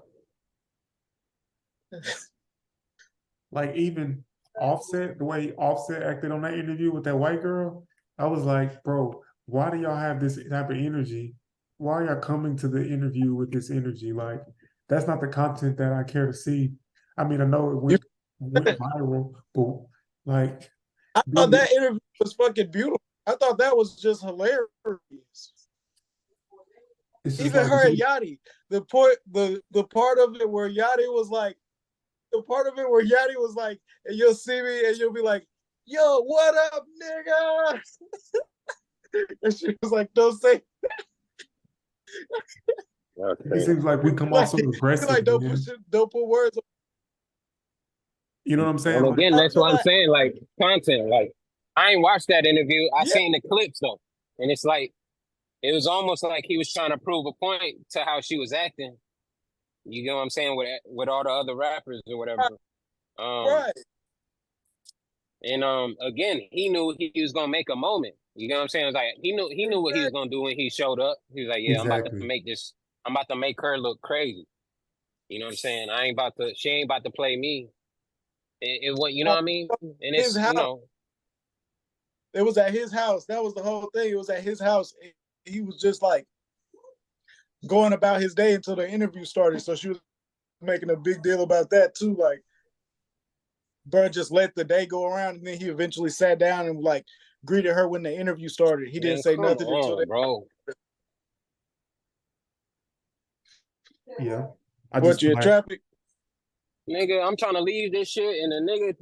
[SPEAKER 2] Like even Offset, the way Offset acted on that interview with that white girl, I was like, bro, why do y'all have this type of energy? Why are y'all coming to the interview with this energy? Like, that's not the content that I care to see. I mean, I know it went viral, but like,
[SPEAKER 4] I thought that interview was fucking beautiful. I thought that was just hilarious. Even
[SPEAKER 2] like,
[SPEAKER 4] her and Yachty, the part of it where Yachty was like, and you'll see me and you'll be like, yo, what up, nigga? And she was like, don't say.
[SPEAKER 2] It seems like we come off so aggressive.
[SPEAKER 4] Like, don't put words.
[SPEAKER 2] You know what I'm saying?
[SPEAKER 1] And
[SPEAKER 2] Like,
[SPEAKER 1] again, that's what I'm saying. Like content. Like I ain't watched that interview. I seen the clips though, and it's like it was almost like he was trying to prove a point to how she was acting. You know what I'm saying with all the other rappers or whatever.
[SPEAKER 4] Right.
[SPEAKER 1] And again, he knew he was gonna make a moment. You know what I'm saying? It was like he knew what he was gonna do when he showed up. He was like, yeah,
[SPEAKER 2] exactly.
[SPEAKER 1] I'm about to make her look crazy. You know what I'm saying? She ain't about to play me. It what you know what I mean? And it's you know.
[SPEAKER 4] It was at his house. That was the whole thing. It was at his house. He was just like going about his day until the interview started. So she was making a big deal about that too. Like, bro, just let the day go around, and then he eventually sat down and like greeted her when the interview started. He didn't say nothing until that.
[SPEAKER 1] Bro.
[SPEAKER 2] Yeah.
[SPEAKER 4] What, you in traffic?
[SPEAKER 1] Nigga, I'm trying to leave this shit, and the nigga,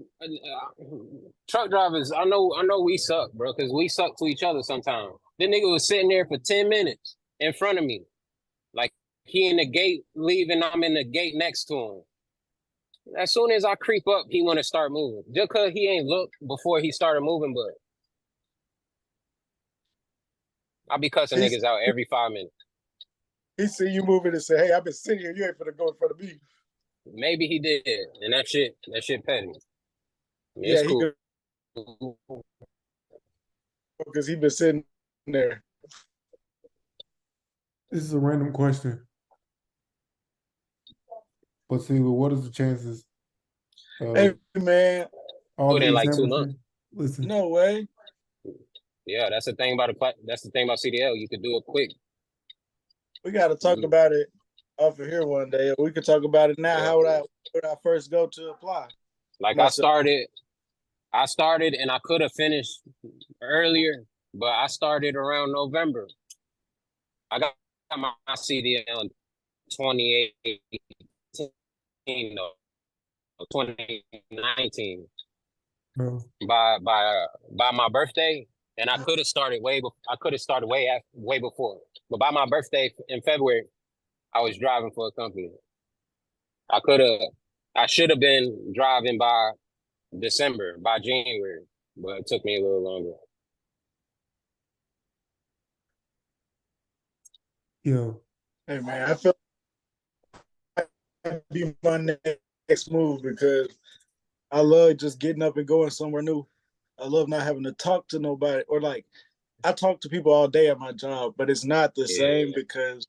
[SPEAKER 1] truck drivers, I know we suck, bro, because we suck to each other sometimes. The nigga was sitting there for 10 minutes in front of me. Like, he in the gate leaving, I'm in the gate next to him. As soon as I creep up, he want to start moving. Just because he ain't looked before he started moving, but I be cussing niggas out every 5 minutes.
[SPEAKER 4] He see you moving and say, hey, I've been sitting here. You ain't finna go in front of me.
[SPEAKER 1] Maybe he did, and that shit petty.
[SPEAKER 4] Yeah, cool. Because he been sitting there.
[SPEAKER 2] This is a random question. But see, what is the chances?
[SPEAKER 4] Hey, man.
[SPEAKER 1] All in like 2 months.
[SPEAKER 2] Listen.
[SPEAKER 4] No way.
[SPEAKER 1] Yeah, that's the thing about CDL. You could do it quick.
[SPEAKER 4] We got to talk about it off of here one day. We could talk about it now. Yeah. How would I first go to apply?
[SPEAKER 1] Like myself. I started and I could have finished earlier, but I started around November. I got my CDL in 2018, no, 2019.
[SPEAKER 2] Oh.
[SPEAKER 1] By my birthday, and I could have started way before. But by my birthday in February, I was driving for a company. I should have been driving by December, by January, but it took me a little longer.
[SPEAKER 2] Yo.
[SPEAKER 4] Hey man, I feel like that'd be my next move because I love just getting up and going somewhere new. I love not having to talk to nobody, or like I talk to people all day at my job, but it's not the same because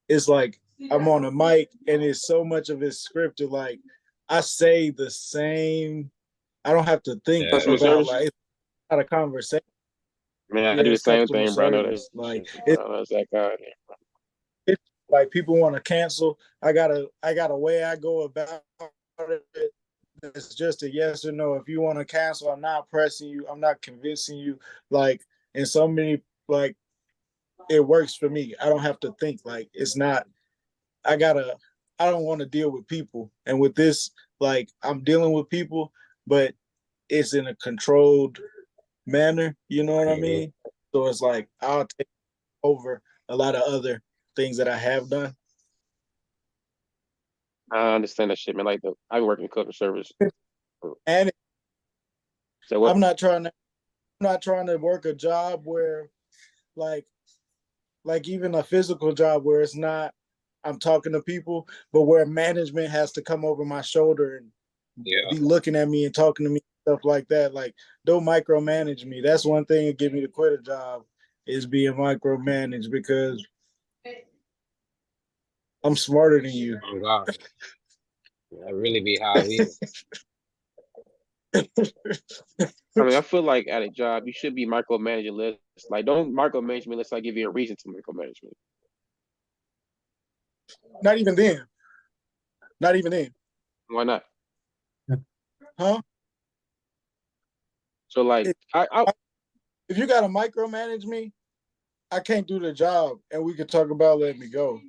[SPEAKER 4] it's like I'm on a mic and it's so much of it scripted. Like I say the same. I don't have to think about like it's not a conversation.
[SPEAKER 3] Man, I do the same thing, bro. I know that's
[SPEAKER 4] like
[SPEAKER 3] it's that guy.
[SPEAKER 4] It's like people want to cancel. I got a way I go about it. It's just a yes or no. If you want to cancel, I'm not pressing you. I'm not convincing you. Like, and so many, like, it works for me. I don't have to think. Like, it's not, I don't want to deal with people. And with this, like, I'm dealing with people, but it's in a controlled manner. You know what I mean? So it's like, I'll take over a lot of other things that I have done.
[SPEAKER 3] I understand that shit, man. Like I work in customer service,
[SPEAKER 4] and
[SPEAKER 3] so what?
[SPEAKER 4] I'm not trying to work a job where, like even a physical job where it's not I'm talking to people, but where management has to come over my shoulder and be looking at me and talking to me, stuff like that. Like, don't micromanage me. That's one thing that get me to quit a job is being micromanaged because I'm smarter than you.
[SPEAKER 1] Oh God. That really be how we
[SPEAKER 3] I mean, I feel like at a job you should be micromanaging lists. Like, don't micromanage me unless I give you a reason to micromanage me.
[SPEAKER 4] Not even then. Not even then.
[SPEAKER 3] Why not?
[SPEAKER 4] Huh?
[SPEAKER 3] So like,
[SPEAKER 4] If you gotta micromanage me, I can't do the job, and we could talk about letting me go.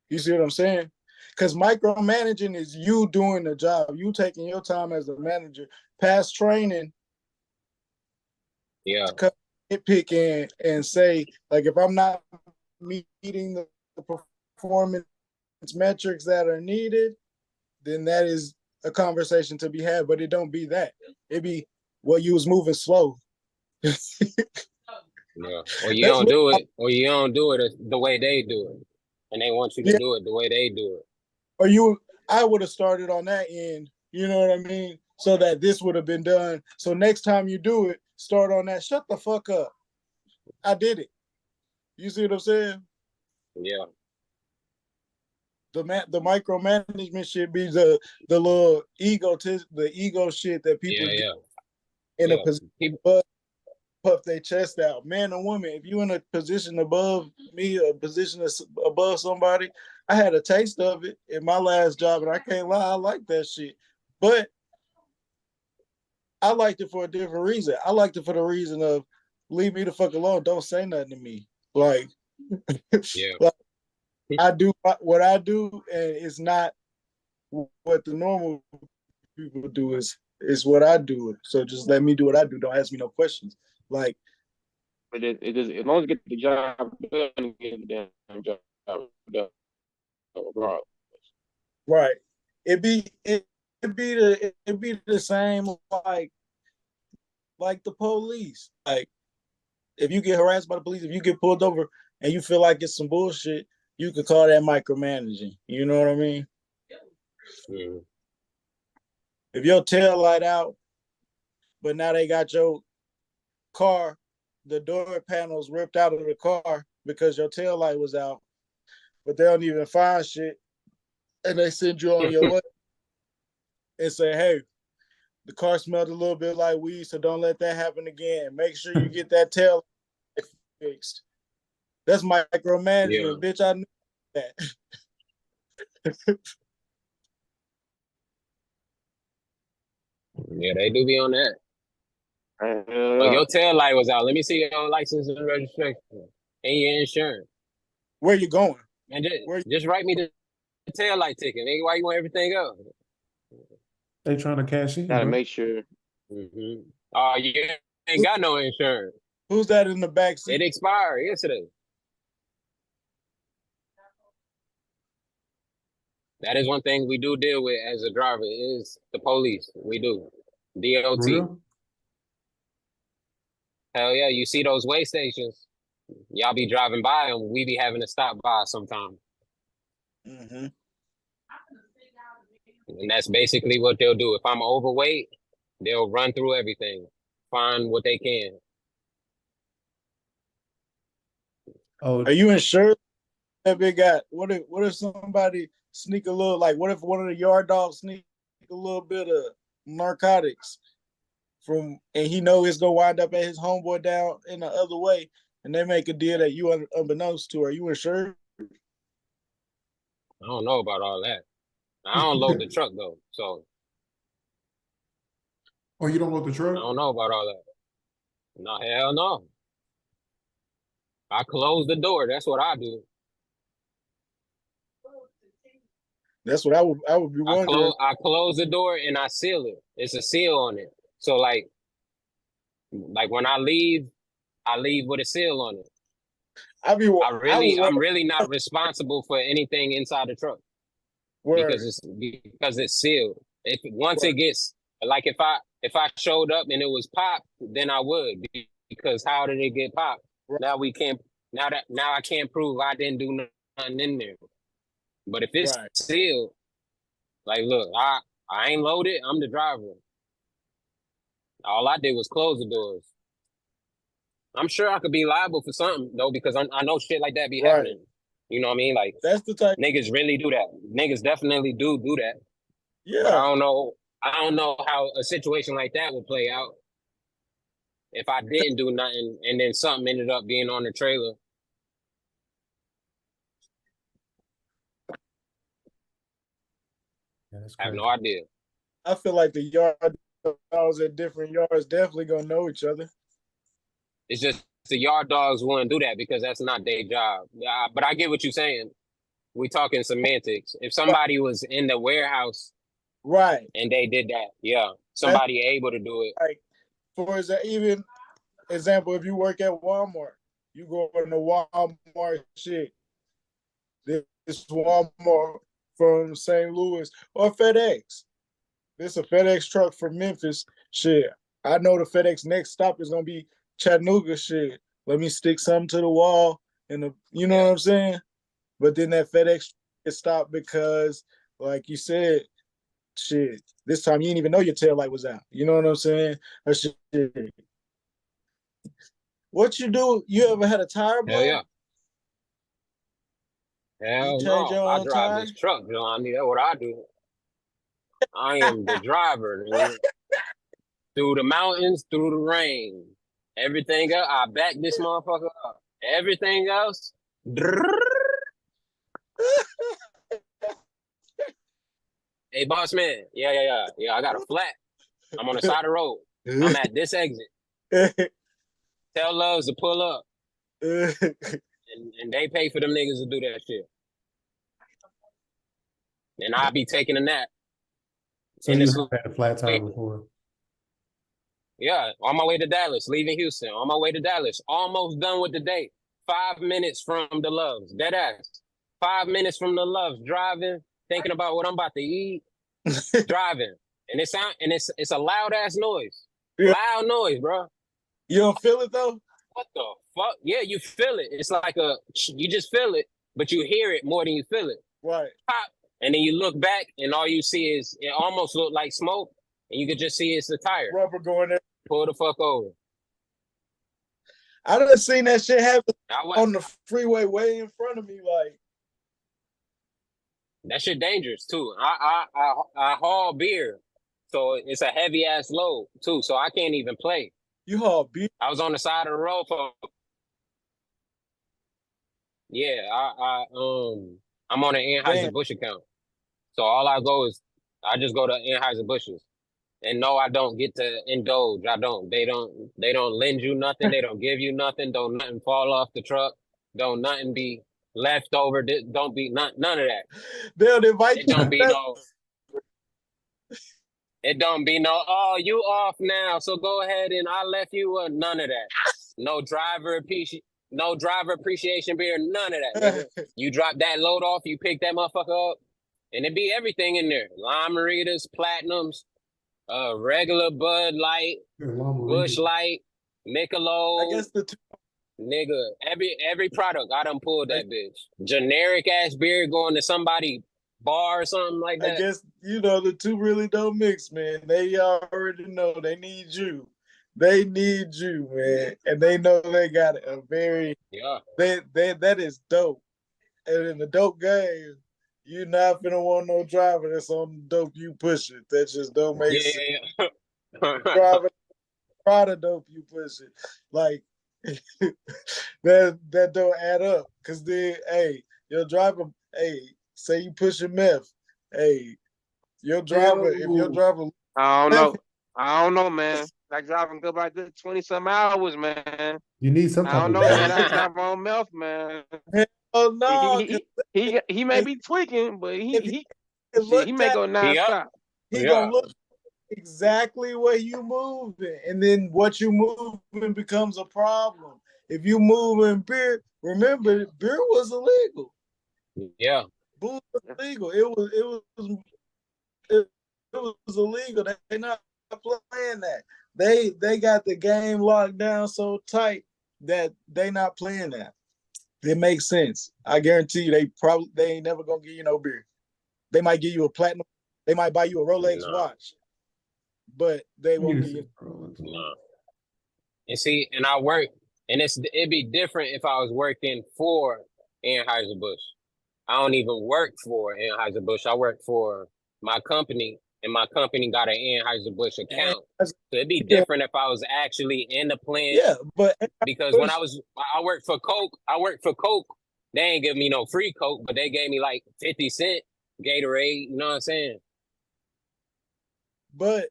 [SPEAKER 4] You see what I'm saying? Because micromanaging is you doing the job, you taking your time as a manager, past training,
[SPEAKER 1] Yeah.
[SPEAKER 4] nitpick and say, like, if I'm not meeting the performance metrics that are needed, then that is a conversation to be had. But it don't be that. It be, well, you was moving slow.
[SPEAKER 1] Yeah. Or you don't do it the way they do it. And they want you to do it the way they do it.
[SPEAKER 4] Or I would have started on that end, you know what I mean? So that this would have been done. So next time you do it, start on that. Shut the fuck up. I did it. You see what I'm saying?
[SPEAKER 1] Yeah.
[SPEAKER 4] The micromanagement should be the little ego shit that people do in a position puff their chest out. Man or woman, if you in a position above me, a position above somebody, I had a taste of it in my last job, and I can't lie, I like that shit. But I liked it for a different reason. I liked it for the reason of leave me the fuck alone. Don't say nothing to me. Like, like I do what I do, and it's not what the normal people do. Is what I do. So just let me do what I do. Don't ask me no questions. Like,
[SPEAKER 3] but it is, as long as you get the job done, get the damn job done.
[SPEAKER 4] Right. It'd be the same like the police. Like, if you get harassed by the police, if you get pulled over and you feel like it's some bullshit, you could call that micromanaging. You know what I mean?
[SPEAKER 1] Mm-hmm.
[SPEAKER 4] If your tail light out, but now they got your car, the door panels ripped out of the car because your tail light was out, but they don't even find shit, and they send you on your way and say, hey, the car smelled a little bit like weed, so don't let that happen again. Make sure you get that tail fixed. That's micromanagement, bitch. I knew that.
[SPEAKER 1] Yeah, they do be on that. Oh, your tail light was out. Let me see your license and registration and your insurance.
[SPEAKER 4] Where you going?
[SPEAKER 1] And just write me the tail light ticket. Nigga, why you want everything else?
[SPEAKER 2] They trying to cash in.
[SPEAKER 3] Gotta
[SPEAKER 2] bro.
[SPEAKER 3] make sure.
[SPEAKER 1] Mm-hmm. Oh, you ain't got no insurance.
[SPEAKER 4] Who's that in the back seat?
[SPEAKER 1] It expired yesterday. That is one thing we do deal with as a driver is the police. We do. DOT.
[SPEAKER 2] Real?
[SPEAKER 1] Hell yeah, you see those way stations. Y'all be driving by and we be having to stop by sometimes.
[SPEAKER 4] Mm-hmm.
[SPEAKER 1] And that's basically what they'll do. If I'm overweight, they'll run through everything, find what they can.
[SPEAKER 2] Oh,
[SPEAKER 4] are you insured? That big guy. What if somebody sneak a little, like, what if one of the yard dogs sneak a little bit of narcotics and he know it's gonna wind up at his homeboy down in the other way, and they make a deal that you unbeknownst to? Are you insured?
[SPEAKER 1] I don't know about all that. I don't load the truck though, so.
[SPEAKER 2] Oh, you don't load the truck?
[SPEAKER 1] I don't know about all that. No, hell no. I close the door. That's what I do.
[SPEAKER 4] That's what I would be wondering.
[SPEAKER 1] I close the door and I seal it. It's a seal on it. So like when I leave with a seal on it. I'm really not responsible for anything inside the truck. Because it's sealed. Once it gets, like, if I showed up and it was popped, then I would, because how did it get popped?
[SPEAKER 4] Right.
[SPEAKER 1] Now I can't prove I didn't do nothing in there. But if it's sealed, like, look, I ain't loaded. I'm the driver. All I did was close the doors. I'm sure I could be liable for something though, because I know shit like that be happening. You know what I mean? Like,
[SPEAKER 4] that's the type
[SPEAKER 1] niggas really do that. Niggas definitely do that. But
[SPEAKER 4] Yeah,
[SPEAKER 1] I don't know how a situation like that would play out if I didn't do nothing and then something ended up being on the trailer.
[SPEAKER 2] Yeah, that's
[SPEAKER 1] I have
[SPEAKER 2] crazy.
[SPEAKER 1] no idea.
[SPEAKER 4] I feel like the yard dogs at different yards definitely gonna know each other.
[SPEAKER 1] It's just the yard dogs wouldn't do that because that's not their job. But I get what you're saying. We talking semantics. If somebody was in the warehouse
[SPEAKER 4] Right.
[SPEAKER 1] and they did that, yeah,
[SPEAKER 4] That's
[SPEAKER 1] somebody able to do it.
[SPEAKER 4] like, for even example, if you work at Walmart, you go into Walmart shit. This Walmart from St. Louis or FedEx. This a FedEx truck from Memphis. Shit. I know the FedEx next stop is gonna be Chattanooga shit. Let me stick something to the wall and you know what I'm saying? But then that FedEx is stopped because, like you said, shit, this time you didn't even know your tail light was out. You know what I'm saying? Or shit. What you do? You ever had a tire
[SPEAKER 1] Hell
[SPEAKER 4] blow?
[SPEAKER 1] yeah.
[SPEAKER 4] You
[SPEAKER 1] Hell
[SPEAKER 4] change
[SPEAKER 1] no.
[SPEAKER 4] your
[SPEAKER 1] I
[SPEAKER 4] own
[SPEAKER 1] drive
[SPEAKER 4] tire?
[SPEAKER 1] this truck, John. I mean, that's what I do. I am the driver. Dude. Through the mountains, through the rain. Everything else, I back this motherfucker up. Everything else, hey, boss man. Yeah, I got a flat. I'm on the side of the road. I'm at this exit. Tell Loves to pull up. And they pay for them niggas to do that shit. And I be taking a nap.
[SPEAKER 2] So
[SPEAKER 1] in
[SPEAKER 2] you
[SPEAKER 1] the
[SPEAKER 2] have had a flat tire
[SPEAKER 1] sleep.
[SPEAKER 2] before.
[SPEAKER 1] Yeah, on my way to Dallas, leaving Houston. On my way to Dallas, almost done with the day. 5 minutes from the Loves, dead ass. 5 minutes from the Loves, driving, thinking about what I'm about to eat, driving, and it's a loud ass noise,
[SPEAKER 4] Yeah.
[SPEAKER 1] loud noise, bro.
[SPEAKER 4] You don't feel it though?
[SPEAKER 1] What the fuck? Yeah, you feel it. It's like you just feel it, but you hear it more than you feel it.
[SPEAKER 4] Right.
[SPEAKER 1] Pop, and then you look back, and all you see is it almost look like smoke, and you could just see it's a tire.
[SPEAKER 4] Rubber going there.
[SPEAKER 1] Pull the fuck over.
[SPEAKER 4] I done seen that shit happen
[SPEAKER 1] I went.
[SPEAKER 4] on the freeway way in front of me. Like,
[SPEAKER 1] That shit dangerous too. I haul beer, so it's a heavy ass load too. So I can't even play.
[SPEAKER 4] you haul beer.
[SPEAKER 1] I was on the side of the road for. Yeah, I'm on an Anheuser-Busch account. So all I go is I just go to Anheuser-Busch's. And no, I don't get to indulge. I don't. They don't lend you nothing. They don't give you nothing. Don't nothing fall off the truck. Don't nothing be left over. Don't be none of that.
[SPEAKER 4] They'll invite
[SPEAKER 1] It
[SPEAKER 4] you.
[SPEAKER 1] don't be no. It don't be no, oh, you off now, so go ahead and I left you none of that. No driver appreciation beer, none of that, nigga. You drop that load off, you pick that motherfucker up, and it be everything in there. Lime Maritas, Platinums, regular Bud Light, Bush Light, Michelob.
[SPEAKER 4] I guess the two.
[SPEAKER 1] Nigga, every product, I done pulled that bitch. Generic ass beer going to somebody bar or something like that.
[SPEAKER 4] I guess the two really don't mix, man. They already know they need you. They need you, man, and they know they got a very They that is dope. And in the dope game, you're not gonna want no driver that's on the dope you push it. That just don't make sense.
[SPEAKER 1] Yeah.
[SPEAKER 4] Driver product dope you push it. Like that don't add up. Cause then your driver, say you pushing meth. Hey, your driver, if your driver
[SPEAKER 3] I don't know, man. That driving go by good 20-some hours, man.
[SPEAKER 2] You need some
[SPEAKER 3] I
[SPEAKER 2] type
[SPEAKER 3] don't
[SPEAKER 2] of
[SPEAKER 3] know, man. That driver on meth, man.
[SPEAKER 4] oh no,
[SPEAKER 3] He may be tweaking, but he may go nonstop.
[SPEAKER 4] He gonna look exactly where you moving, and then what you moving becomes a problem. If you moving beer, remember beer was illegal.
[SPEAKER 1] Yeah,
[SPEAKER 4] booze was illegal. It was illegal. They not playing that. They got the game locked down so tight that they not playing that. It makes sense. I guarantee you, they ain't never gonna give you no beer. They might give you a platinum. They might buy you a Rolex watch, but they won't give you.
[SPEAKER 1] No. And see, and I work, and it'd be different if I was working for Anheuser-Busch. I don't even work for Anheuser-Busch. I work for my company, and my company got an Anheuser-Busch account. So it'd be
[SPEAKER 4] Yeah.
[SPEAKER 1] different if I was actually in the plant.
[SPEAKER 4] Yeah, but
[SPEAKER 1] Because when I worked for Coke, they ain't give me no free Coke, but they gave me like 50 cent Gatorade, you know what I'm saying?
[SPEAKER 4] but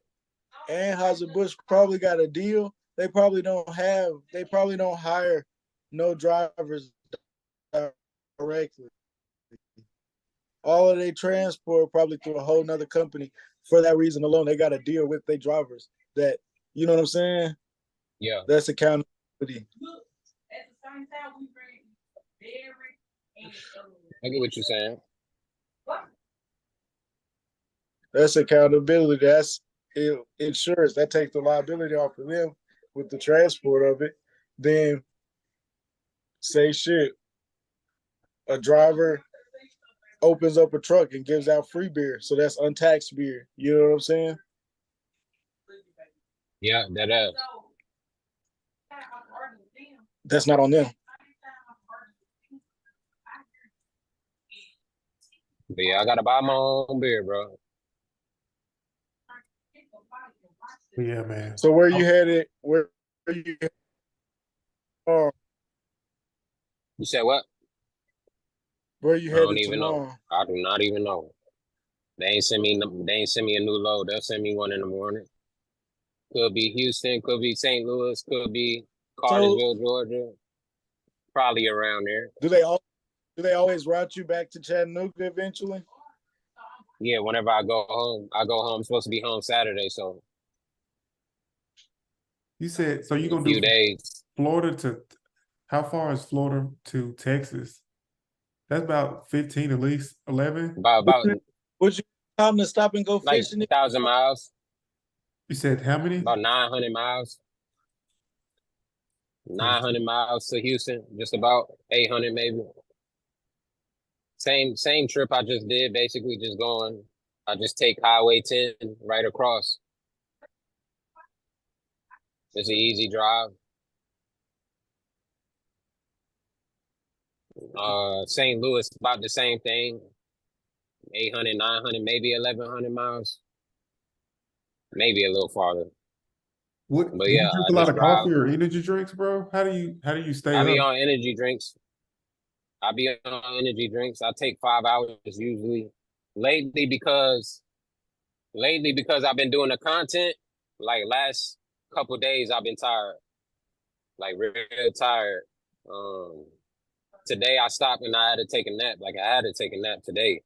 [SPEAKER 4] Anheuser-Busch probably got a deal. They probably don't hire no drivers directly. All of their transport probably through a whole nother company. For that reason alone, they got to deal with their drivers. That, you know what I'm saying?
[SPEAKER 1] Yeah.
[SPEAKER 4] That's accountability.
[SPEAKER 1] I get what you're saying.
[SPEAKER 4] That's accountability. That's insurance. That takes the liability off of them with the transport of it. Then say shit. A driver opens up a truck and gives out free beer. So that's untaxed beer. You know what I'm saying?
[SPEAKER 1] Yeah, that is.
[SPEAKER 4] That's not on them.
[SPEAKER 1] But yeah, I gotta buy my own beer, bro.
[SPEAKER 2] Yeah, man.
[SPEAKER 4] So where you headed? Where you?
[SPEAKER 1] You said what?
[SPEAKER 4] Where you
[SPEAKER 1] I don't
[SPEAKER 4] headed
[SPEAKER 1] even
[SPEAKER 4] tomorrow?
[SPEAKER 1] know. I do not even know. They ain't send me a new load. They'll send me one in the morning. Could be Houston, could be St. Louis, could be Cartersville, Georgia. Probably around there.
[SPEAKER 4] Do they always route you back to Chattanooga eventually?
[SPEAKER 1] Yeah, whenever I go home. I'm supposed to be home Saturday, so
[SPEAKER 2] You said so. You
[SPEAKER 1] in a
[SPEAKER 2] gonna
[SPEAKER 1] few
[SPEAKER 2] do
[SPEAKER 1] days.
[SPEAKER 2] Florida to? How far is Florida to Texas? That's about 15 at least, 11.
[SPEAKER 1] About
[SPEAKER 4] Would you time to stop and go
[SPEAKER 1] like
[SPEAKER 4] fishing?
[SPEAKER 1] 1,000 miles.
[SPEAKER 2] You said how many?
[SPEAKER 1] About 900 miles. 900 miles to Houston. Just about 800 maybe. Same trip I just did, basically just going. I just take Highway 10 right across. It's an easy drive. St. Louis, about the same thing. 800, 900, maybe 1,100 miles. Maybe a little farther.
[SPEAKER 2] What
[SPEAKER 1] But
[SPEAKER 2] do
[SPEAKER 1] yeah,
[SPEAKER 2] you drink
[SPEAKER 1] I
[SPEAKER 2] a lot
[SPEAKER 1] just
[SPEAKER 2] of
[SPEAKER 1] drive.
[SPEAKER 2] coffee or energy drinks, bro? How do you stay
[SPEAKER 1] I be
[SPEAKER 2] up?
[SPEAKER 1] on energy drinks. I take 5 hours usually. Lately because I've been doing the content, like last couple days I've been tired. Like real tired. Today I stopped and I had to take a nap. Like I had to take a nap today.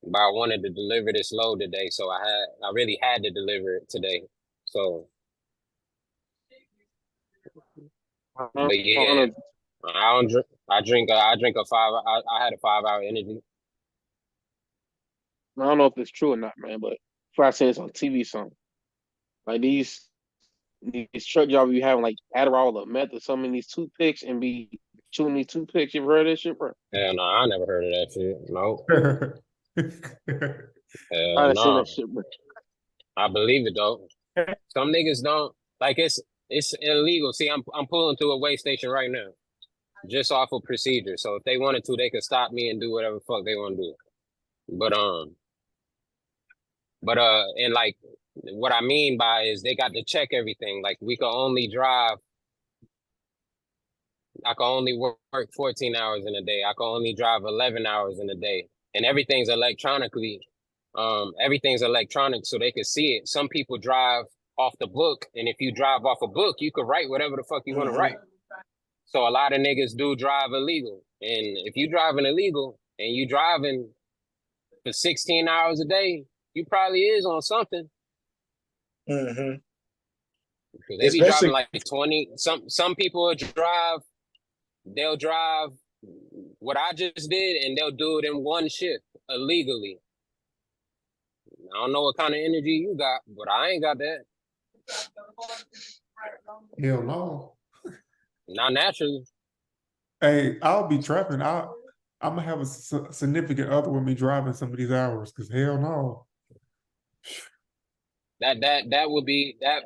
[SPEAKER 1] But I wanted to deliver this load today, so I really had to deliver it today. So but yeah, I don't drink. I drink a 5. I had a 5 hour energy.
[SPEAKER 3] I don't know if it's true or not, man, but if I say this on TV, something like these truck jobs you having like Adderall or meth or something in these toothpicks and be chewing these toothpicks. You ever heard of that shit, bro?
[SPEAKER 1] Hell no, I never heard of that shit. No.
[SPEAKER 3] I
[SPEAKER 1] Hell
[SPEAKER 3] done seen
[SPEAKER 1] no.
[SPEAKER 3] that shit, bro.
[SPEAKER 1] I believe it though. Some niggas don't like it's illegal. See, I'm pulling through a weigh station right now, just off of procedure. So if they wanted to, they could stop me and do whatever the fuck they want to do. And like what I mean by is they got to check everything. Like we can only drive. I can only work 14 hours in a day. I can only drive 11 hours in a day, and everything's electronically. Everything's electronic, so they can see it. Some people drive off the book, and if you drive off a book, you could write whatever the fuck you want to write. So a lot of niggas do drive illegal, and if you driving illegal and you driving for 16 hours a day, you probably is on something.
[SPEAKER 4] Mm-hmm.
[SPEAKER 1] They be driving like 20. Some people will drive. They'll drive what I just did, and they'll do it in one shift illegally. I don't know what kind of energy you got, but I ain't got that.
[SPEAKER 2] Hell no.
[SPEAKER 1] Not naturally.
[SPEAKER 2] Hey, I'll be trapping. I'm gonna have a significant other with me driving some of these hours, because hell no.
[SPEAKER 1] That would be that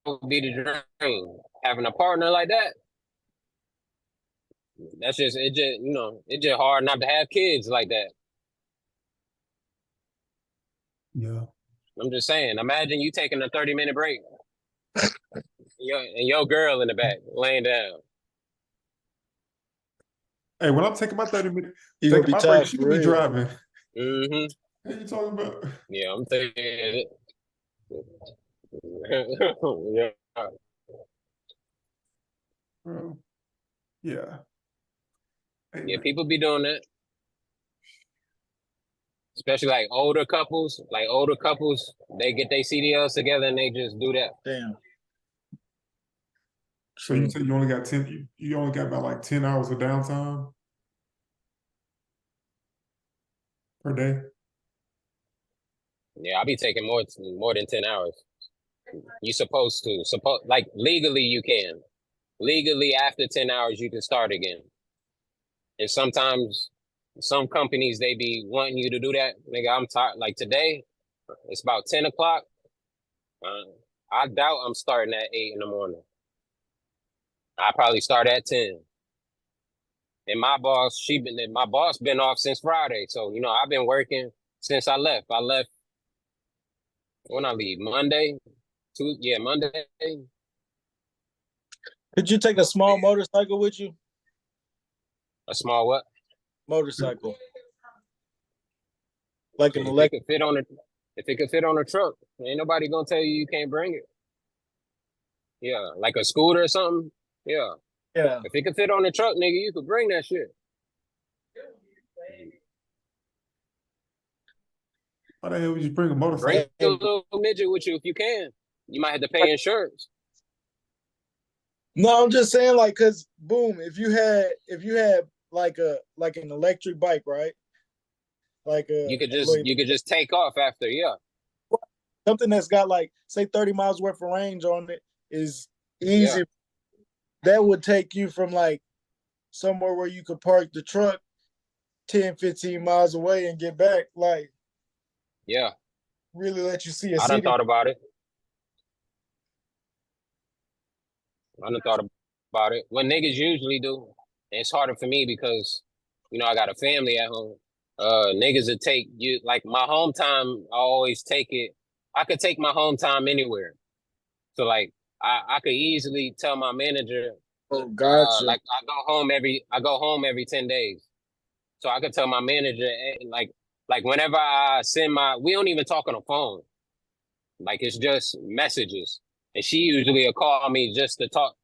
[SPEAKER 1] would be the dream. Having a partner like that. That's just it. Just it's just hard not to have kids like that.
[SPEAKER 2] Yeah.
[SPEAKER 1] I'm just saying. Imagine you taking a 30-minute break, and your girl in the back laying down.
[SPEAKER 2] Hey, when I'm taking my 30 minutes,
[SPEAKER 4] You gonna
[SPEAKER 2] taking
[SPEAKER 4] be
[SPEAKER 2] my break,
[SPEAKER 4] tired
[SPEAKER 2] she
[SPEAKER 4] for
[SPEAKER 2] gonna be
[SPEAKER 4] real.
[SPEAKER 2] driving.
[SPEAKER 1] Mm-hmm.
[SPEAKER 2] What are you talking about?
[SPEAKER 1] Yeah, I'm thinking it. Yeah.
[SPEAKER 2] Bro. Yeah. Hey,
[SPEAKER 1] Yeah,
[SPEAKER 2] man.
[SPEAKER 1] people be doing that. Especially like older couples. They get their CDLs together and they just do that.
[SPEAKER 4] Damn.
[SPEAKER 2] So you said you only got 10, you only got about like 10 hours of downtime per day?
[SPEAKER 1] Yeah, I'll be taking more than 10 hours. You supposed to. Like legally you can. Legally after 10 hours you can start again. And sometimes some companies they be wanting you to do that. Nigga, I'm tired. Like today, it's about 10 o'clock. I doubt I'm starting at 8 in the morning. I probably start at 10. And my boss been off since Friday. So, I've been working since I left. I left when I leave Monday. Monday.
[SPEAKER 4] Could you take a small motorcycle with you?
[SPEAKER 1] A small what?
[SPEAKER 4] Motorcycle. Like an
[SPEAKER 1] If it
[SPEAKER 4] electric.
[SPEAKER 1] could fit on a truck, ain't nobody gonna tell you can't bring it. Yeah, like a scooter or something. Yeah.
[SPEAKER 4] Yeah.
[SPEAKER 1] If it could fit on the truck, nigga, you could bring that shit.
[SPEAKER 2] Why the hell would you bring a
[SPEAKER 1] Bring
[SPEAKER 2] motorcycle?
[SPEAKER 1] a little midget with you if you can. You might have to pay insurance.
[SPEAKER 4] No, I'm just saying, like, cause boom, if you had like an electric bike, right? Like
[SPEAKER 1] You could just take off after, yeah.
[SPEAKER 4] something that's got like say 30 miles worth of range on it is easy.
[SPEAKER 1] Yeah.
[SPEAKER 4] That would take you from like somewhere where you could park the truck 10, 15 miles away and get back. Like,
[SPEAKER 1] Yeah.
[SPEAKER 4] really let you see a
[SPEAKER 1] I done
[SPEAKER 4] city.
[SPEAKER 1] thought about it. What niggas usually do, and it's harder for me because, I got a family at home. Niggas would take you, like my home time, I always take it. I could take my home time anywhere. So like, I could easily tell my manager,
[SPEAKER 4] Oh, gotcha.
[SPEAKER 1] like I go home every 10 days. So I could tell my manager, like whenever I we don't even talk on the phone. Like it's just messages. And she usually will call me just to talk.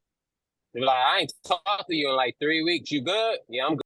[SPEAKER 1] They're like, I ain't talked to you in like 3 weeks. You good? Yeah, I'm good.